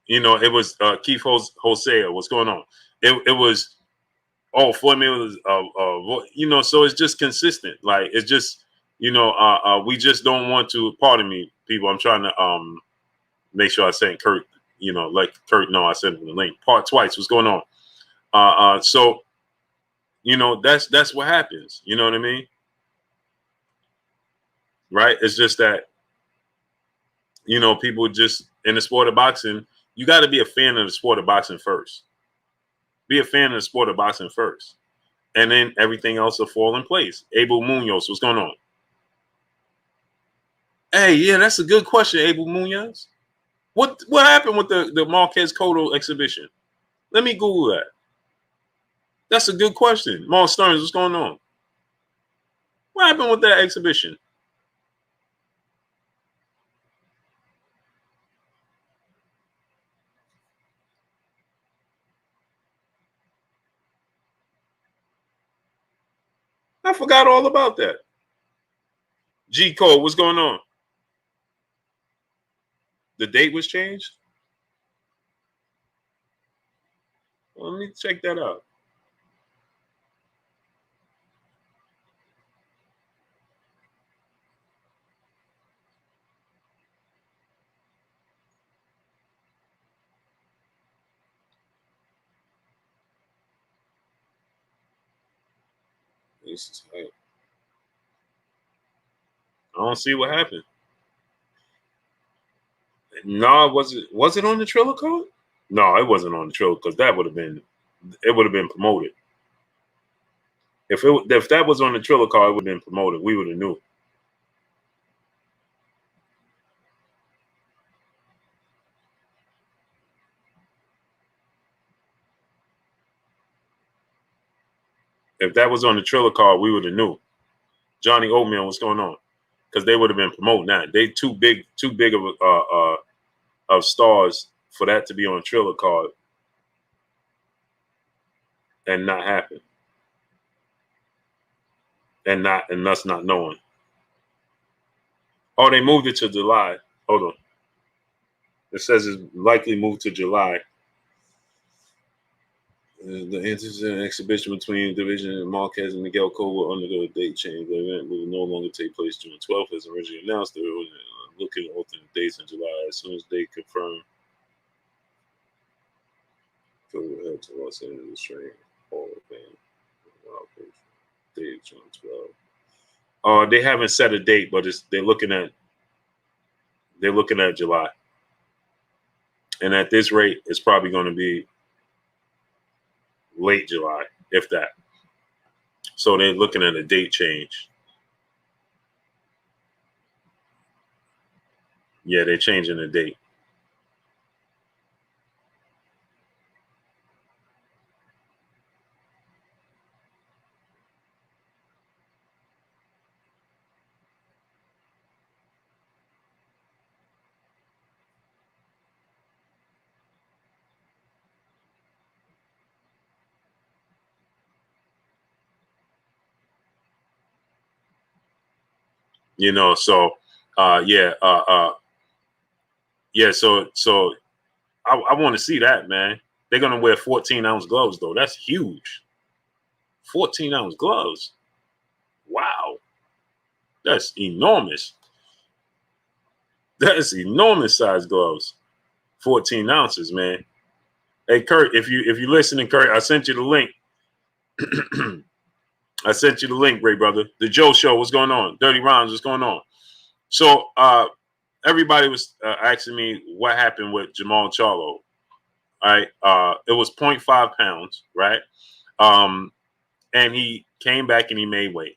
It was Keith Hosea. What's going on? It was formulas so it's just consistent. Like it's just we just don't want to. Pardon me, people. I'm trying to make sure I sent Kurt. Let Kurt know I sent him the link. Part twice. What's going on? So that's what happens. You know what I mean? Right? It's just that people just in the sport of boxing. You got to be a fan of the sport of boxing first. Be a fan of the sport of boxing first. And then everything else will fall in place. Abel Munoz, what's going on? Hey, yeah, that's a good question, Abel Munoz. What happened with the Marquez Cotto exhibition? Let me Google that. That's a good question. Mark Stearns, what's going on? What happened with that exhibition? I forgot all about that. G Cole, what's going on? The date was changed? Well, let me check that out. I don't see what happened. No, was it on the Triller card? No, it wasn't on the Triller because it would have been promoted. If that was on the Triller card, it would have been promoted. We would have knew. If that was on the Triller card, we would have knew. Johnny Oatmeal, what's going on? Because they would have been promoting that. They too big of stars for that to be on a Triller card and not happen. And us not knowing. Oh, they moved it to July. Hold on. It says it's likely moved to July. The anticipated exhibition between Division Marquez and Miguel Cole will undergo a date change. The event will no longer take place June 12th as originally announced. They were looking at alternate dates in July. As soon as they confirm, go ahead to Los Angeles train Hall of Fame. Date June 12th. They haven't set a date, but they're looking at July. And at this rate, it's probably going to be late July, if that. So they're looking at a date change. Yeah, they're changing the date. So so I want to see that, man. They're gonna wear 14-ounce gloves though. That's huge. 14-ounce gloves. Wow. That's enormous. That's enormous size gloves. 14 ounces, man. Hey, Kurt, if you listening, Kurt, I sent you the link. I sent you the link, great brother. The Joe Show, what's going on? Dirty Rhymes, what's going on? So everybody was asking me what happened with Jamal Charlo. All right, it was 0.5 pounds, right? And he came back and he made weight.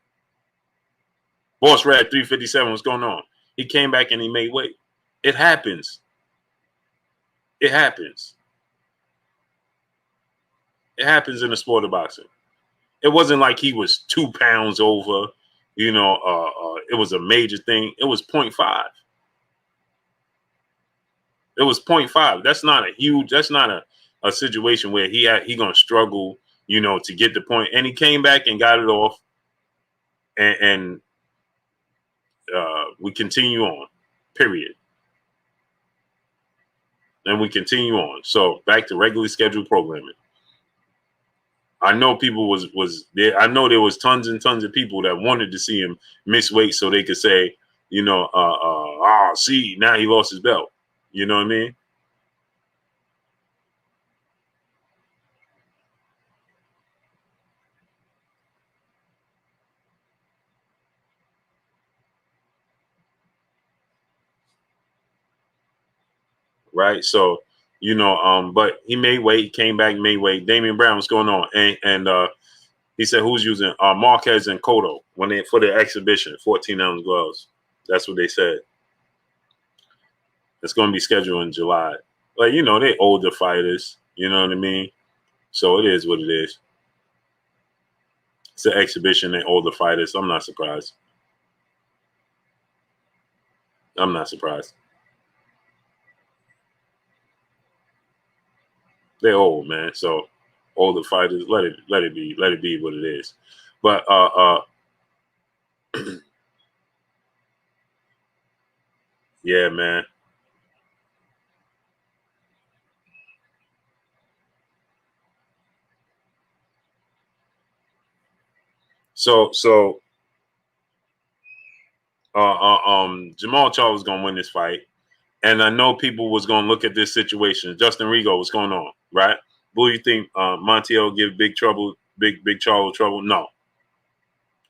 Boss Red 357, what's going on? He came back and he made weight. It happens. It happens. It happens in the sport of boxing. It wasn't like he was 2 pounds over. You know, it was a major thing. It was 0.5. It was 0.5. That's not a huge. That's not a situation where he gonna struggle, you know, to get the point. And he came back and got it off. And we continue on. Period. And we continue on. So back to regularly scheduled programming. I know people was there. I know there was tons and tons of people that wanted to see him miss weight so they could say, you know, see, now he lost his belt. You know what I mean? Right. So, you know, but he made weight, he came back, made weight. Damian Brown, what's going on? And he said who's using Marquez and Cotto when they for the exhibition, 14-ounce gloves. That's what they said. It's going to be scheduled in July. Like, you know, they older fighters. You know what I mean? So it is what it is. It's an exhibition. They older fighters. I'm not surprised. I'm not surprised. They're old, man. So older fighters, let it be what it is. But yeah, man. So Jamal Charles was gonna win this fight, and I know people was gonna look at this situation. Justin Rigo, what's going on, right? Will you think Montiel give big Charlo trouble? No,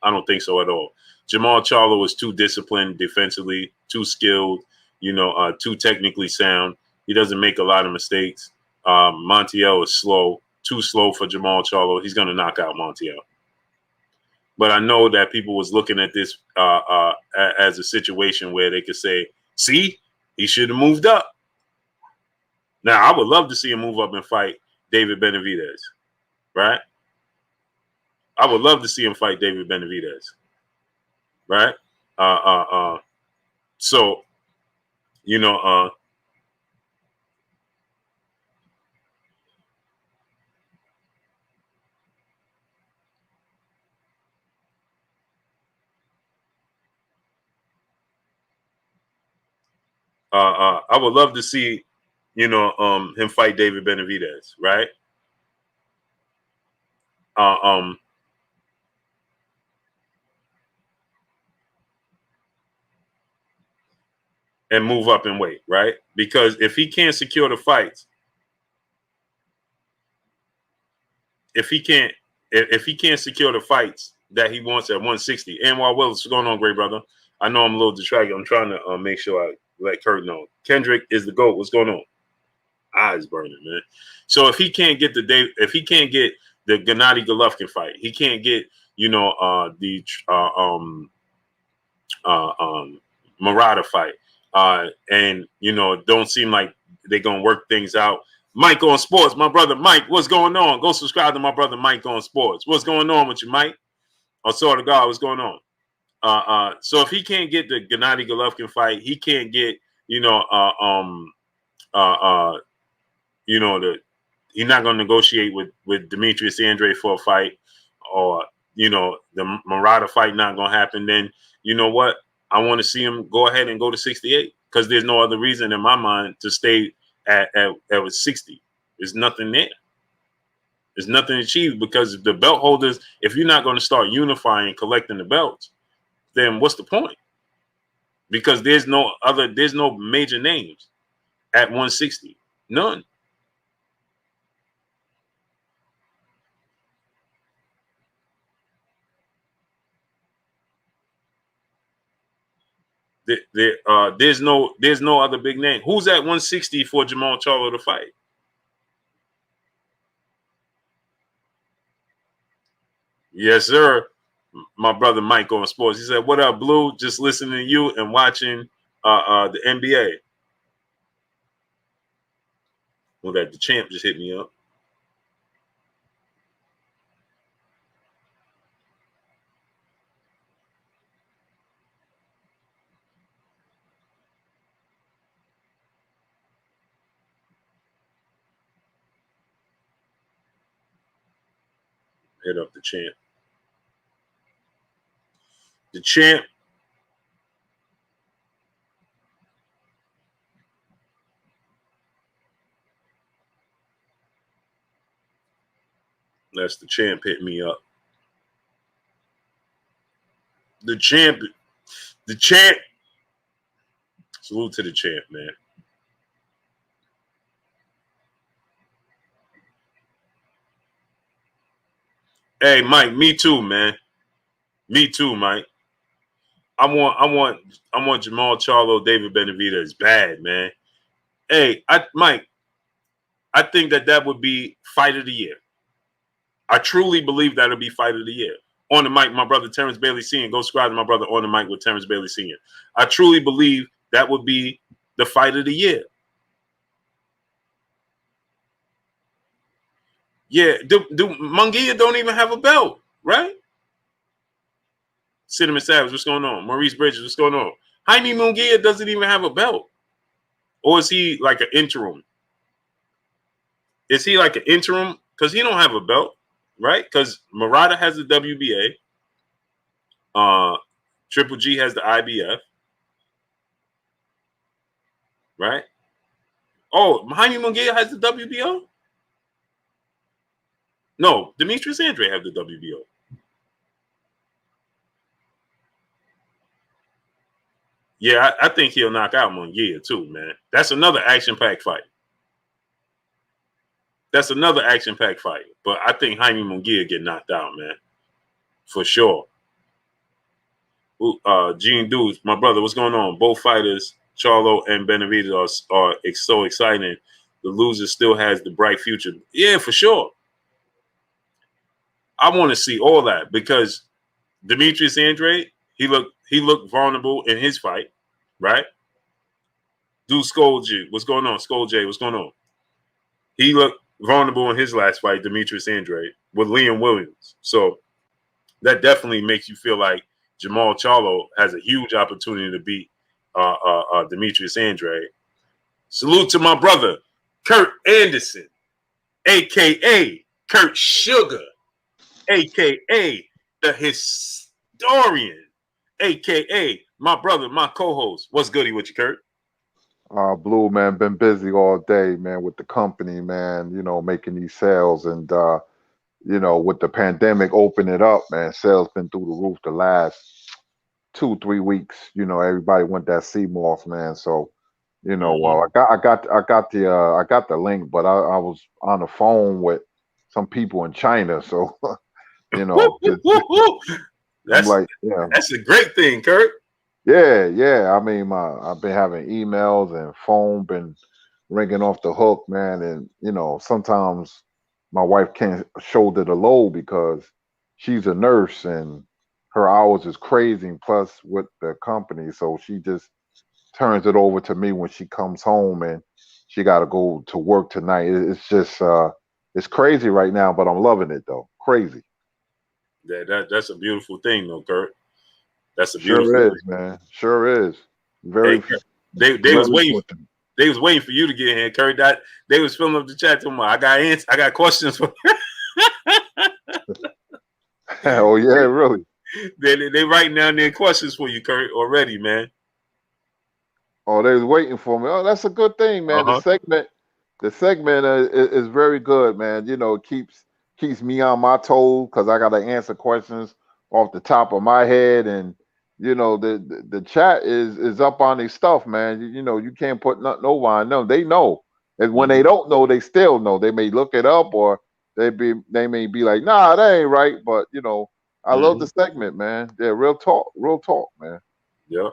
I don't think so at all. Jamal Charlo is too disciplined defensively, too skilled, you know, too technically sound. He doesn't make a lot of mistakes. Montiel is slow, too slow for Jamal Charlo. He's gonna knock out Montiel. But I know that people was looking at this as a situation where they could say, see, he should have moved up. Now, I would love to see him move up and fight David Benavidez, right? I would love to see him fight David Benavidez, right? So, you know, I would love to see, you know, him fight David Benavidez, right? Uh, um, and move up in weight, right? Because if he can't secure the fights, if he can't secure the fights that he wants at 160, and while what's going on, great brother? I know I'm a little distracted. I'm trying to make sure I let Kurt know. Kendrick is the GOAT. What's going on? Eyes burning, man. So if he can't get if he can't get the Gennady Golovkin fight, he can't get, you know, the Murata fight, and you know, don't seem like they're gonna work things out. Mike on Sports, my brother Mike, what's going on? Go subscribe to my brother Mike on Sports. What's going on with you, Mike? I saw the guy. What's going on? So if he can't get the Gennady Golovkin fight, he can't get, you know, you know, he's not going to negotiate with Demetrius Andre for a fight, or, you know, the Murata fight not going to happen. Then, you know what? I want to see him go ahead and go to 68, because there's no other reason in my mind to stay at 60. There's nothing there. There's nothing achieved, because the belt holders, if you're not going to start unifying, collecting the belts, then what's the point? because there's no major names at 160. None. There's no other big name. Who's at 160 for Jamal Charlo to fight? Yes, sir. My brother Mike on sports. He said, "What up, Blue? Just listening to you and watching the NBA." Well, that the champ just hit me up. Hit up the champ. The champ. That's the champ hit me up. The champ. The champ. Salute to the champ, man. Hey, Mike, me too, man. Me too, Mike. I want Jamal Charlo, David Benavidez bad, man. Hey, Mike, I think that would be fight of the year. I truly believe that'll be fight of the year. On the mic, my brother Terrence Bailey Sr. Go subscribe to my brother On the Mic with Terrence Bailey Sr. I truly believe that would be the fight of the year. Yeah, do Munguia don't even have a belt, right? Cinnamon Savage, what's going on? Maurice Bridges, what's going on? Jaime Munguia doesn't even have a belt. Or is he like an interim? Is he like an interim? Because he don't have a belt, right? Because Murata has the WBA. Triple G has the IBF. Right? Oh, Jaime Munguia has the WBO? No, Demetrius Andre have the WBO. Yeah, I think he'll knock out Munguia too, man. That's another action-packed fight. That's another action-packed fight. But I think Jaime Munguia get knocked out, man. For sure. Gene Deuce, my brother, what's going on? Both fighters, Charlo and Benavidez, are so exciting. The loser still has the bright future. Yeah, for sure. I want to see all that because Demetrius Andre, he looked vulnerable in his fight, right? Dude, Skull J, what's going on? Skull J, what's going on? He looked vulnerable in his last fight, Demetrius Andre, with Liam Williams. So that definitely makes you feel like Jamal Charlo has a huge opportunity to beat Demetrius Andre. Salute to my brother, Kurt Anderson, a.k.a. Kurt Sugar, a.k.a. the historian, a.k.a. my brother, my co-host. What's goody with you, Kurt? Blue, man, been busy all day, man, with the company, man, you know, making these sales. And, you know, with the pandemic opening it up, man, sales been through the roof the last 2-3 weeks. You know, everybody went that CMOS, man. So, you know, I got the link, but I was on the phone with some people in China. So, you know, that's like, yeah, that's a great thing, Kurt. yeah. I mean, I've been having emails and phone been ringing off the hook, man. And you know, sometimes my wife can't shoulder the load because she's a nurse and her hours is crazy. Plus with the company, so she just turns it over to me when she comes home, and she got to go to work tonight. It's just it's crazy right now, but I'm loving it though. Crazy. That's a beautiful thing, though, Kurt. That's a beautiful Sure is, thing. man. Sure is. Very. Hey, they was waiting. They was waiting for you to get in here, Kurt. That they was filling up the chat to me. I got questions for. Oh yeah, really. They writing down their questions for you, Kurt, already, man. Oh, they was waiting for me. Oh, that's a good thing, man. The segment is very good, man. You know, it keeps me on my toes because I got to answer questions off the top of my head, and You know, the chat is up on their stuff, man. You know, you can't put nothing over on them. They know, and when they Hmm. don't know, they still know. They may look it up, or they may be like, nah, that ain't right. But you know, I love the Hmm. segment, man. Yeah, real talk, man. Yeah.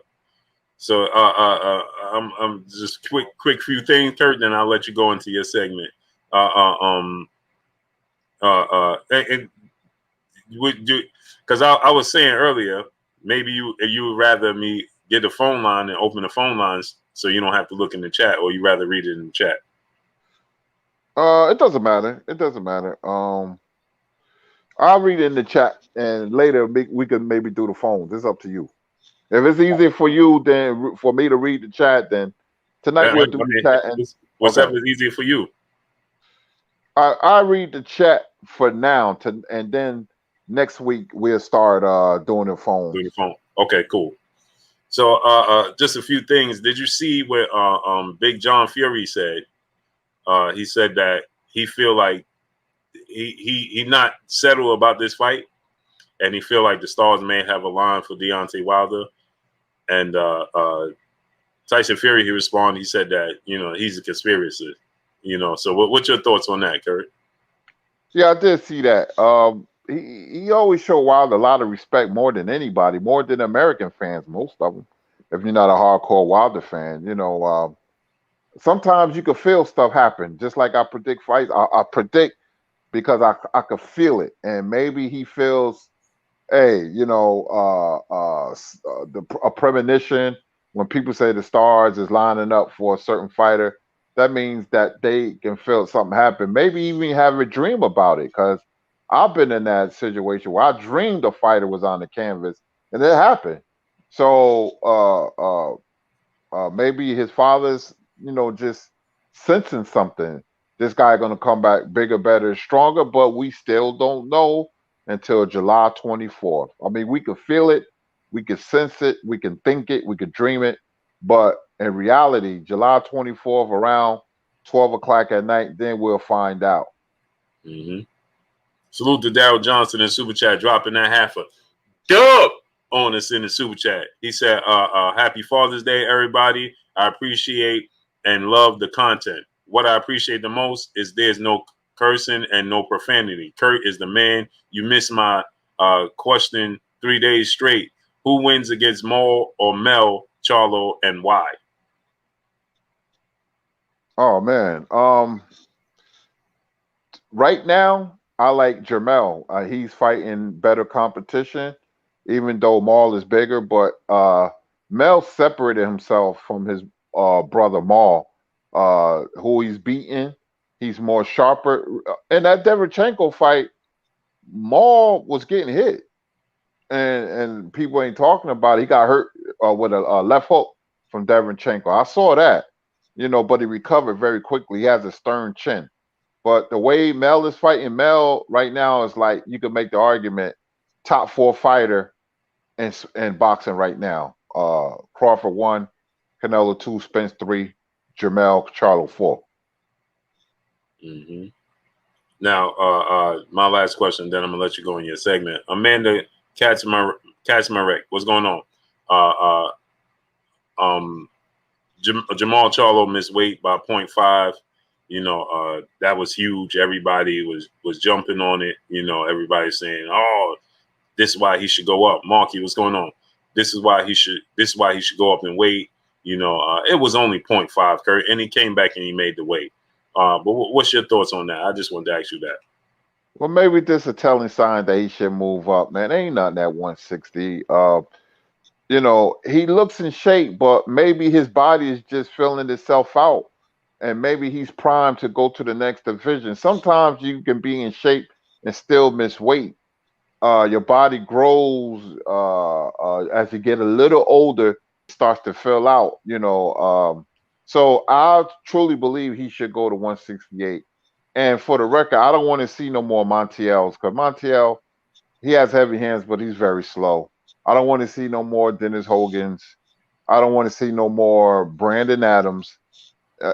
So I'm just quick few things, Kurt. Then I'll let you go into your segment. And would do because I was saying earlier, maybe you would rather me get the phone line and open the phone lines so you don't have to look in the chat, or you rather read it in the chat. It doesn't matter. It doesn't matter. I'll read it in the chat, and later we can maybe do the phones. It's up to you. If it's easier for you than for me to read the chat, then tonight I we'll do the mean, chat. And okay, whatever is easier for you. I read the chat for now, and then next week we'll start doing the Through the phones. phone. Okay, cool. So just a few things. Did you see what Big John Fury said? He said that he feel like he not settled about this fight, and he feel like the stars may have a line for Deontay Wilder. And Tyson Fury, he responded. He said that he's a conspiracy. So what's your thoughts on that, Kurt? Yeah, I did see that. He always showed Wilder a lot of respect, more than anybody, more than American fans, most of them. If you're not a hardcore Wilder fan, you know. Sometimes you can feel stuff happen, just like I predict fights. I predict because I could feel it, and maybe he feels, hey, you know, a premonition when people say the stars is lining up for a certain fighter. That means that they can feel something happen. Maybe even have a dream about it, because I've been in that situation where I dreamed a fighter was on the canvas, and it happened. So maybe his father's, you know, just sensing something. This guy gonna come back bigger, better, stronger, but we still don't know until July 24th. I mean, we could feel it, we could sense it, we can think it, we could dream it, but in reality, July 24th around 12 o'clock at night, then we'll find out. Mm-hmm. Salute to Daryl Johnson in Super Chat, dropping that half a dub on us in the Super Chat. He said, happy Father's Day, everybody. I appreciate and love the content. What I appreciate the most is there's no cursing and no profanity. Kurt is the man. You missed my question 3 days straight. Who wins against Maul or Mel, Charlo, and why? Oh man. Right now, I like Jermel. He's fighting better competition, even though Maul is bigger. But Mel separated himself from his brother Maul, who he's beaten. He's more sharper. In that Derevchenko fight, Maul was getting hit, and people ain't talking about it. He got hurt with a left hook from Derevchenko. I saw that, you know, but he recovered very quickly. He has a stern chin. But the way Mel is fighting, Mel right now is like, you could make the argument top four fighter in boxing right now. Crawford 1, Canelo 2, Spence 3, Jermel Charlo 4. Mm-hmm. Now, my last question, then I'm gonna let you go in your segment. Amanda Kaczmarek, what's going on? Um, Jamal Charlo missed weight by 0.5. That was huge. Everybody was jumping on it. Everybody's saying, "Oh, this is why he should go up." Marky, what's going on? This is why he should go up in weight. It was only 0.5, Kurt, and he came back and he made the weight. But what's your thoughts on that? I just wanted to ask you that. Well, maybe this is a telling sign that he should move up, man. Ain't nothing at 160. You know, he looks in shape, but maybe his body is just filling itself out. And maybe he's primed to go to the next division. Sometimes you can be in shape and still miss weight. Your body grows as you get a little older, it starts to fill out, you know. So I truly believe he should go to 168. And for the record, I don't want to see no more Montiels, because Montiel, he has heavy hands, but he's very slow. I don't want to see no more Dennis Hogan's. I don't want to see no more Brandon Adams.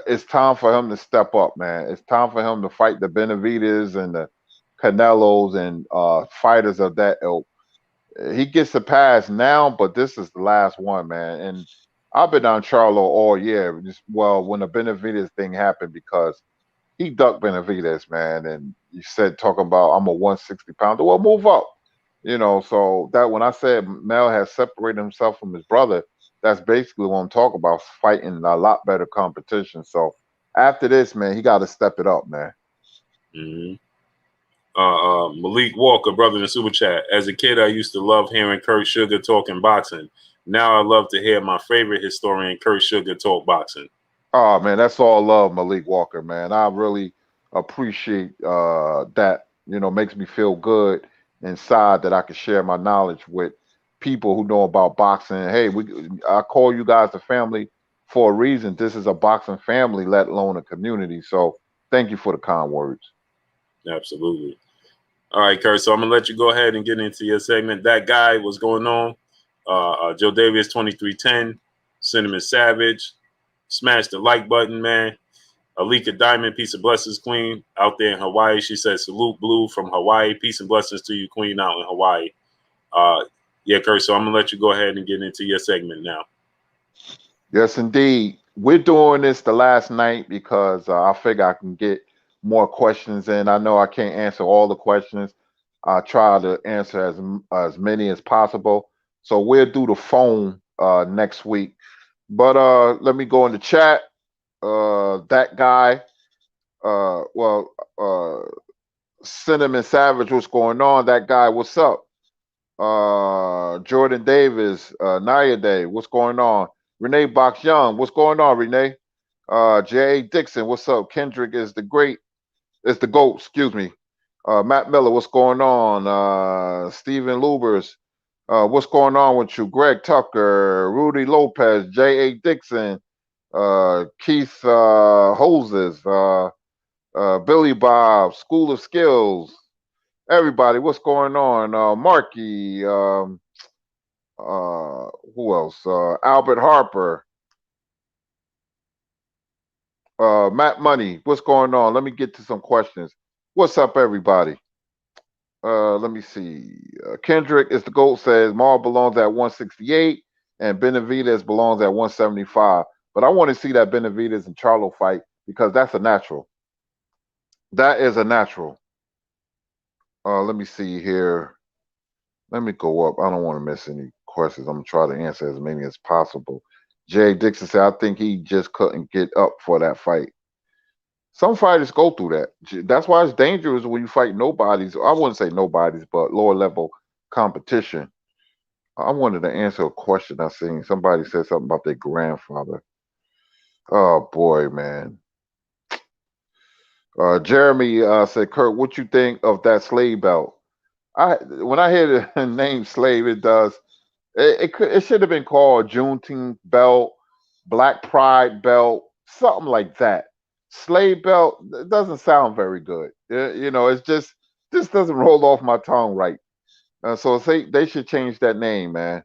It's time for him to step up, man. It's time for him to fight the Benavides and the Canelos and fighters of that ilk. he gets a pass now, but this is the last one, man. And I've been on Charlo all year. Well, when the Benavidez thing happened, because he ducked Benavidez, man, and you said talking about I'm a 160 pounder. Well, move up, So that when I said Mel has separated himself from his brother, that's basically what I'm talking about, fighting a lot better competition. So after this, man, he got to step it up, man. Mm-hmm. Malik Walker, brother in the super chat. As a kid, I used to love hearing Kurt Sugar talking boxing. Now I love to hear my favorite historian, Kurt Sugar, talk boxing. Oh man, that's all love, Malik Walker, man. I really appreciate that. Makes me feel good inside that I can share my knowledge with people who know about boxing. Hey, I call you guys the family for a reason. This is a boxing family, let alone a community. So thank you for the kind words. Absolutely. All right, Kurt. So I'm gonna let you go ahead and get into your segment. That guy, what's going on? Joe Davis 2310, Cinnamon Savage, smash the like button, man. Alika Diamond, peace and blessings, Queen, out there in Hawaii. She says, salute Blue from Hawaii. Peace and blessings to you, Queen, out in Hawaii. Yeah, Kurt, so I'm going to let you go ahead and get into your segment now. Yes, indeed. We're doing this the last night because I figure I can get more questions in. I know I can't answer all the questions. I try to answer as many as possible. So we'll do the phone next week. But let me go in the chat. That guy, Cinnamon Savage, what's going on? That guy, what's up? Jordan Davis, Naya Day, what's going on? Renee Box Young, what's going on, Renee? J.A. Dixon, what's up? Kendrick is the GOAT, excuse me. Matt Miller, what's going on? Stephen Lubers, what's going on with you? Greg Tucker, Rudy Lopez, J.A. Dixon, Keith Hoses, Billy Bob, School of Skills, everybody, what's going on? Marky, who else? Albert Harper, Matt Money, what's going on? Let me get to some questions. What's up, everybody? Let me see. Kendrick is the GOAT, says Maul belongs at 168 and Benavidez belongs at 175. But I want to see that Benavidez and Charlo fight because that's a natural. That is a natural. Let me see here. Let me go up. I don't want to miss any questions. I'm going to try to answer as many as possible. Jay Dixon said, I think he just couldn't get up for that fight. Some fighters go through that. That's why it's dangerous when you fight nobodies. I wouldn't say nobodies, but lower level competition. I wanted to answer a question I seen. Somebody said something about their grandfather. Oh boy, man. Jeremy said, Kurt, what you think of that slave belt? When I hear the name slave, it does. It should have been called Juneteenth belt, Black Pride belt, something like that. Slave belt doesn't sound very good. It's just doesn't roll off my tongue right. So they should change that name, man.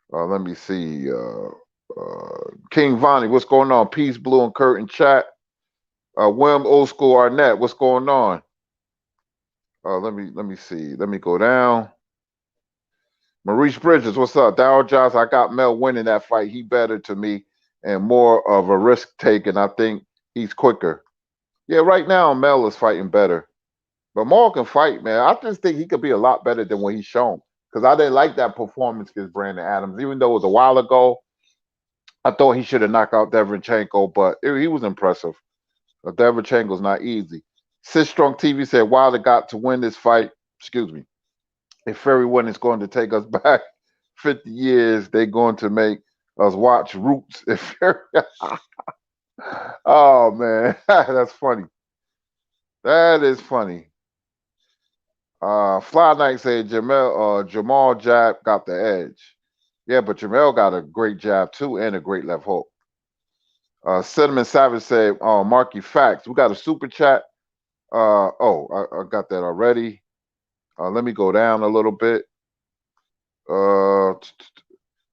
Let me see. King Vonnie, what's going on? Peace, Blue, and Kurt in chat. William Old School Arnett, what's going on? Let me see. Let me go down. Maurice Bridges, what's up? Darryl Johnson, I got Mel winning that fight. He better to me and more of a risk taking. I think he's quicker. Yeah, right now Mel is fighting better. But Maul can fight, man. I just think he could be a lot better than what he's shown. Because I didn't like that performance against Brandon Adams. Even though it was a while ago, I thought he should have knocked out Deverenchenko, but he was impressive. Deverenchenko's not easy. Sis Strong TV said Wilder got to win this fight. Excuse me. If everyone is going to take us back 50 years, they're going to make us watch Roots. Oh, man. That's funny. That is funny. Fly Knight said Jamal jab got the edge. Yeah, but Jamel got a great jab, too, and a great left hook. Cinnamon Savage said, Marky Facts. We got a super chat. I got that already. Let me go down a little bit.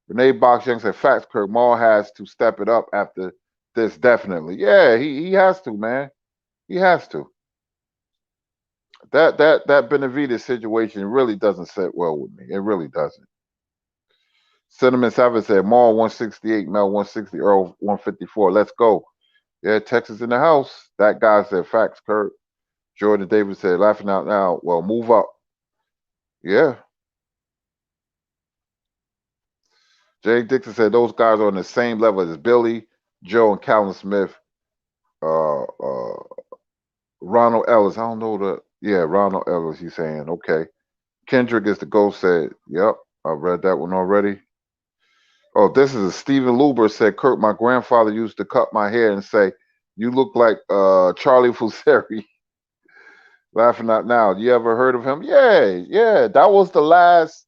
Renee Box Young said, Facts, Kirk Maul has to step it up after this, definitely. Yeah, he has to, man. He has to. that Benavidez situation really doesn't sit well with me. It really doesn't. Cinnamon Seven said Maul 168, Mel 160, Earl 154. Let's go. Yeah, Texas in the house. That guy said facts, Kurt. Jordan Davis said laughing out now. Well, move up. Yeah. Jay Dixon said those guys are on the same level as Billy, Joe, and Calvin Smith. Ronald Ellis. I don't know the. Yeah, Ronald Ellis. He's saying okay. Kendrick is the ghost. Said, yep. I read that one already. Oh, this is a Stephen Luber said, Kurt, my grandfather used to cut my hair and say, you look like Charlie Fuseri. Laughing out now. You ever heard of him? Yeah. That was the last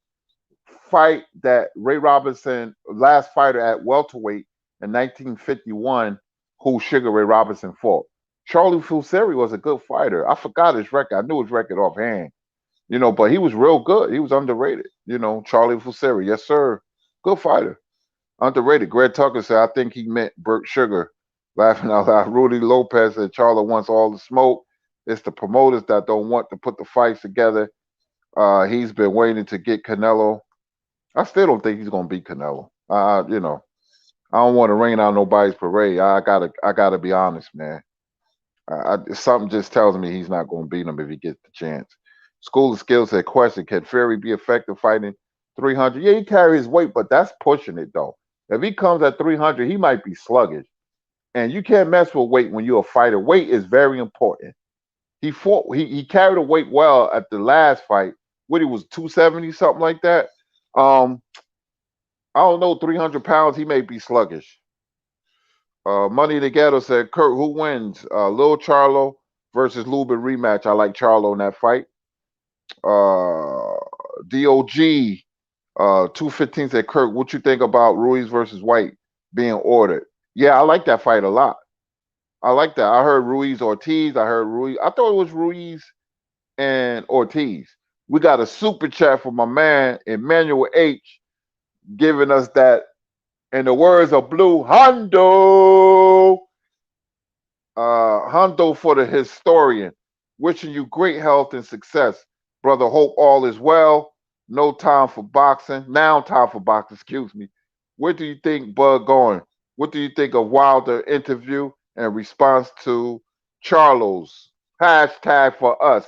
fight that Ray Robinson, last fighter at welterweight in 1951, who Sugar Ray Robinson fought. Charlie Fuseri was a good fighter. I forgot his record. I knew his record offhand. But he was real good. He was underrated. Charlie Fuseri. Yes, sir. Good fighter. Underrated. Greg Tucker said, I think he meant Burt Sugar. Laughing out loud. Rudy Lopez said, Charlie wants all the smoke. It's the promoters that don't want to put the fights together. He's been waiting to get Canelo. I still don't think he's gonna beat Canelo. I don't want to rain on nobody's parade. I gotta be honest, man. Something just tells me he's not gonna beat him if he gets the chance. School of Skills said, question: can Fury be effective fighting 300? Yeah, he carries his weight, but that's pushing it though. If he comes at 300, he might be sluggish. And you can't mess with weight when you're a fighter. Weight is very important. He carried the weight well at the last fight. What, he was 270, something like that. I don't know, 300 pounds, he may be sluggish. Money Together said, Kurt, who wins? Lil Charlo versus Lubin rematch. I like Charlo in that fight. DOG 215 said, Kurt, what you think about Ruiz versus White being ordered? Yeah, I like that fight a lot. I like that. I heard Ruiz Ortiz. I heard Ruiz. I thought it was Ruiz and Ortiz. We got a super chat from my man Emmanuel H giving us that, in the words of Blue, Hondo. Hondo for the historian. Wishing you great health and success. Brother, hope all is well. No time for boxing. Now time for boxing, excuse me. Where do you think Bud going? What do you think of Wilder interview and response to Charlo's hashtag for us?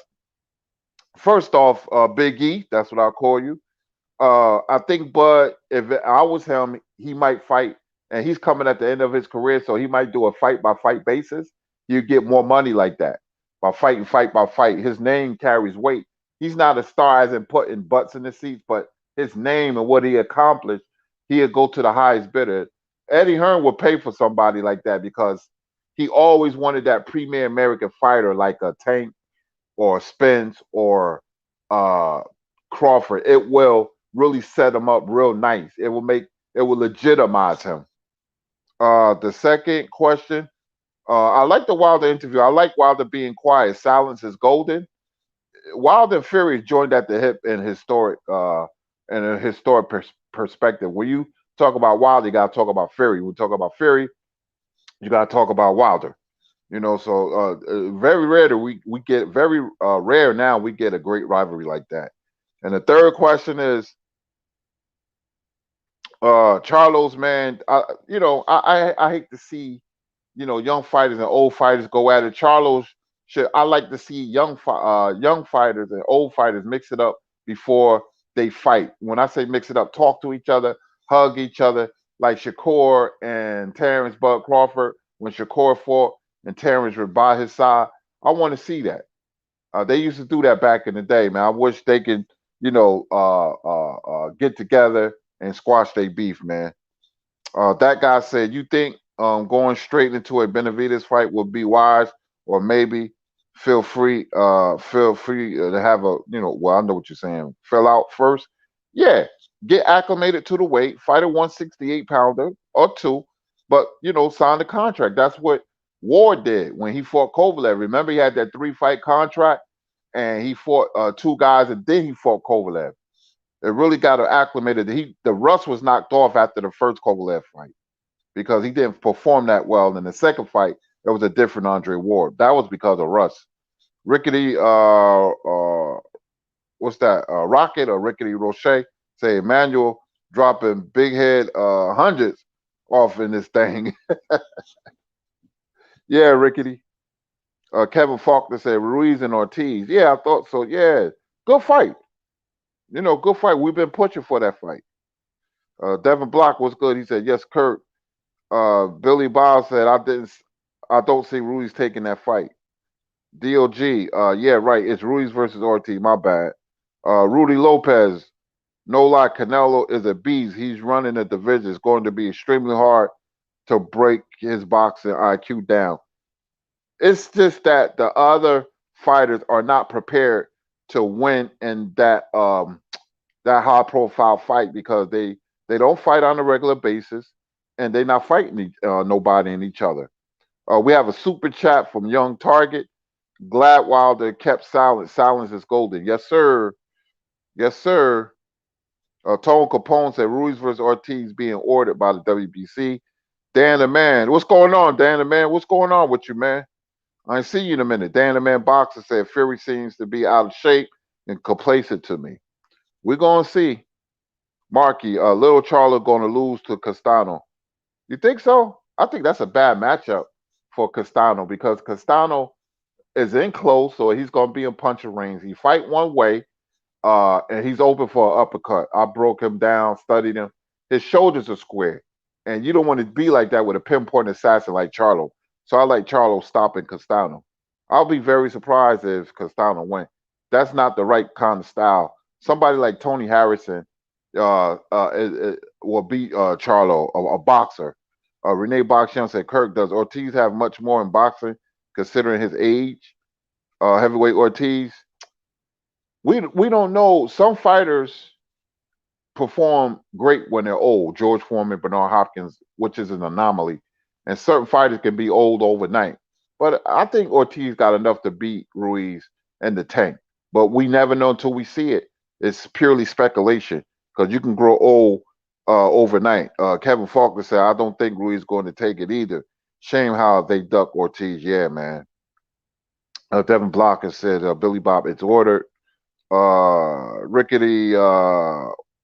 First off, Big E, that's what I'll call you. I think Bud, if I was him, he might fight, and he's coming at the end of his career, so he might do a fight by fight basis. You get more money like that by fighting fight by fight. His name carries weight. He's not a star as in putting butts in the seats, but his name and what he accomplished, he'll go to the highest bidder. Eddie Hearn would pay for somebody like that because he always wanted that premier American fighter like a Tank or Spence or Crawford. It will really set him up real nice. It will legitimize him. The second question, I like the Wilder interview. I like Wilder being quiet. Silence is golden. Wilder and Fury joined at the hip in a historic perspective. When you talk about Wilder, you got to talk about Fury. When you talk about Fury, you got to talk about Wilder. So very rare that we get very rare now. We get a great rivalry like that. And the third question is, Charlo's, man. I hate to see young fighters and old fighters go at it. I like to see young fighters and old fighters mix it up before they fight. When I say mix it up, talk to each other, hug each other, like Shakur and Terrence Bud Crawford. When Shakur fought and Terrence was by his side, I want to see that. They used to do that back in the day, man. I wish they could, get together and squash their beef, man. That guy said, you think going straight into a Benavidez fight would be wise, or maybe feel free to have I know what you're saying. Fill out first. Yeah, get acclimated to the weight, fight a 168 pounder or two, but sign the contract. That's what Ward did when he fought Kovalev. Remember, he had that 3-fight contract, and he fought two guys, and then he fought Kovalev. It really got him acclimated. The rust was knocked off after the first Kovalev fight because he didn't perform that well. In the second fight, there was a different Andre Ward. That was because of rust. Rickety, what's that? Rocket or Rickety Roche say Emmanuel dropping big head hundreds off in this thing. Yeah, Rickety. Kevin Faulkner said Ruiz and Ortiz. Yeah, I thought so. Yeah, good fight. Good fight. We've been pushing for that fight. Devin Block was good. He said yes, Kurt. Billy Bob said I don't see Ruiz taking that fight. Dog, yeah, right. It's Ruiz versus Ortiz. My bad. Rudy Lopez, no lie, Canelo is a beast. He's running the division. It's going to be extremely hard to break his boxing IQ down. It's just that the other fighters are not prepared to win in that high profile fight because they don't fight on a regular basis and they're not fighting nobody and each other. We have a super chat from Young Target. Glad Wilder kept silent. Silence is golden. Yes, sir. Yes, sir. Tone Capone said Ruiz versus Ortiz being ordered by the WBC. Dan the man. What's going on, Dan the man? What's going on with you, man? I ain't see you in a minute. Dan the man boxer said Fury seems to be out of shape and complacent to me. We're going to see. Marky, Little Charlie going to lose to Castano. You think so? I think that's a bad matchup for Castano because Castano is in close, so he's going to be in punching range. He fight one way, and he's open for an uppercut. I broke him down, studied him. His shoulders are square, and you don't want to be like that with a pinpoint assassin like Charlo. So I like Charlo stopping Castano. I'll be very surprised if Castano win. That's not the right kind of style. Somebody like Tony Harrison will beat Charlo, a boxer. Renee Boxian said, Kirk, does Ortiz have much more in boxing considering his age? Heavyweight Ortiz, we don't know. Some fighters perform great when they're old. George Foreman, Bernard Hopkins, which is an anomaly, and certain fighters can be old overnight. But I think Ortiz got enough to beat Ruiz and the tank. But we never know until we see it. It's purely speculation because you can grow old overnight. Kevin Faulkner said, "I don't think Ruiz is going to take it either. Shame how they duck Ortiz." Yeah, man. Devin Blocker said, "Billy Bob, it's ordered." Rickety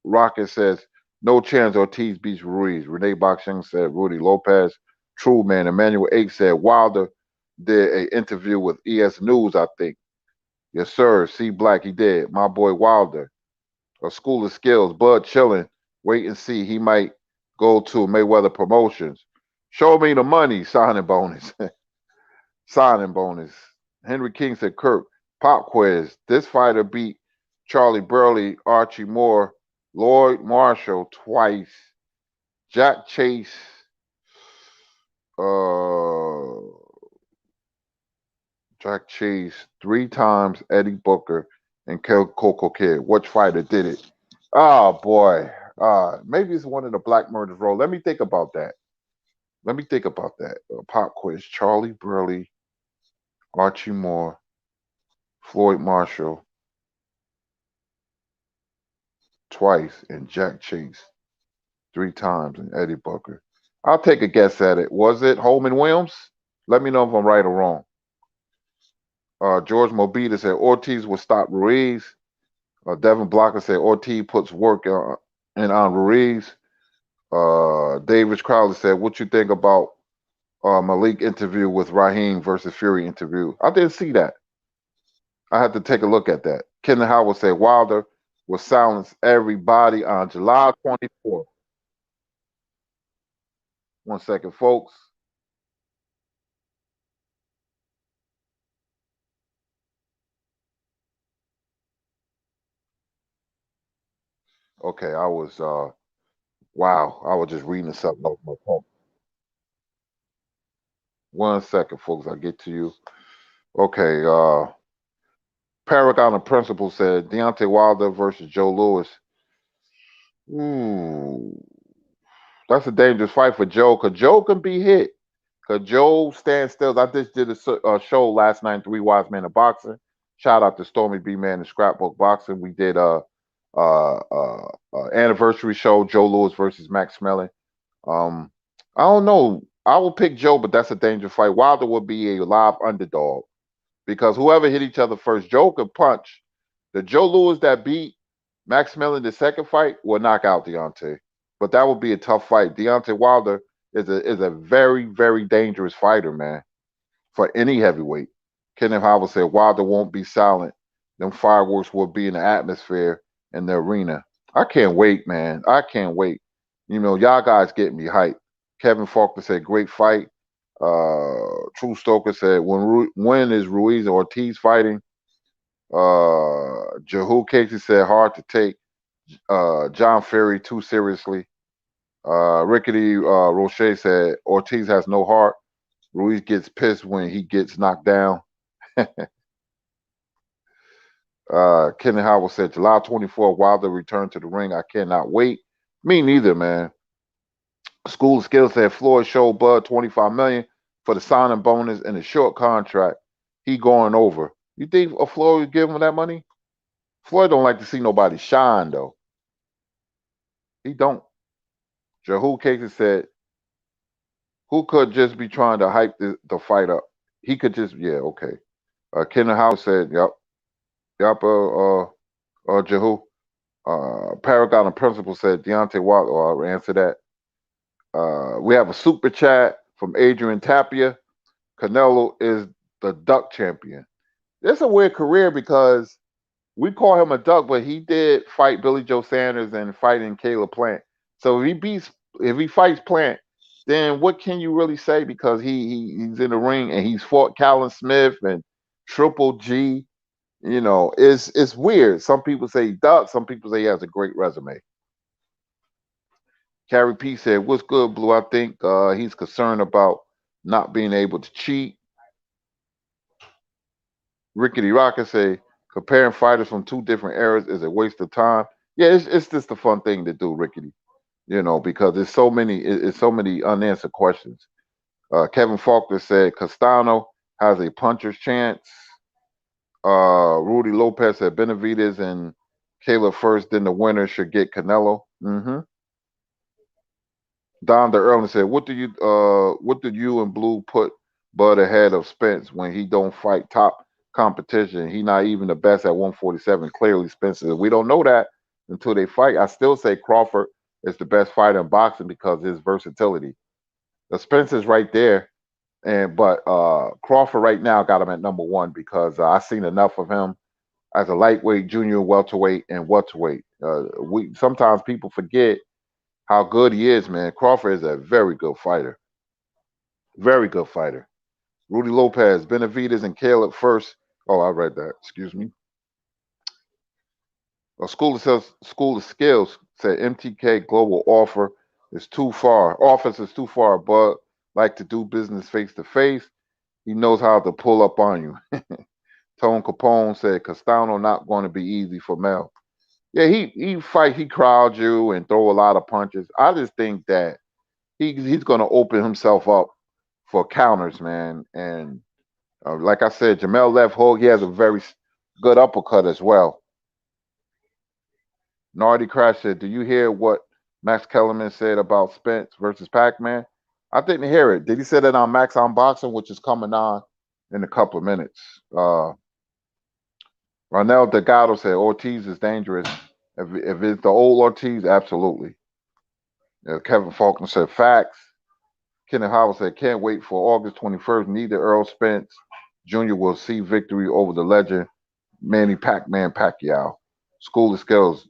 Rocket says, no chance Ortiz beats Ruiz. Renee Boxing said Rudy Lopez. True man. Emmanuel H said Wilder did an interview with ES News, I think. Yes, sir. C Black, he did. My boy Wilder. A School of Skills. Bud chilling. Wait and see. He might go to Mayweather Promotions. Show me the money. Signing bonus. Signing bonus. Henry King said, Kirk, pop quiz. This fighter beat Charlie Burley, Archie Moore, Lloyd Marshall twice, Jack Chase, uh, Jack Chase three times, Eddie Booker, and Coco Kid. Which fighter did it? Oh boy. Maybe it's one of the Black Murders role. Let me think about that. Let me think about that. Pop quiz. Charlie Burley, Archie Moore, Floyd Marshall twice, and Jack Chase three times, and Eddie Booker. I'll take a guess at it. Was it Holman Williams? Let me know if I'm right or wrong. George Mobita said Ortiz will stop Ruiz. Devin Blocker said Ortiz puts work in on Ruiz. David Crowley said, what you think about Malik interview with Raheem versus Fury interview? I didn't see that. I had to take a look at that. Ken Howard said Wilder will silence everybody on July 24th. One second, folks. Okay, I was wow, I was just reading something off my phone. One second, folks, I'll get to you. Okay, Paragon of Principle said Deontay Wilder versus Joe Louis. Ooh, that's a dangerous fight for Joe because Joe can be hit. Because Joe stands still. I just did a show last night, Three Wise Men of Boxing. Shout out to Stormy B Man and Scrapbook Boxing. We did anniversary show, Joe Louis versus Max Smelling. I don't know. I will pick Joe, but that's a dangerous fight. Wilder will be a live underdog. because whoever hit each other first, Joe could punch. The Joe Louis that beat Max Miller in the second fight will knock out Deontay, but that would be a tough fight. Deontay Wilder is a very very dangerous fighter, man, for any heavyweight. Kenneth Howard said Wilder won't be silent. Them fireworks will be in the atmosphere in the arena. I can't wait, man. I can't wait. You know, y'all guys get me hyped. Kevin Faulkner said, great fight. True Stoker said, when is Ruiz or Ortiz fighting? Jehu Casey said, hard to take John Ferry too seriously. Rickety Roche said, Ortiz has no heart. Ruiz gets pissed when he gets knocked down. Kenny Howard said, July 24th, Wilder return to the ring. I cannot wait. Me neither, man. School of Skills said Floyd showed Bud 25 million for the signing bonus and a short contract. He going over. You think Floyd would give him that money? Floyd don't like to see nobody shine though. He don't. Jehu Casey said, who could just be trying to hype the fight up? He could just, yeah, okay. Kenny Howard said, yep, Jehu. Paragon of Principle said Deontay Wilder. I'll answer that. We have a super chat from Adrian Tapia. Canelo is the duck champion. It's a weird career because we call him a duck, but he did fight Billy Joe Sanders and fighting Caleb Plant. So if he fights Plant, then what can you really say? Because he's in the ring and he's fought Callum Smith and Triple G. You know, it's weird. Some people say duck, some people say he has a great resume. Carrie P said, what's good, Blue? I think he's concerned about not being able to cheat. Rickety Rocket say, comparing fighters from two different eras is a waste of time. Yeah, it's just a fun thing to do, Rickety. You know, because it's so many unanswered questions. Kevin Faulkner said Castano has a puncher's chance. Rudy Lopez said Benavidez and Caleb first, then the winner should get Canelo. Mm-hmm. Don the Earl said, what did you and Blue put Bud ahead of Spence when he don't fight top competition? He not even the best at 147. Clearly, Spencer. We don't know that until they fight. I still say Crawford is the best fighter in boxing because of his versatility. The Spencer's right there, but Crawford right now got him at number one because I've seen enough of him as a lightweight, junior, welterweight, and welterweight. We sometimes people forget how good he is, man. Crawford is a very good fighter. Very good fighter. Rudy Lopez, Benavidez, and Caleb first. Oh, I read that. Excuse me. School of Skills said MTK global offer is too far. Office is too far, but like to do business face to face. He knows how to pull up on you. Tone Capone said Castano not going to be easy for Mel. Yeah, he crowd you and throw a lot of punches. I just think that he's going to open himself up for counters, man. And like I said, Jamel left hook. He has a very good uppercut as well. Nardi Crash said, "Do you hear what Max Kellerman said about Spence versus Pac-Man?" I didn't hear it. Did he say that on Max Unboxing, which is coming on in a couple of minutes? Ronel Delgado said Ortiz is dangerous. If it's the old Ortiz, absolutely. Kevin Faulkner said facts. Kenneth Howard said can't wait for August 21st. Neither Earl Spence Jr. will see victory over the legend Manny Pac-Man Pacquiao. School of Skills,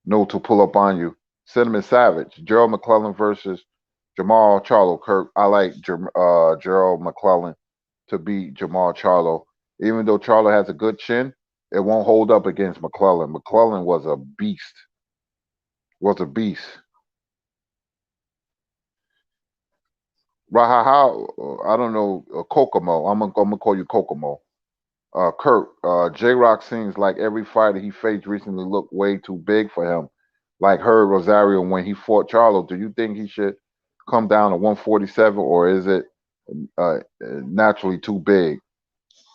no to pull up on you. Cinnamon Savage, Gerald McClellan versus Jamal Charlo. Kirk, I like Gerald McClellan to beat Jamal Charlo. Even though Charlo has a good chin, it won't hold up against McClellan. McClellan was a beast. Rahaha, I don't know, Kokomo. I'm gonna call you Kokomo. Kurt, J-Rock seems like every fighter he faced recently looked way too big for him. Like Herb Rosario when he fought Charlo. Do you think he should come down to 147 or is it naturally too big?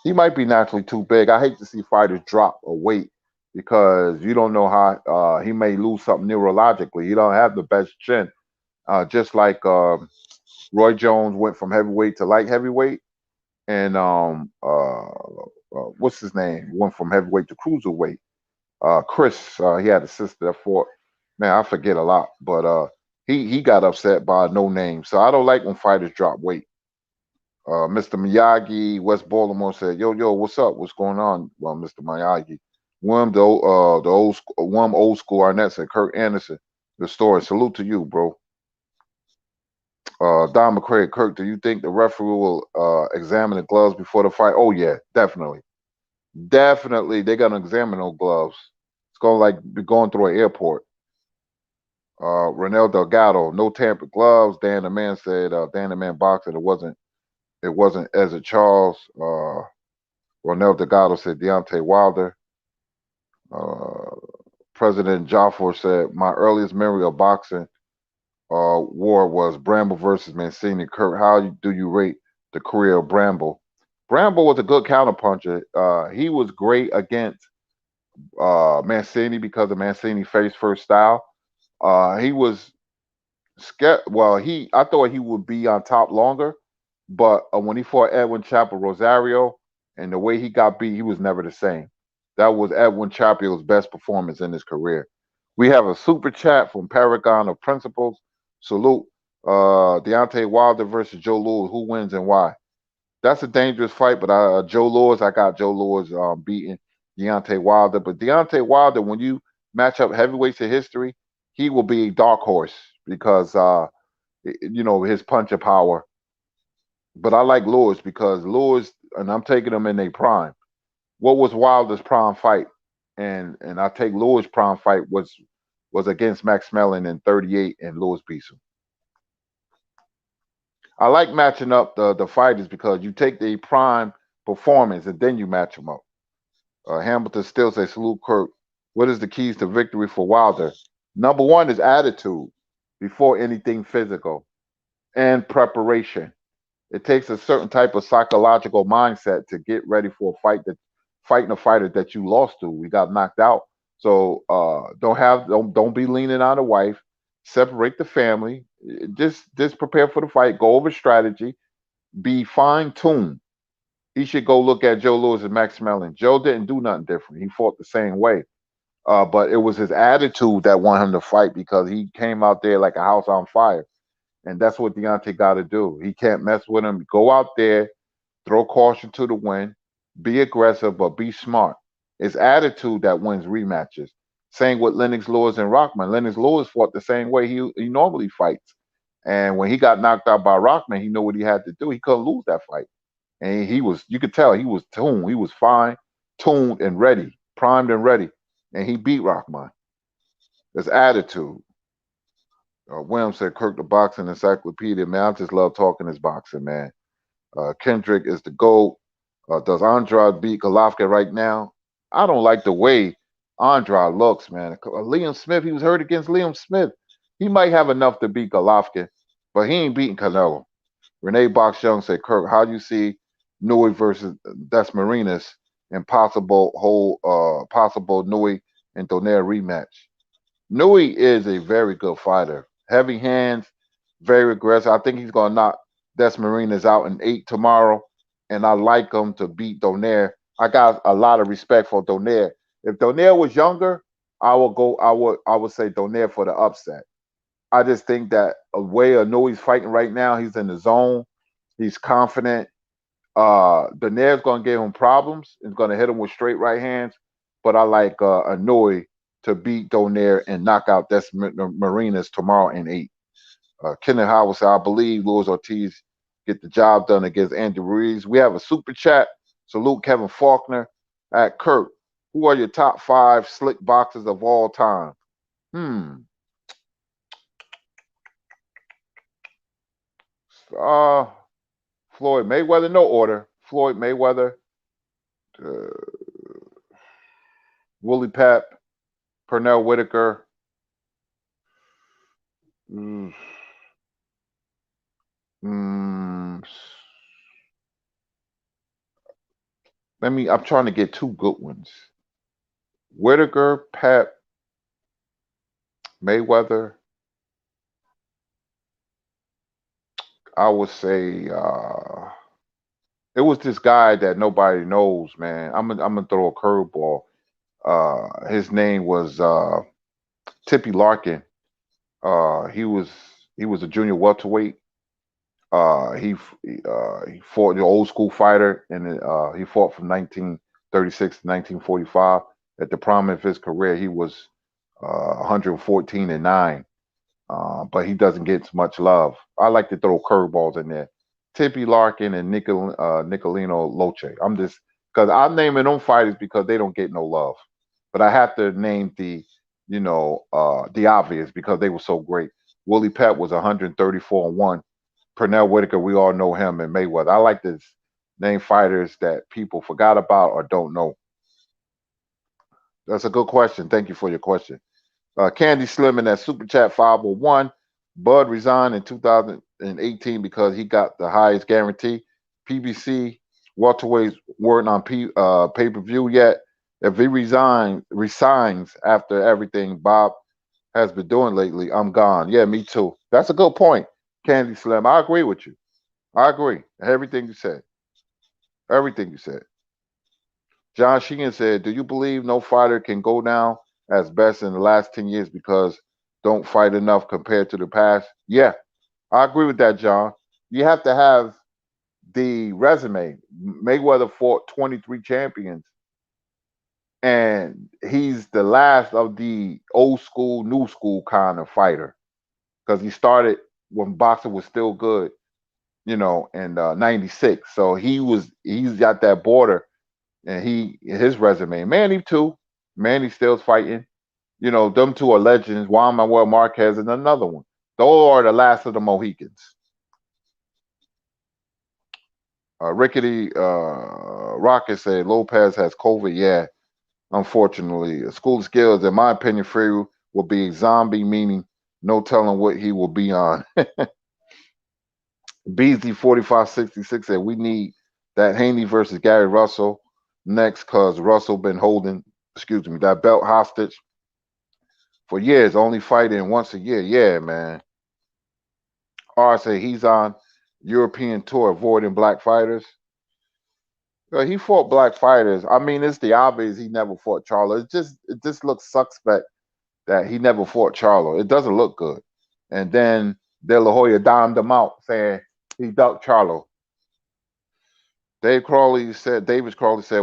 He might be naturally too big. I hate to see fighters drop a weight because you don't know how he may lose something neurologically. He don't have the best chin. Just like Roy Jones went from heavyweight to light heavyweight. and what's his name? Went from heavyweight to cruiserweight. Chris, he had a sister that fought. Man, I forget a lot, but he got upset by a no name. So I don't like when fighters drop weight. Mr. Miyagi, West Baltimore said, "Yo, what's up? What's going on?" Well, Mr. Miyagi, one old school Arnett said, "Kurt Anderson, the story. Salute to you, bro." Don McCray, Kirk, do you think the referee will examine the gloves before the fight? Oh yeah, definitely, definitely. They're gonna examine those gloves. It's gonna like be going through an airport. Renel Delgado, no tampered gloves. Dan the man said, Dan the man boxing. It wasn't Ezra Charles. Ronel Delgado said Deontay Wilder. Uh, President Joffre said, my earliest memory of boxing war was Bramble versus Mancini. Kurt, do you rate the career of Bramble? Bramble was a good counterpuncher. He was great against Mancini because of Mancini face first style. He was scared. Well, I thought he would be on top longer, but when he fought Edwin Chapo Rosario and the way he got beat, he was never the same. That was Edwin Chapo's best performance in his career. We have a super chat from Paragon of Principles. Salute. Deontay Wilder versus Joe Louis. Who wins and why? That's a dangerous fight, but I got Joe Louis beating Deontay Wilder. But Deontay Wilder, when you match up heavyweights in history, he will be a dark horse because his puncher power. But I like Lewis because Lewis, and I'm taking him in a prime. What was Wilder's prime fight? And I take Lewis' prime fight was against Max Mellon in '38, and Lewis beats him. I like matching up the fighters because you take the prime performance and then you match them up. Hamilton still says, salute Kirk. What is the keys to victory for Wilder? Number one is attitude before anything physical and preparation. It takes a certain type of psychological mindset to get ready for a fighting a fighter that you lost to. We got knocked out. So don't be leaning on the wife. Separate the family. Just prepare for the fight. Go over strategy. Be fine tuned. He should go look at Joe Louis and Max Mellon. Joe didn't do nothing different. He fought the same way. But it was his attitude that won him the fight because he came out there like a house on fire. And that's what Deontay got to do. He can't mess with him. Go out there, throw caution to the wind, be aggressive, but be smart. It's attitude that wins rematches. Same with Lennox Lewis and Rockman. Lennox Lewis fought the same way he normally fights. And when he got knocked out by Rockman, he knew what he had to do. He couldn't lose that fight. And you could tell he was tuned. He was fine, tuned and ready, primed and ready. And he beat Rockman. It's attitude. William said, Kirk the boxing encyclopedia. Man, I just love talking this boxing, man. Kendrick is the GOAT. Does Andrade beat Golovkin right now? I don't like the way Andrade looks, man. Liam Smith, he was hurt against Liam Smith. He might have enough to beat Golovkin, but he ain't beating Canelo. Renee Box Young said, Kirk, how do you see Nui versus Desmarinas and possible Nui and Donaire rematch? Nui is a very good fighter. Heavy hands, very aggressive. I think he's gonna knock Desmarinas out in 8 tomorrow, and I like him to beat Donaire. I got a lot of respect for Donaire. If Donaire was younger, I would go. I would say Donaire for the upset. I just think that a way Nui's fighting right now, he's in the zone. He's confident. Donaire's gonna give him problems. He's gonna hit him with straight right hands. But I like Nui to beat Donaire and knock out Marinas tomorrow in 8. Kenneth Howard said, I believe Luis Ortiz get the job done against Andy Ruiz. We have a super chat. Salute Kevin Faulkner at Kurt. Who are your top 5 slick boxers of all time? Uh, Floyd Mayweather, no order. Floyd Mayweather, uh, Willie Pep, Pernell Whitaker. Mm, mm, I'm trying to get 2 good ones. Whitaker, Pep, Mayweather. I would say It was this guy that nobody knows, man. I'm gonna throw a curveball. His name was Tippy Larkin. He was a junior welterweight. He fought the old school fighter, and he fought from 1936 to 1945. At the prime of his career, he was 114-9. But he doesn't get much love. I like to throw curveballs in there. Tippy Larkin and Nicolino Loche. I'm just because I'm naming them fighters because they don't get no love. But I have to name the obvious because they were so great. Willie Pep was 134-1. Pernell Whitaker, we all know him, and Mayweather. I like to name fighters that people forgot about or don't know. That's a good question. Thank you for your question. Candy Slim in that super chat 501. Bud resigned in 2018 because he got the highest guarantee. PBC welterweights weren't on pay per view yet. If he resigns after everything Bob has been doing lately, I'm gone. Yeah, me too. That's a good point, Candy Slim. I agree with you. I agree. Everything you said. Everything you said. John Sheehan said, "Do you believe no fighter can go down as best in the last 10 years because don't fight enough compared to the past?" Yeah, I agree with that, John. You have to have the resume. Mayweather fought 23 champions, and he's the last of the old school, new school kind of fighter because he started when boxing was still good, in '96. So he's got that border, and his resume. Manny too. Manny still's fighting. Them two are legends. Juan Manuel Marquez and another one. Those are the last of the Mohicans. Rickety Rocket said Lopez has COVID. Yeah, unfortunately. School of Skills, in my opinion, Fury will be a zombie, meaning no telling what he will be on. Beasley 4566 said we need that Haney versus Gary Russell next because Russell been holding, that belt hostage for years, only fighting once a year. Yeah, man. R say he's on European tour avoiding black fighters. He fought black fighters. I mean, it's the obvious he never fought Charlo. It just looks suspect that he never fought Charlo. It doesn't look good. And then De La Hoya dimed him out saying he ducked Charlo. Davis Crawley said,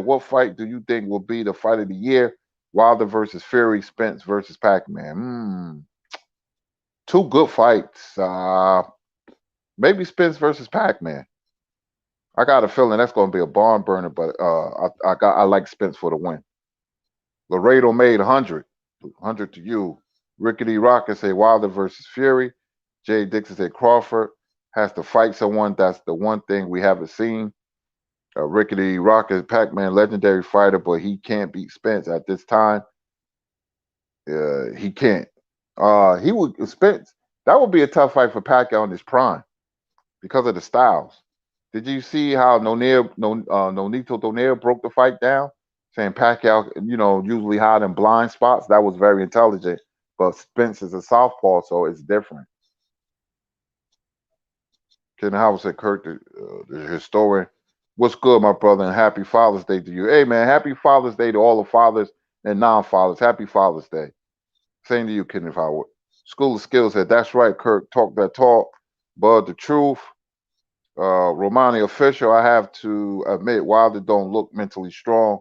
what fight do you think will be the fight of the year? Wilder versus Fury, Spence versus Pac-Man. Two good fights. Maybe Spence versus Pac-Man. I got a feeling that's going to be a barn burner, but I like Spence for the win. Laredo made 100. 100 to you. Rickety Rocket say Wilder versus Fury. Jay Dixon said Crawford has to fight someone. That's the one thing we haven't seen. Rickety Rocket, Pac-Man, legendary fighter, but he can't beat Spence at this time. He can't. He would Spence. That would be a tough fight for Pacquiao in his prime because of the styles. Did you see how Nonito Donaire broke the fight down, saying Pacquiao, usually hide in blind spots? That was very intelligent. But Spence is a southpaw, so it's different. Ken Howard said, Kurt, the historian, what's good, my brother, and happy Father's Day to you. Hey, man, happy Father's Day to all the fathers and non-fathers. Happy Father's Day. Same to you, Kenneth Howard. School of Skills said, that's right, Kirk, talk that talk. But the truth, Romani official, I have to admit, Wilder don't look mentally strong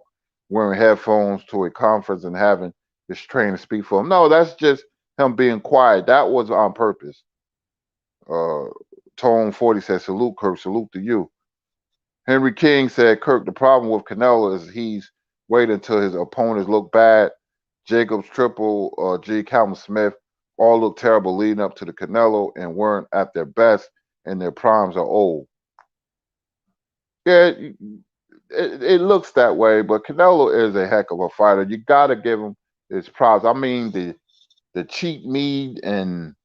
wearing headphones to a conference and having his trainer speak for him. No, that's just him being quiet. That was on purpose. Tone 40 said, salute, Kirk, salute to you. Henry King said, Kirk, the problem with Canelo is he's waited until his opponents look bad. Jacobs, Triple G, Calvin Smith all look terrible leading up to the Canelo and weren't at their best, and their primes are old. Yeah, it looks that way, but Canelo is a heck of a fighter. You got to give him his props. I mean, the cheat meat and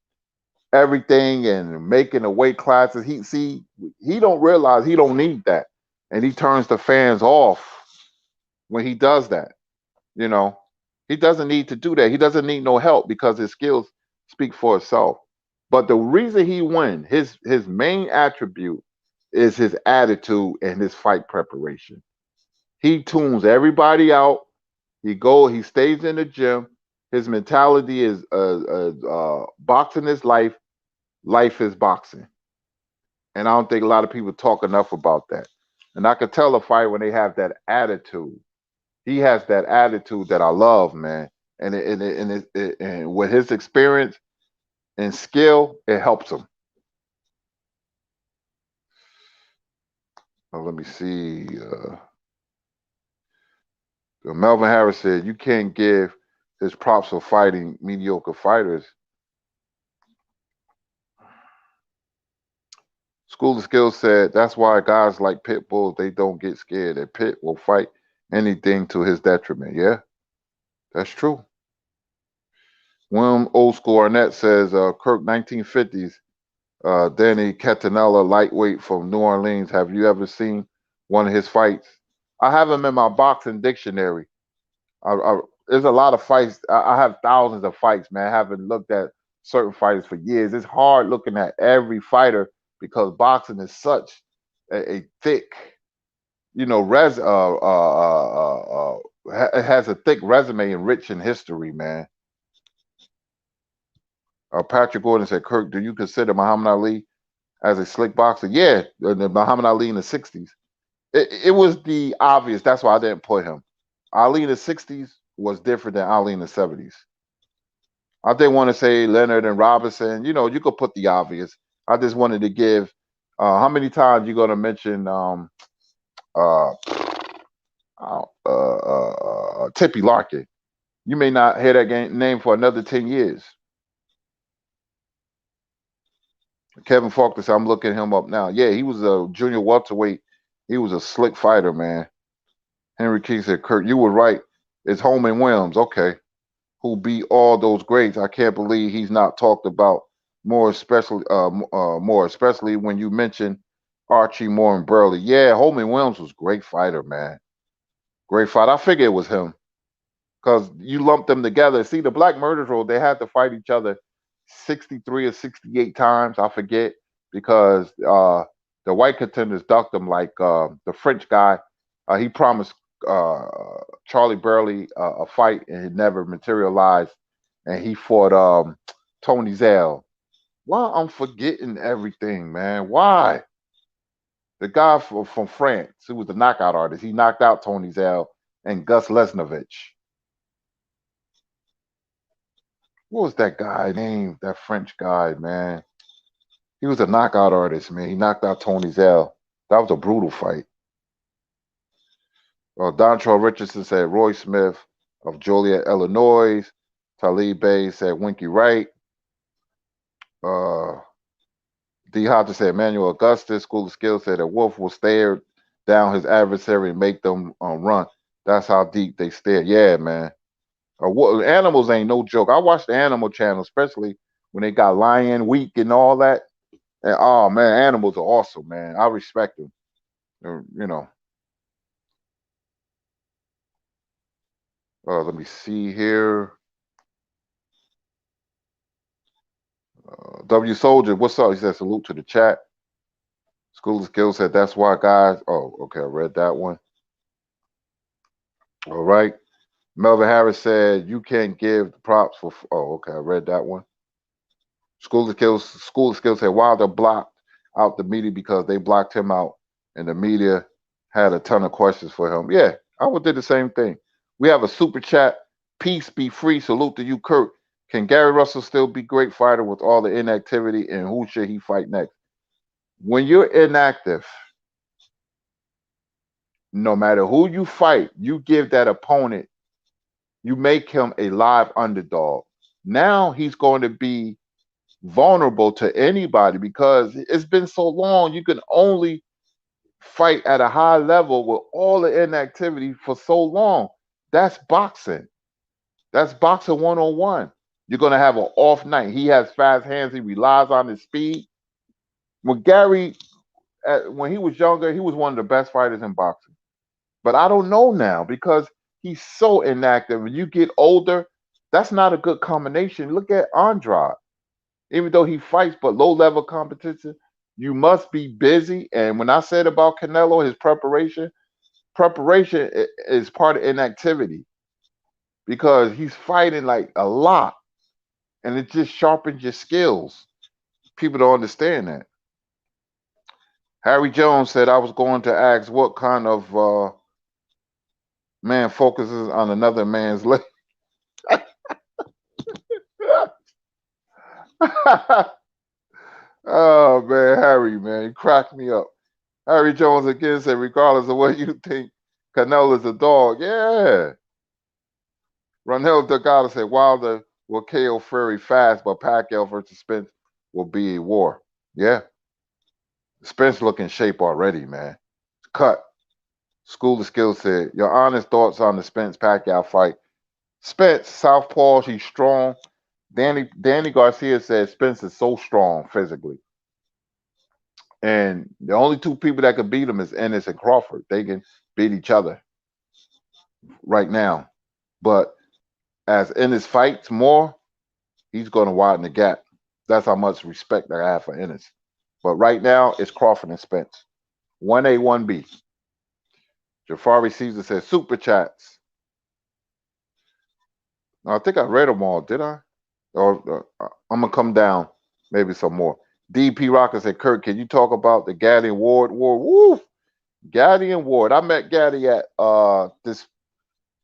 everything and making the weight classes. He don't realize he don't need that, and he turns the fans off when he does that. He doesn't need to do that. He doesn't need no help because his skills speak for itself. But the reason he wins, his main attribute is his attitude and his fight preparation. He tunes everybody out. He stays in the gym. His mentality is boxing is life. Life is boxing. And I don't think a lot of people talk enough about that. And I could tell a fight when they have that attitude. He has that attitude that I love, man. And with his experience and skill, it helps him. Let me see. Melvin Harris said, you can't give his props for fighting mediocre fighters. School of Skills said, that's why guys like Pit Bulls, they don't get scared. That Pit will fight anything to his detriment. Yeah, that's true. William Old School Arnett says, Kirk 1950s, Danny Catanella, lightweight from New Orleans. Have you ever seen one of his fights? I have him in my boxing dictionary. There's a lot of fights. I have thousands of fights, man. I haven't looked at certain fighters for years. It's hard looking at every fighter because boxing is such a thick, it has a thick resume and rich in history, man. Patrick Gordon said, Kirk, do you consider Muhammad Ali as a slick boxer? Yeah, the Muhammad Ali in the 60s. It was the obvious. That's why I didn't put him. Ali in the 60s was different than Ali in the 70s. I didn't want to say Leonard and Robinson. You could put the obvious. I just wanted to give. How many times you going to mention Tippy Larkin? You may not hear that name for another 10 years. Kevin Faulkner said, I'm looking him up now. Yeah, he was a junior welterweight. He was a slick fighter, man. Henry King said, Kurt, you were right. It's Holman Williams, okay, who beat all those greats. I can't believe he's not talked about more, especially when you mention Archie Moore and Burley. Yeah, Holman Williams was a great fighter, man. Great fight. I figured it was him because you lumped them together. See, the Black Murderers Road, they had to fight each other 63 or 68 times. I forget because the white contenders ducked them like the French guy. He promised Charlie Burley a fight and it never materialized. And he fought Tony Zell. Why I'm forgetting everything, man? Why? The guy from France who was the knockout artist. He knocked out Tony Zell and Gus Lesnovich. What was that guy named? That French guy, man. He was a knockout artist, man. He knocked out Tony Zell. That was a brutal fight. Dontrell Richardson said Roy Smith of Joliet, Illinois. Talib Bey said Winky Wright. D. Hodges said Emmanuel Augustus. School of Skills said that Wolf will stare down his adversary and make them run. That's how deep they stare. Yeah, man. Animals ain't no joke. I watch the Animal Channel, especially when they got Lion Week and all that. And oh man, animals are awesome, man. I respect them. Let me see here. W Soldier, what's up? He said salute to the chat. School of Skills said that's why guys. Oh, okay, I read that one. All right. Melvin Harris said you can't give the props for. Oh, okay, I read that one. School of Skills said Wilder blocked out the media because they blocked him out, and the media had a ton of questions for him. Yeah, I would do the same thing. We have a super chat. Peace be free. Salute to you, Kurt. Can Gary Russell still be a great fighter with all the inactivity, and who should he fight next? When you're inactive, no matter who you fight, you give that opponent, you make him a live underdog. Now he's going to be vulnerable to anybody because it's been so long. You can only fight at a high level with all the inactivity for so long. That's boxing. That's boxing 101. You're going to have an off night. He has fast hands. He relies on his speed. When Gary, when he was younger, he was one of the best fighters in boxing. But I don't know now because he's so inactive. When you get older, that's not a good combination. Look at Andrade. Even though he fights, but low-level competition, You must be busy. And when I said about Canelo, his preparation is part of inactivity because he's fighting like a lot, and it just sharpens your skills. People don't understand that. Harry Jones said, I was going to ask what kind of man focuses on another man's leg. Oh, man, Harry, man, you cracked me up. Harry Jones again said, regardless of what you think, Canelo's a dog. Yeah. Ronel Delgado said, Wilder will KO Fury fast, but Pacquiao versus Spence will be a war. Yeah. Spence looking shape already, man. Cut. School of Skills said, your honest thoughts on the Spence Pacquiao fight. Spence, southpaw, he's strong. Danny Garcia said Spence is so strong physically. And the only two people that could beat him is Ennis and Crawford. They can beat each other right now. But as Ennis fights more, he's going to widen the gap. That's how much respect I have for Ennis. But right now, it's Crawford and Spence. 1A, 1B. Jafari Caesar says, super chats. I think I read them all, did I? Or I'm going to come down, maybe some more. DP Rocker said, Kurt, can you talk about the Gaddy and Ward war? Woo! Gaddy and Ward. I met Gaddy at this,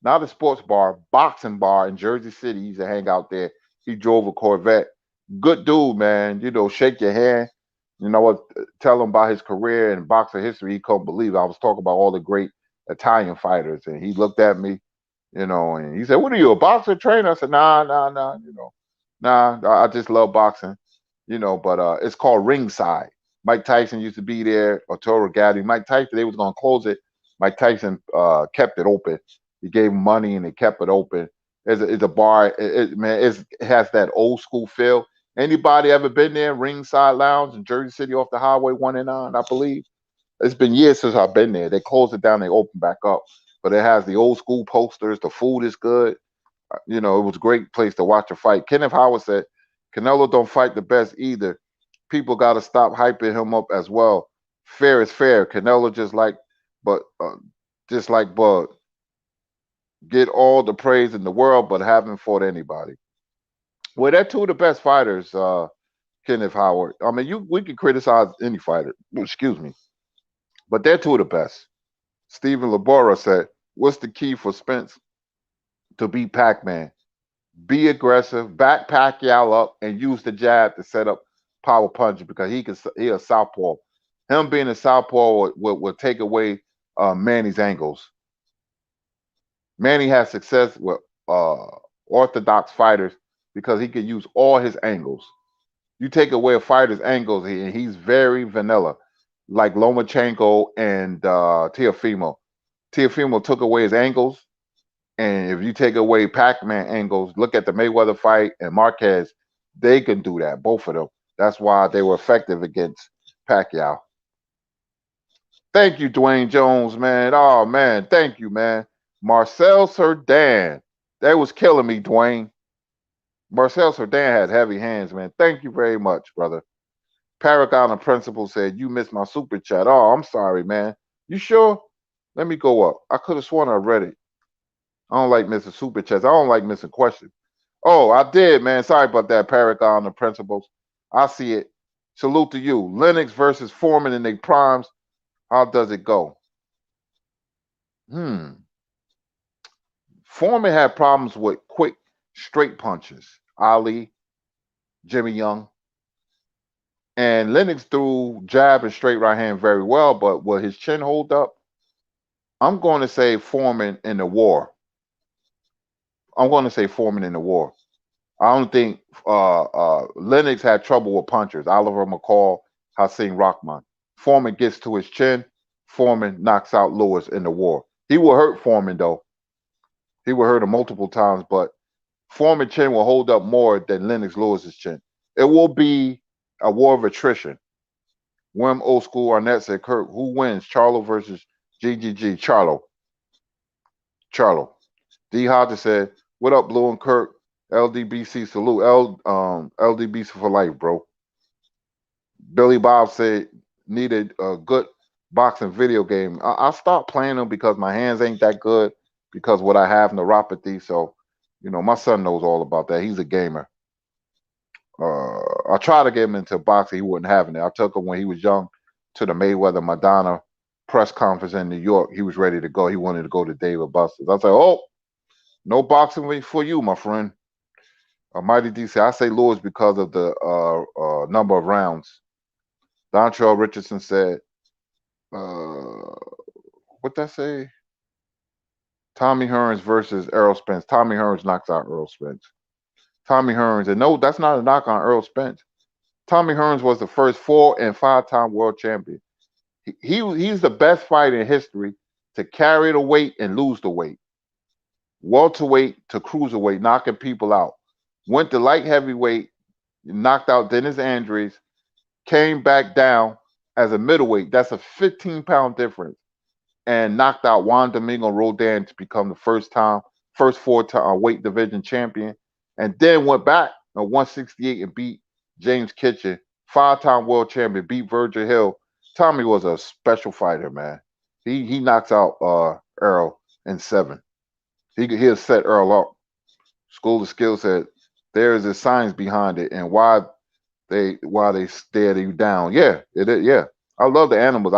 not a sports bar, boxing bar in Jersey City. He used to hang out there. He drove a Corvette. Good dude, man. You know, shake your hand. You know what? Tell him about his career and boxing history. He couldn't believe it. I was talking about all the great Italian fighters, and he looked at me, you know, and he said, "What are you, a boxer trainer?" I said, "Nah, nah, nah. You know, nah. I just love boxing, you know." But it's called Ringside. Mike Tyson used to be there. Arturo Gatti. Mike Tyson. They was gonna close it. Mike Tyson kept it open. He gave him money and they kept it open. It's a bar. It has that old school feel. Anybody ever been there? Ringside Lounge in Jersey City off the Highway 1 and 9, I believe. It's been years since I've been there. They closed it down, they opened back up. But it has the old school posters. The food is good. You know, it was a great place to watch a fight. Kenneth Howard said, Canelo don't fight the best either. People got to stop hyping him up as well. Fair is fair. Canelo but just like Bud, get all the praise in the world, but haven't fought anybody. Well, they're two of the best fighters, Kenneth Howard. I mean, we can criticize any fighter, excuse me, but they're two of the best. Stephen Labora said, what's the key for Spence to beat Pac-Man? Be aggressive, back Pacquiao up, and use the jab to set up power punches because he a southpaw. Him being a southpaw will take away Manny's angles. Manny has success with orthodox fighters because he can use all his angles. You take away a fighter's angles, and he's very vanilla, like Lomachenko and Teofimo. Teofimo took away his angles, and if you take away Pac-Man angles, look at the Mayweather fight and Marquez, they can do that, both of them. That's why they were effective against Pacquiao. Thank you, Dwayne Jones, man. Oh, man, thank you, man. Marcel Cerdan. That was killing me, Dwayne. Marcel Cerdan had heavy hands, man. Thank you very much, brother. Paragon of Principle said, you missed my super chat. Oh, I'm sorry, man. You sure? Let me go up. I could have sworn I read it. I don't like missing super chats. I don't like missing questions. Oh, I did, man. Sorry about that, Paragon of Principles. I see it. Salute to you. Lennox versus Foreman in their primes. How does it go? Foreman had problems with quick, straight punches. Ali, Jimmy Young. And Lennox threw jab and straight right hand very well, but will his chin hold up? I'm going to say Foreman in the war. I'm going to say Foreman in the war. I don't think Lennox had trouble with punchers. Oliver McCall, Hassan Rahman. Foreman gets to his chin. Foreman knocks out Lewis in the war. He will hurt Foreman, though. He will hurt him multiple times, but Foreman chin will hold up more than Lennox Lewis's chin. It will be a war of attrition. Wim Old School Arnett said, Kurt, who wins? Charlo versus GGG. Charlo. D. Hodges said, what up, Blue and Kurt? LDBC salute. LDBC for life, bro. Billy Bob said needed a good boxing video game. I stopped playing them because my hands ain't that good because what I have neuropathy. So, my son knows all about that. He's a gamer. I tried to get him into boxing. He wasn't having it. I took him when he was young to the Mayweather Madonna press conference in New York. He was ready to go. He wanted to go to David Buster's. I said, "Oh, no boxing for you, my friend." Mighty D said, "I say Lewis because of the number of rounds." Dontrell Richardson said, uh, "What that say?" Tommy Hearns versus Errol Spence. Tommy Hearns knocks out Errol Spence. Tommy Hearns, and no, that's not a knock on Errol Spence. Tommy Hearns was the first 4- and 5-time world champion. He's the best fighter in history to carry the weight and lose the weight. Welterweight to cruiserweight, knocking people out. Went to light heavyweight, knocked out Dennis Andrews, came back down as a middleweight. That's a 15-pound difference. And knocked out Juan Domingo Roldan to become the first 4-time weight division champion. And then went back at 168 and beat James Kitchen, 5-time world champion, beat Virgil Hill. Tommy was a special fighter, man. He knocks out Earl in 7. He'll set Earl up. School of Skills said there is a science behind it and why they stare you down. Yeah, it is. Yeah, I love the animals.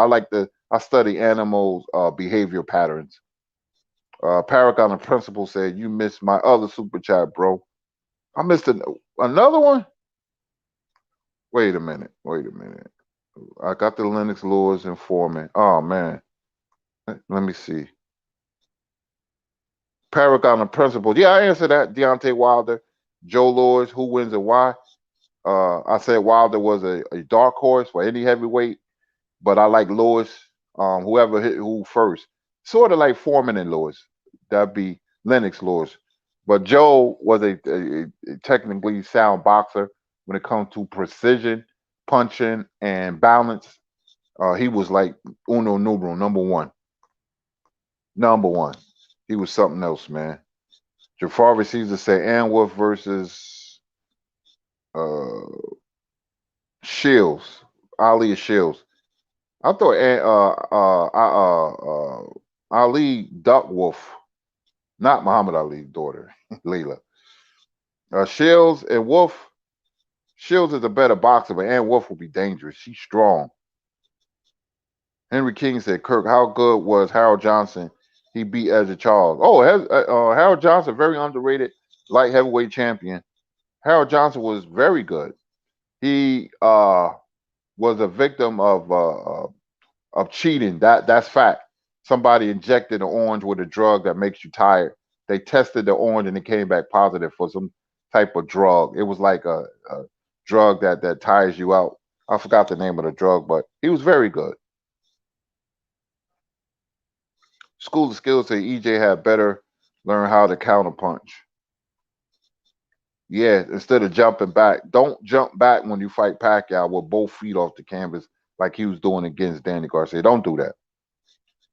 I study animals' behavior patterns. Paragon of Principle said you missed my other super chat, bro. I missed another one. Wait a minute. I got the Lennox Lewis informant. Oh man, let me see. Paragon of Principle. Yeah, I answered that. Deontay Wilder, Joe Lewis. Who wins and why? I said Wilder was a dark horse for any heavyweight, but I like Lewis. Whoever hit who first, sort of like Foreman and Lewis. That'd be Lennox Lewis. But Joe was a technically sound boxer when it comes to precision, punching, and balance. He was like uno numero, number one. Number one. He was something else, man. Jafari Caesar said Anworth versus uh, Shields. Ali Shields. I thought Ali Duckworth, not Muhammad Ali's daughter, Layla. Shields and Wolf. Shields is a better boxer, but Ann Wolf will be dangerous. She's strong. Henry King said, Kirk, how good was Harold Johnson? He beat Edgar Charles. Oh, Harold Johnson, very underrated light heavyweight champion. Harold Johnson was very good. He was a victim of cheating. That's fact. Somebody injected an orange with a drug that makes you tired. They tested the orange and it came back positive for some type of drug. It was like a drug that tires you out. I forgot the name of the drug, but he was very good. School of Skills say EJ had better learn how to counterpunch. Yeah, instead of jumping back, don't jump back when you fight Pacquiao with both feet off the canvas like he was doing against Danny Garcia. Don't do that.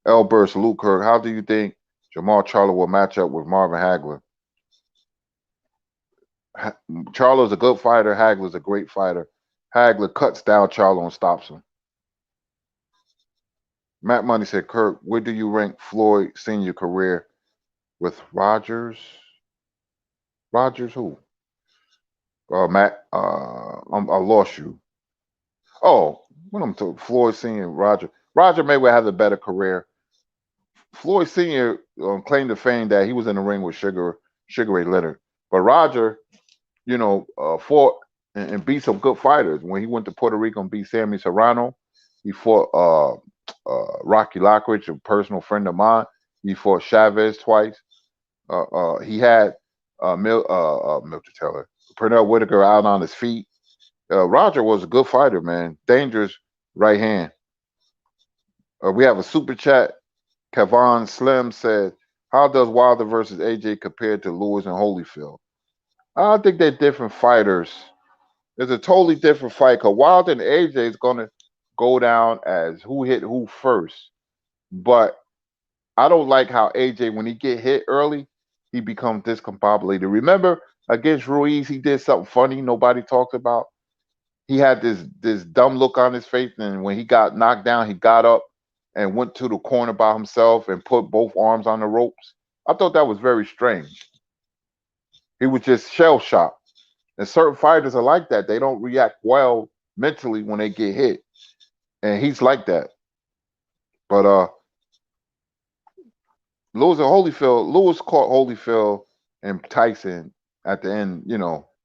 Elbert, Luke Kirk, how do you think Jamal Charlo will match up with Marvin Hagler? Charlo's a good fighter. Hagler's a great fighter. Hagler cuts down Charlo and stops him. Matt Money said, Kirk, where do you rank Floyd senior career with Rogers? Rogers who? Matt, I lost you. Oh, what I'm talking, Floyd Senior, Roger. Roger Mayweather has a better career. Floyd Senior claimed to fame that he was in the ring with Sugar Ray Leonard, but Roger, fought and beat some good fighters. When he went to Puerto Rico and beat Sammy Serrano, he fought Rocky Lockridge, a personal friend of mine. He fought Chavez twice. He had Milton Teller, Pernell Whitaker out on his feet. Roger was a good fighter, man. Dangerous right hand. We have a super chat. Kevon Slim said, how does Wilder versus AJ compare to Lewis and Holyfield? I think they're different fighters. It's a totally different fight because Wilder and AJ is going to go down as who hit who first. But I don't like how AJ, when he get hit early, he becomes discombobulated. Remember against Ruiz, he did something funny nobody talked about. he had this dumb look on his face, and when he got knocked down, he got up and went to the corner by himself and put both arms on the ropes. I thought that was very strange. He was just shell shocked. And certain fighters are like that. They don't react well mentally when they get hit. And he's like that. But Lewis caught Holyfield and Tyson at the end,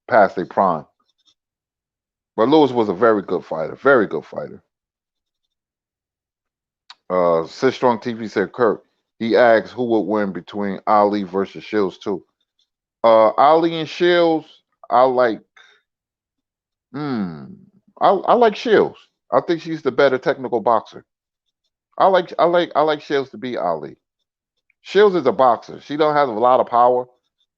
past their prime. But Lewis was a very good fighter. Very good fighter. Sid Strong TV said, Kirk, he asked who would win between Ali versus Shields too. Ali and Shields, I like. I like Shields. I think she's the better technical boxer. I like Shields to beat Ali. Shields is a boxer. She don't have a lot of power.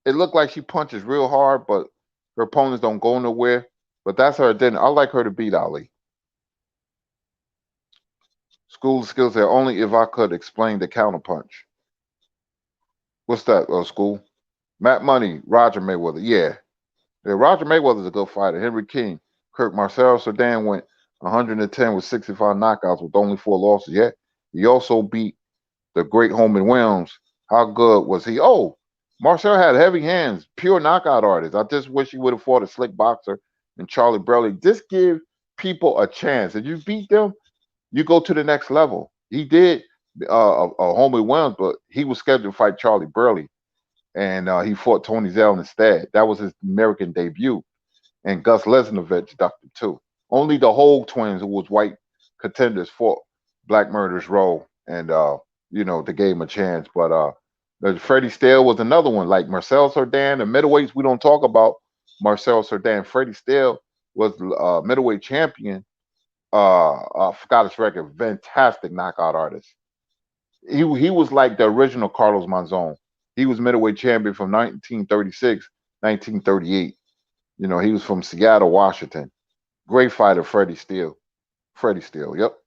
It looked like she punches real hard, but her opponents don't go nowhere. But that's her. Then I like her to beat Ali. School skills there only if I could explain the counterpunch. What's that? School. Matt Money, Roger Mayweather. Yeah, Roger Mayweather's a good fighter. Henry King, Kirk Marcel Cerdan went 110 with 65 knockouts with only 4 losses. Yeah, he also beat the great Holman Williams. How good was he? Oh, Marcel had heavy hands, pure knockout artist. I just wish he would have fought a slick boxer and Charlie Burley. Just give people a chance. If you beat them, you go to the next level. He did Holman Williams, but he was scheduled to fight Charlie Burley, and he fought Tony Zell instead. That was his American debut. And Gus Lesnovich ducked too. Only the Hogue twins, who was white contenders, fought Black Murder's Row, and they gave him a chance. But Freddie Steele was another one, like Marcel Cerdan. The middleweights we don't talk about Marcel Cerdan. Freddie Steele was middleweight champion. I forgot his record. Fantastic knockout artist. He was like the original Carlos Monzon. He was middleweight champion from 1936, 1938. He was from Seattle, Washington. Great fighter, Freddie Steele. Freddie Steele, yep.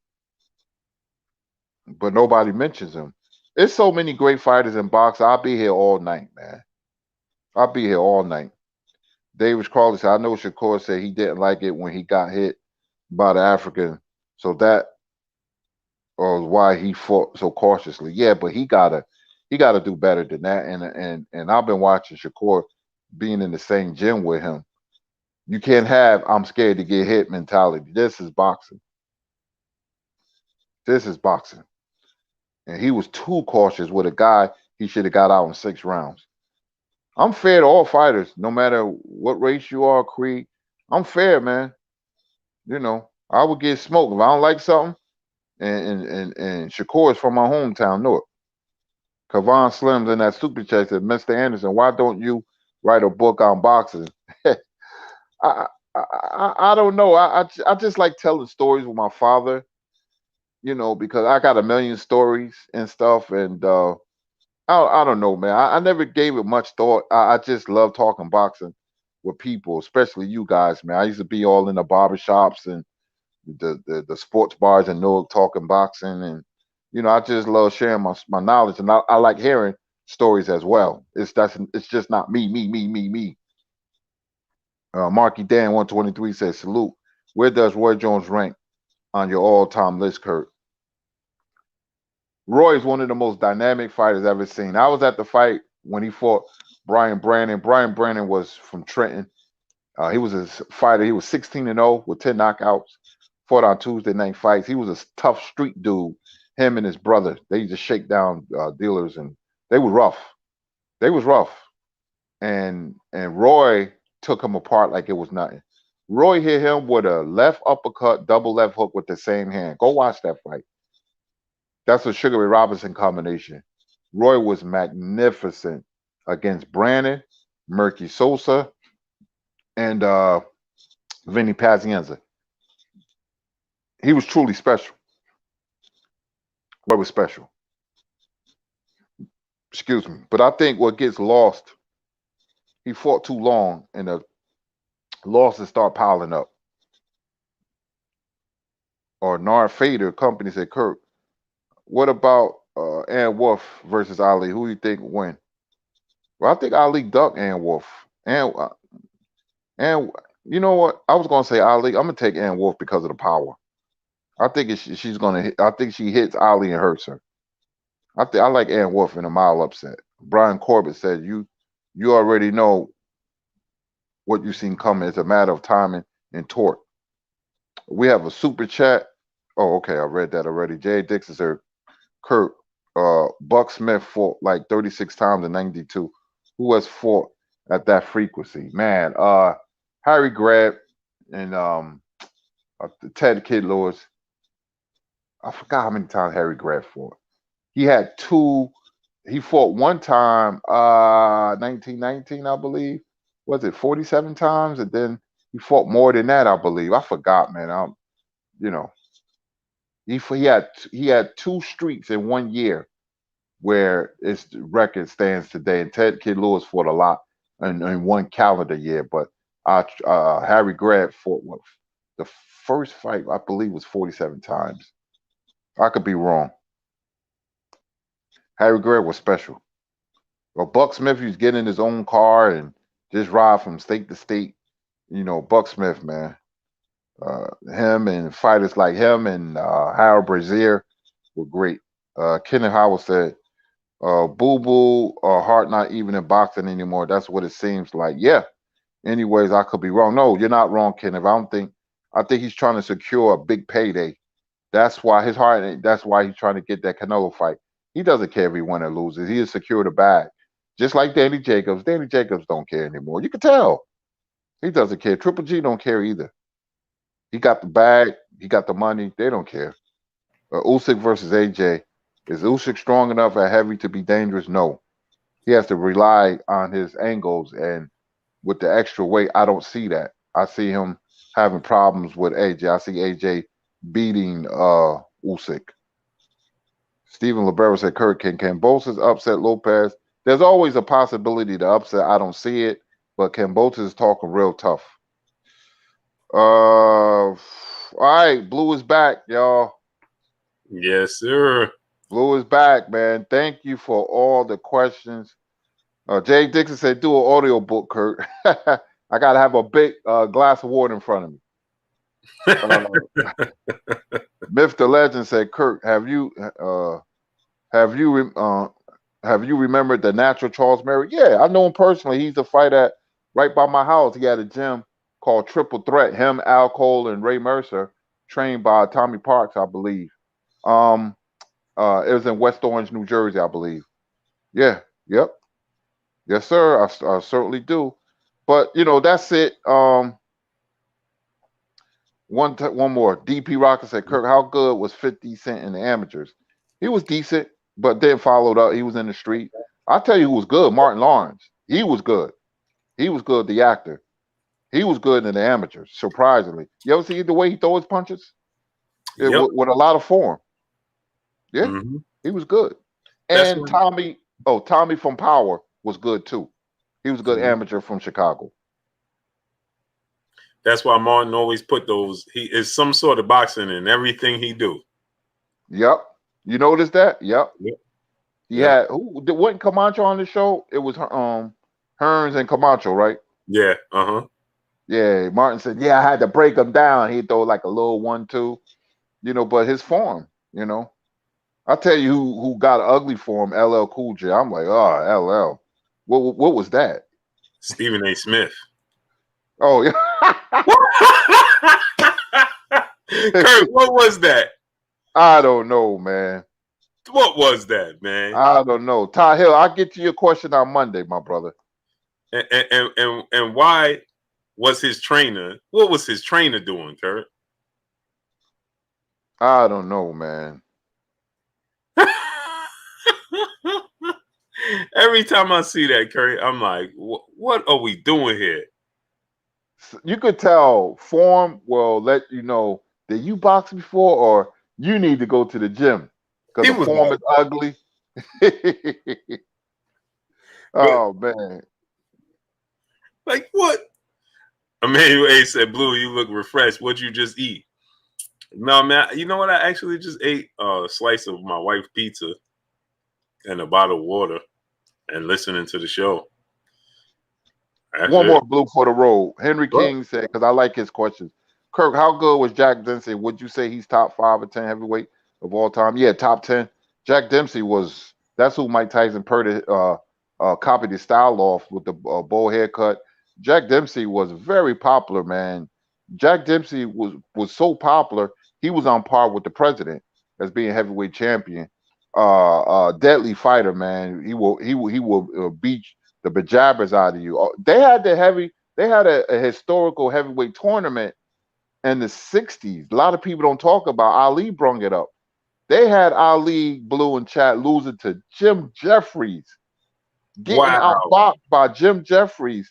But nobody mentions him. There's so many great fighters in boxing. I'll be here all night, man. I'll be here all night. David Crawley said, I know Shakur said he didn't like it when he got hit by the African. So that was why he fought so cautiously. Yeah, but he gotta do better than that. And I've been watching Shakur being in the same gym with him. You can't have I'm scared to get hit mentality. This is boxing. This is boxing. And he was too cautious with a guy he should have got out in 6 rounds. I'm fair to all fighters, no matter what race you are, creed. I'm fair, man. I would get smoked if I don't like something. And Shakur is from my hometown, Newark. Kavan Slims in that super chat said, Mr. Anderson, why don't you write a book on boxing? I don't know. I just like telling stories with my father, because I got a million stories and stuff. And I don't know, man. I never gave it much thought. I just love talking boxing with people, especially you guys, man. I used to be all in the barbershops and the sports bars in Newark talking boxing. And, I just love sharing my knowledge. And I like hearing stories as well. It's just not me. Marky Dan 123 says, salute. Where does Roy Jones rank on your all-time list, Kurt? Roy is one of the most dynamic fighters I've ever seen. I was at the fight when he fought Brian Brannon. Brian Brannon was from Trenton. He was a fighter. He was 16-0 with 10 knockouts. Fought on Tuesday night fights. He was a tough street dude. Him and his brother, they used to shake down dealers, and they were rough. They was rough. And Roy took him apart like it was nothing. Roy hit him with a left uppercut, double left hook with the same hand. Go watch that fight. That's a Sugar Ray Robinson combination. Roy was magnificent against Brannon, Murky Sosa, and Vinny Pazienza. He was truly special. Roy was special. Excuse me. But I think what gets lost, he fought too long and the losses start piling up. Or Nard Fader company said, Kirk, what about Ann Wolf versus Ali? Who do you think will win? Well, I think Ali ducked Ann Wolf. And You know what? I was gonna say Ali. I'm gonna take Ann Wolf because of the power. I think she's gonna. I think she hits Ali and hurts her. I like Ann Wolf in a mile upset. Brian Corbett said you already know what you seen coming. It's a matter of timing and torque. We have a super chat. Oh, okay, I read that already. Jay Dixon said, Kurt, Buck Smith fought like 36 times in 92. Who has fought at that frequency? Man, Harry Greb and Ted Kid Lewis. I forgot how many times Harry Greb fought. He had two. He fought one time, 1919, I believe. Was it 47 times? And then he fought more than that, I believe. I forgot, man. You know, he had two streaks in 1 year where its record stands today. And Ted Kid Lewis fought a lot in one calendar year, but Harry Greb fought what the first fight I believe was 47 times. I could be wrong. Harry Greb was special. Well, Buck Smith used to get in his own car and just ride from state to state. You know, Buck Smith, man. Him and fighters like him and Harold Brazier were great. Kenneth Howard said, Boo Boo heart not even in boxing anymore. That's what it seems like. Yeah. Anyways, I could be wrong. No, you're not wrong, Kenneth. I think he's trying to secure a big payday. That's why his heart, that's why he's trying to get that Canelo fight. He doesn't care if he wins or loses. He has secured a bag. Just like Danny Jacobs. Danny Jacobs don't care anymore. You can tell. He doesn't care. Triple G don't care either. He got the bag. He got the money. They don't care. Usyk versus AJ. Is Usyk strong enough at heavy to be dangerous? No. He has to rely on his angles, and with the extra weight, I don't see that. I see him having problems with AJ. I see AJ beating Usyk. Stephen Libero said, Kurt, can Cambosis upset Lopez? There's always a possibility to upset. I don't see it, but Cambosis is talking real tough. All right, Blue is back, y'all. Yes, sir. Blue is back, man. Thank you for all the questions. Jay Dixon said, do an audio book, Kurt. I got to have a big glass of water in front of me. Myth the Legend said, Kurt, have you remembered the natural Charles Murray? Yeah, I know him personally. He's a fighter right by my house. He had a gym called Triple Threat. Him, Al Cole, and Ray Mercer, trained by Tommy Parks, I believe. It was in West Orange, New Jersey, I believe. Yeah, yep. Yes, sir. I certainly do. But that's it. One more. DP Rocker said, Kirk, how good was 50 Cent in the amateurs? He was decent, but then followed up. He was in the street. I'll tell you who was good. Martin Lawrence. He was good. He was good, the actor. He was good in the amateurs, surprisingly. You ever see the way he throws his punches? Yep. With a lot of form. Yeah, Mm-hmm. he was good. And Tommy from Power was good too. He was a good amateur from Chicago. That's why Martin always put those. He is some sort of boxing in everything he do. Yep. You noticed that? Yep. Yeah. Wasn't Camacho on the show? It was Hearns and Camacho, right? Yeah. Uh-huh. Yeah. Martin said, I had to break him down. He'd throw like a little 1-2, but his form, I'll tell you who got ugly for him, LL Cool J. I'm like, oh, LL. What was that? Stephen A. Smith. Oh, yeah. Kurt, what was that? I don't know, man. What was that, man? I don't know. Ty Hill, I'll get to your question on Monday, my brother. And why was his trainer? What was his trainer doing, Kurt? I don't know, man. Every time I see that, Kurt, I'm like, what are we doing here? You could tell form will let you know that you boxed before or you need to go to the gym because the form is ugly. Oh, man. Like what? Emmanuel A said, Blue, you look refreshed. What'd you just eat? No, man. You know what? I actually just ate a slice of my wife's pizza and a bottle of water and listening to the show. That's One it. more blue for the road. Henry Well, King said, because I like his questions. Kirk, how good was Jack Dempsey? Would you say he's top 5 or 10 heavyweight of all time? Yeah, top 10. Jack Dempsey was, that's who Mike Tyson copied his style off with the bowl haircut. Jack Dempsey was very popular, man. Jack Dempsey was so popular, he was on par with the president as being heavyweight champion. Deadly fighter, man. He will beat the bejabbers out of you. They had a historical heavyweight tournament in the 60s. A lot of people don't talk about. Ali brung it up. They had Ali, Blue, and Chat losing to Jim Jeffries, getting wow. outboxed by Jim Jeffries,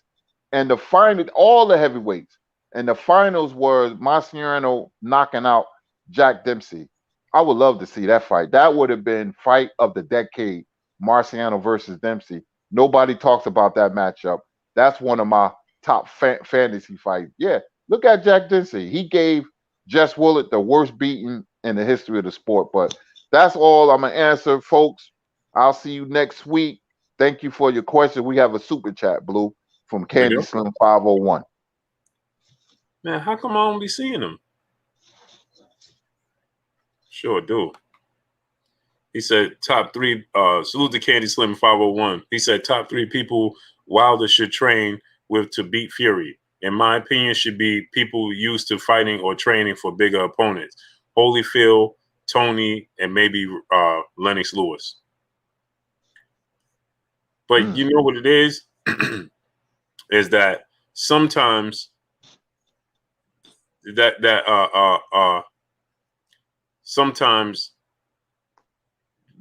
and the final, all the heavyweights. And the finals was Marciano knocking out Jack Dempsey. I would love to see that fight. That would have been fight of the decade, Marciano versus Dempsey. Nobody talks about that matchup. That's one of my top fantasy fights. Yeah, look at Jack Dempsey. He gave Jess Willett the worst beating in the history of the sport. But that's all I'm gonna answer, folks. I'll see you next week. Thank you for your question. We have a super chat, Blue, from We Candy go. Slim 501. Man, how come I don't be seeing them? Sure do. He said top 3, salute to Candy Slim 501. He said top 3 people Wilder should train with to beat Fury. In my opinion, should be people used to fighting or training for bigger opponents. Holyfield, Tony, and maybe Lennox Lewis. But you know what it is? Is that sometimes sometimes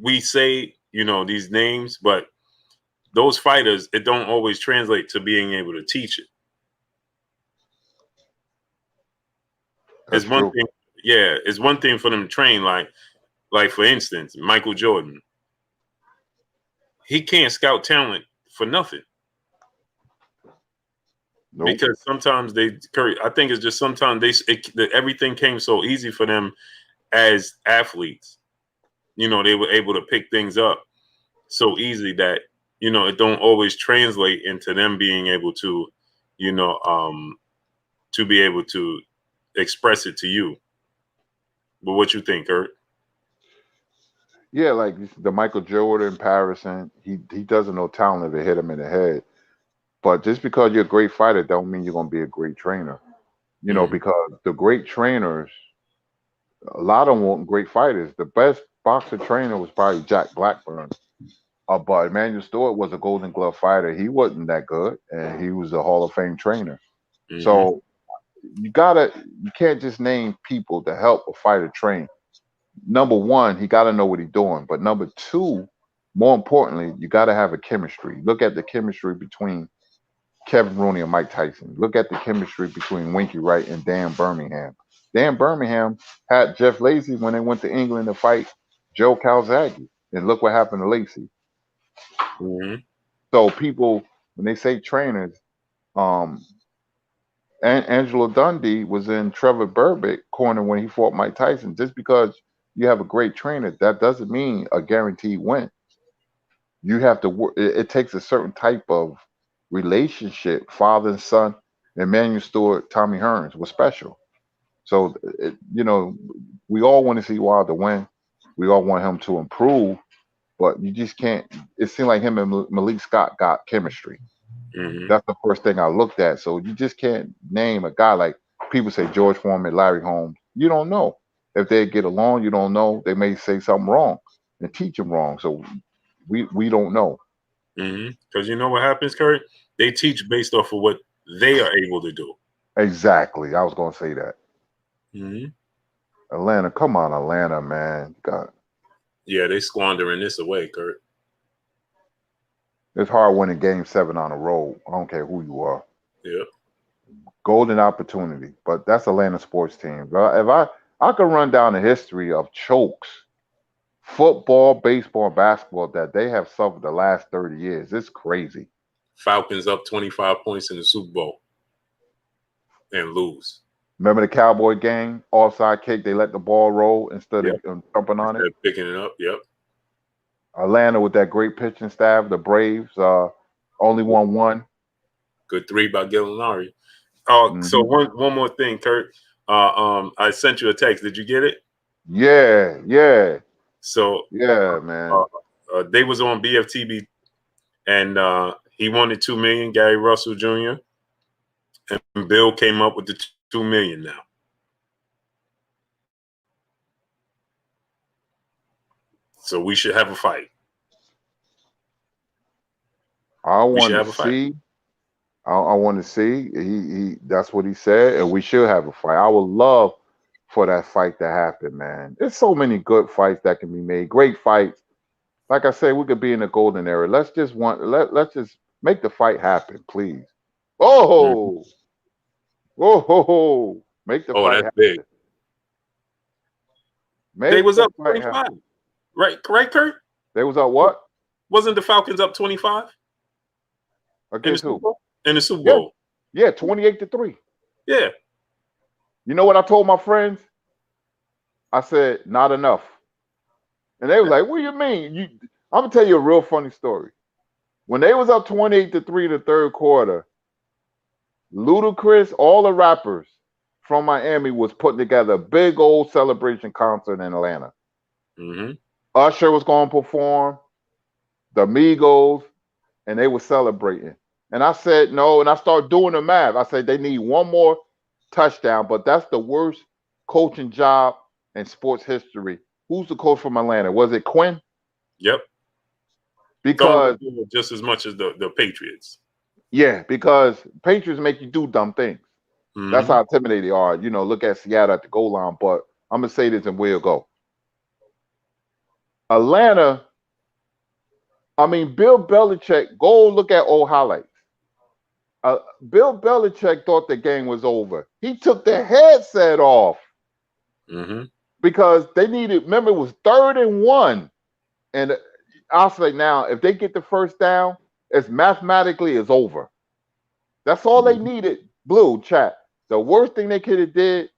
we say, these names, but those fighters, it don't always translate to being able to teach it. That's It's one true. thing, yeah, it's one thing for them to train, like for instance, Michael Jordan. He can't scout talent for nothing. Nope. Because sometimes I think it's just sometimes everything came so easy for them as athletes. They were able to pick things up so easily that, it don't always translate into them being able to, to be able to express it to you. But what you think, Kurt? Yeah, like the Michael Jordan comparison, he doesn't know talent if it hit him in the head. But just because you're a great fighter don't mean you're gonna be a great trainer. Because the great trainers, a lot of them weren't great fighters. The best boxer trainer was probably Jack Blackburn. But Emmanuel Stewart was a Golden Glove fighter. He wasn't that good, and he was a Hall of Fame trainer. So you can't just name people to help a fighter train. Number one, he got to know what he's doing. But number two, more importantly, you got to have a chemistry. Look at the chemistry between Kevin Rooney and Mike Tyson. Look at the chemistry between Winky Wright and Dan Birmingham. Dan Birmingham had Jeff Lacey when they went to England to fight Joe Calzaghe. And look what happened to Lacey. So people, when they say trainers, Angelo Dundee was in Trevor Berbick corner when he fought Mike Tyson. Just because you have a great trainer, that doesn't mean a guaranteed win. You have to work. It takes a certain type of relationship. Father and son, Emmanuel Stewart, Tommy Hearns was special. So, we all want to see Wilder win. We all want him to improve, but you just can't. It seemed like him and Malik Scott got chemistry. That's the first thing I looked at. So you just can't name a guy like people say George Foreman, Larry Holmes. You don't know if they get along. You don't know. They may say something wrong and teach them wrong. So we don't know. Because you know what happens, Kurt? They teach based off of what they are able to do. Exactly. I was going to say that. Atlanta, come on, Atlanta, man. God. Yeah, they squandering this away, Kurt. It's hard winning Game 7 on the road. I don't care who you are. Yeah. Golden opportunity, but that's Atlanta sports team. If I could run down the history of chokes, football, baseball, and basketball that they have suffered the last 30 years, it's crazy. Falcons up 25 points in the Super Bowl and lose. Remember the Cowboy game? Offside kick, they let the ball roll instead of jumping on it. Picking it up, yep. Atlanta with that great pitching staff, the Braves only won one. Good 3 by Gallinari. So one more thing, Kurt. I sent you a text. Did you get it? Yeah, yeah. So yeah, man. they was on BFTB, and he wanted $2 million. Gary Russell Jr. and Bill came up with the $2 million now. So we should have a fight. I want to see. I want to see. He. That's what he said, and we should have a fight. I would love for that fight to happen, man. There's so many good fights that can be made. Great fights. Like I said, we could be in the golden era. Let's just let's just make the fight happen, please. Oh, oh, make the fight happen. Big. They was up 25, right, Kurt? They was up what? Wasn't the Falcons up 25? Against who? In the Super Bowl. Yeah, 28-3. Yeah. You know what I told my friends? I said, not enough. And they were like, what do you mean? I'm going to tell you a real funny story. When they was up 28-3 in the third quarter, Ludacris, all the rappers from Miami was putting together a big old celebration concert in Atlanta. Usher was going to perform, the Migos, and they were celebrating. And I said, no, and I started doing the math. I said, they need one more touchdown, but that's the worst coaching job in sports history. Who's the coach from Atlanta? Was it Quinn? Yep. Because just as much as the Patriots. Yeah, because Patriots make you do dumb things. That's how intimidated they are. You know, look at Seattle at the goal line, but I'm going to say this and we'll go. Atlanta, I mean, Bill Belichick, go look at old highlights. Bill Belichick thought the game was over. He took the headset off because they needed, remember, it was 3rd and 1. And I'll say now, if they get the first down, it's mathematically is over. That's all they needed. Blue chat. The worst thing they could have did,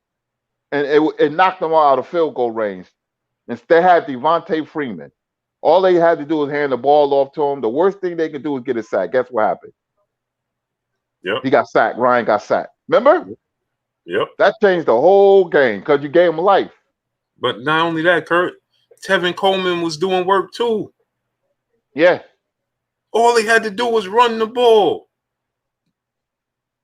and it knocked them out of field goal range. Instead, had Devontae Freeman. All they had to do was hand the ball off to him. The worst thing they could do is get a sack. Guess what happened? Yep. He got sacked. Ryan got sacked. Remember? Yep. That changed the whole game because you gave him life. But not only that, Kurt, Tevin Coleman was doing work too. Yeah. All he had to do was run the ball.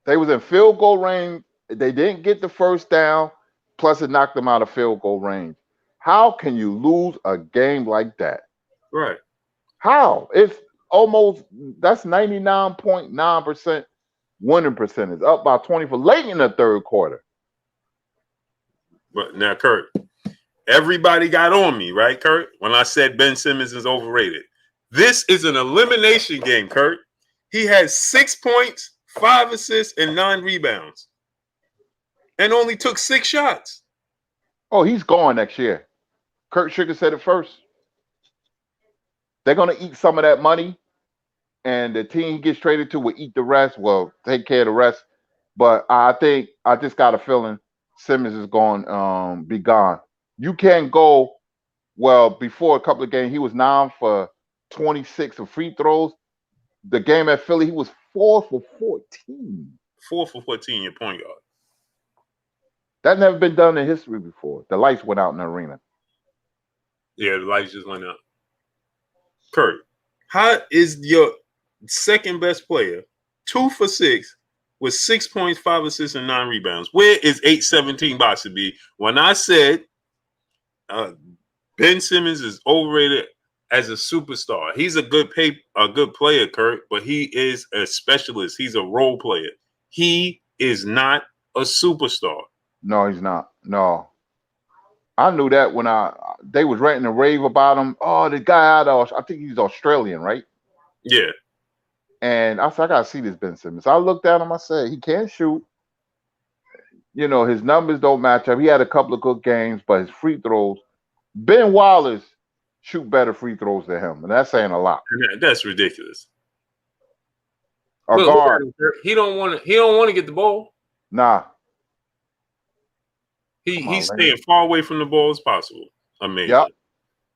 They was in field goal range. They didn't get the first down. Plus, it knocked them out of field goal range. How can you lose a game like that? Right. How? It's almost, that's 99.9% winning percentage, up by 20 for late in the third quarter. But now, Kurt, everybody got on me, right, Kurt, when I said Ben Simmons is overrated. This is an elimination game, Kurt. He had 6 points, 5 assists, and 9 rebounds, and only took 6 shots. Oh, he's gone next year. Kurt Sugar said it first. They're going to eat some of that money, and the team he gets traded to will eat the rest. Well, take care of the rest. But I think I just got a feeling Simmons is going to be gone. You can't go, well, before a couple of games, he was 9 for 26 of free throws. The game at Philly, he was 4 for 14. 4 for 14, your point guard. That never been done in history before. The lights went out in the arena. Yeah, the lights just went out. Kurt, how is your second best player 2 for 6 with 6 points, 5 assists, and 9 rebounds? Where is 8-17 box to be? When I said Ben Simmons is overrated as a superstar, he's a good player, Kurt, but he is a specialist. He's a role player. He is not a superstar. No, he's not. No. I knew that when they was ranting a rave about him. Oh, the guy out of, I think he's Australian, right? Yeah. And I said, I got to see this Ben Simmons. I looked at him. I said, he can't shoot. You know, his numbers don't match up. He had a couple of good games, but his free throws, Ben Wallace shoot better free throws than him. And that's saying a lot. That's ridiculous. A guard. He don't want to get the ball. Nah. He's staying far away from the ball as possible. Amazing. Yep.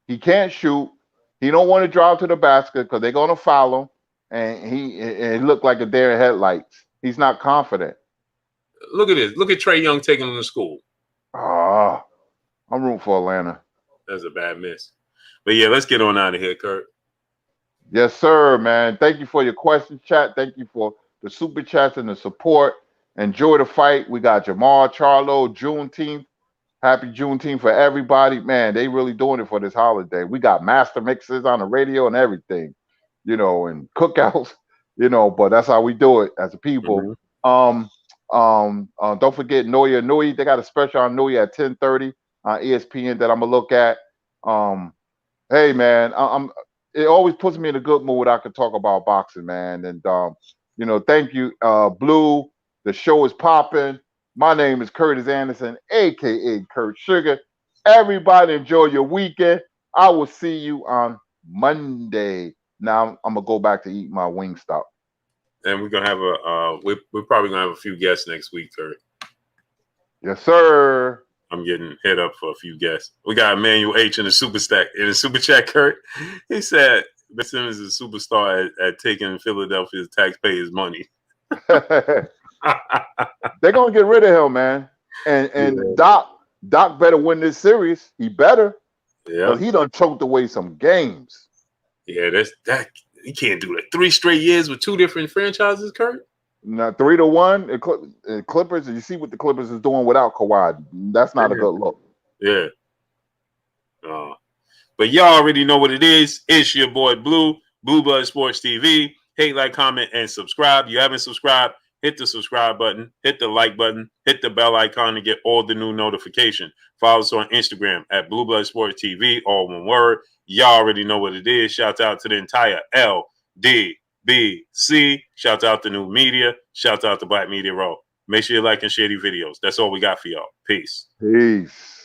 He can't shoot. He don't want to drive to the basket because they're going to foul him. and it looked like a deer in headlights. He's not confident. Look at this. Look at Trey Young taking him to school. Ah, I'm rooting for Atlanta. That's a bad miss. But yeah, let's get on out of here, Kurt. Yes, sir, man. Thank you for your question, chat. Thank you for the super chats and the support. Enjoy the fight. We got Jamal Charlo, Juneteenth. Happy Juneteenth for everybody. Man, they really doing it for this holiday. We got master mixes on the radio and everything, and cookouts, but that's how we do it as a people. Don't forget Noya Nui. They got a special on Nui at 10:30 on ESPN that I'm gonna look at. Hey man, it always puts me in a good mood. I can talk about boxing, man. And thank you, Blue. The show is popping. My name is Curtis Anderson, aka Kurt Sugar. Everybody enjoy your weekend. I will see you on Monday. Now I'm gonna go back to eat my Wingstop. And we're gonna have we're probably gonna have a few guests next week, Kurt. Yes, sir. I'm getting hit up for a few guests. We got Emmanuel H in the super chat, Kurt. He said Ben Simmons is a superstar at taking Philadelphia's taxpayers' money. They're gonna get rid of him, man. And yeah. Doc better win this series. He better. Yeah. He done choked away some games. Yeah, that he can't do that. 3 straight years with 2 different franchises, Kurt. Now 3-1. Clippers. You see what the Clippers is doing without Kawhi. That's not a good look. Yeah. But y'all already know what it is. It's your boy Blue Blood Sports TV. Hate, like, comment, and subscribe. You haven't subscribed, hit the subscribe button, hit the like button, hit the bell icon to get all the new notifications. Follow us on Instagram at Blue Blood Sports TV, all one word. Y'all already know what it is. Shout out to the entire LDBC. Shout out to New Media. Shout out to Black Media Row. Make sure you like and share these videos. That's all we got for y'all. Peace. Peace.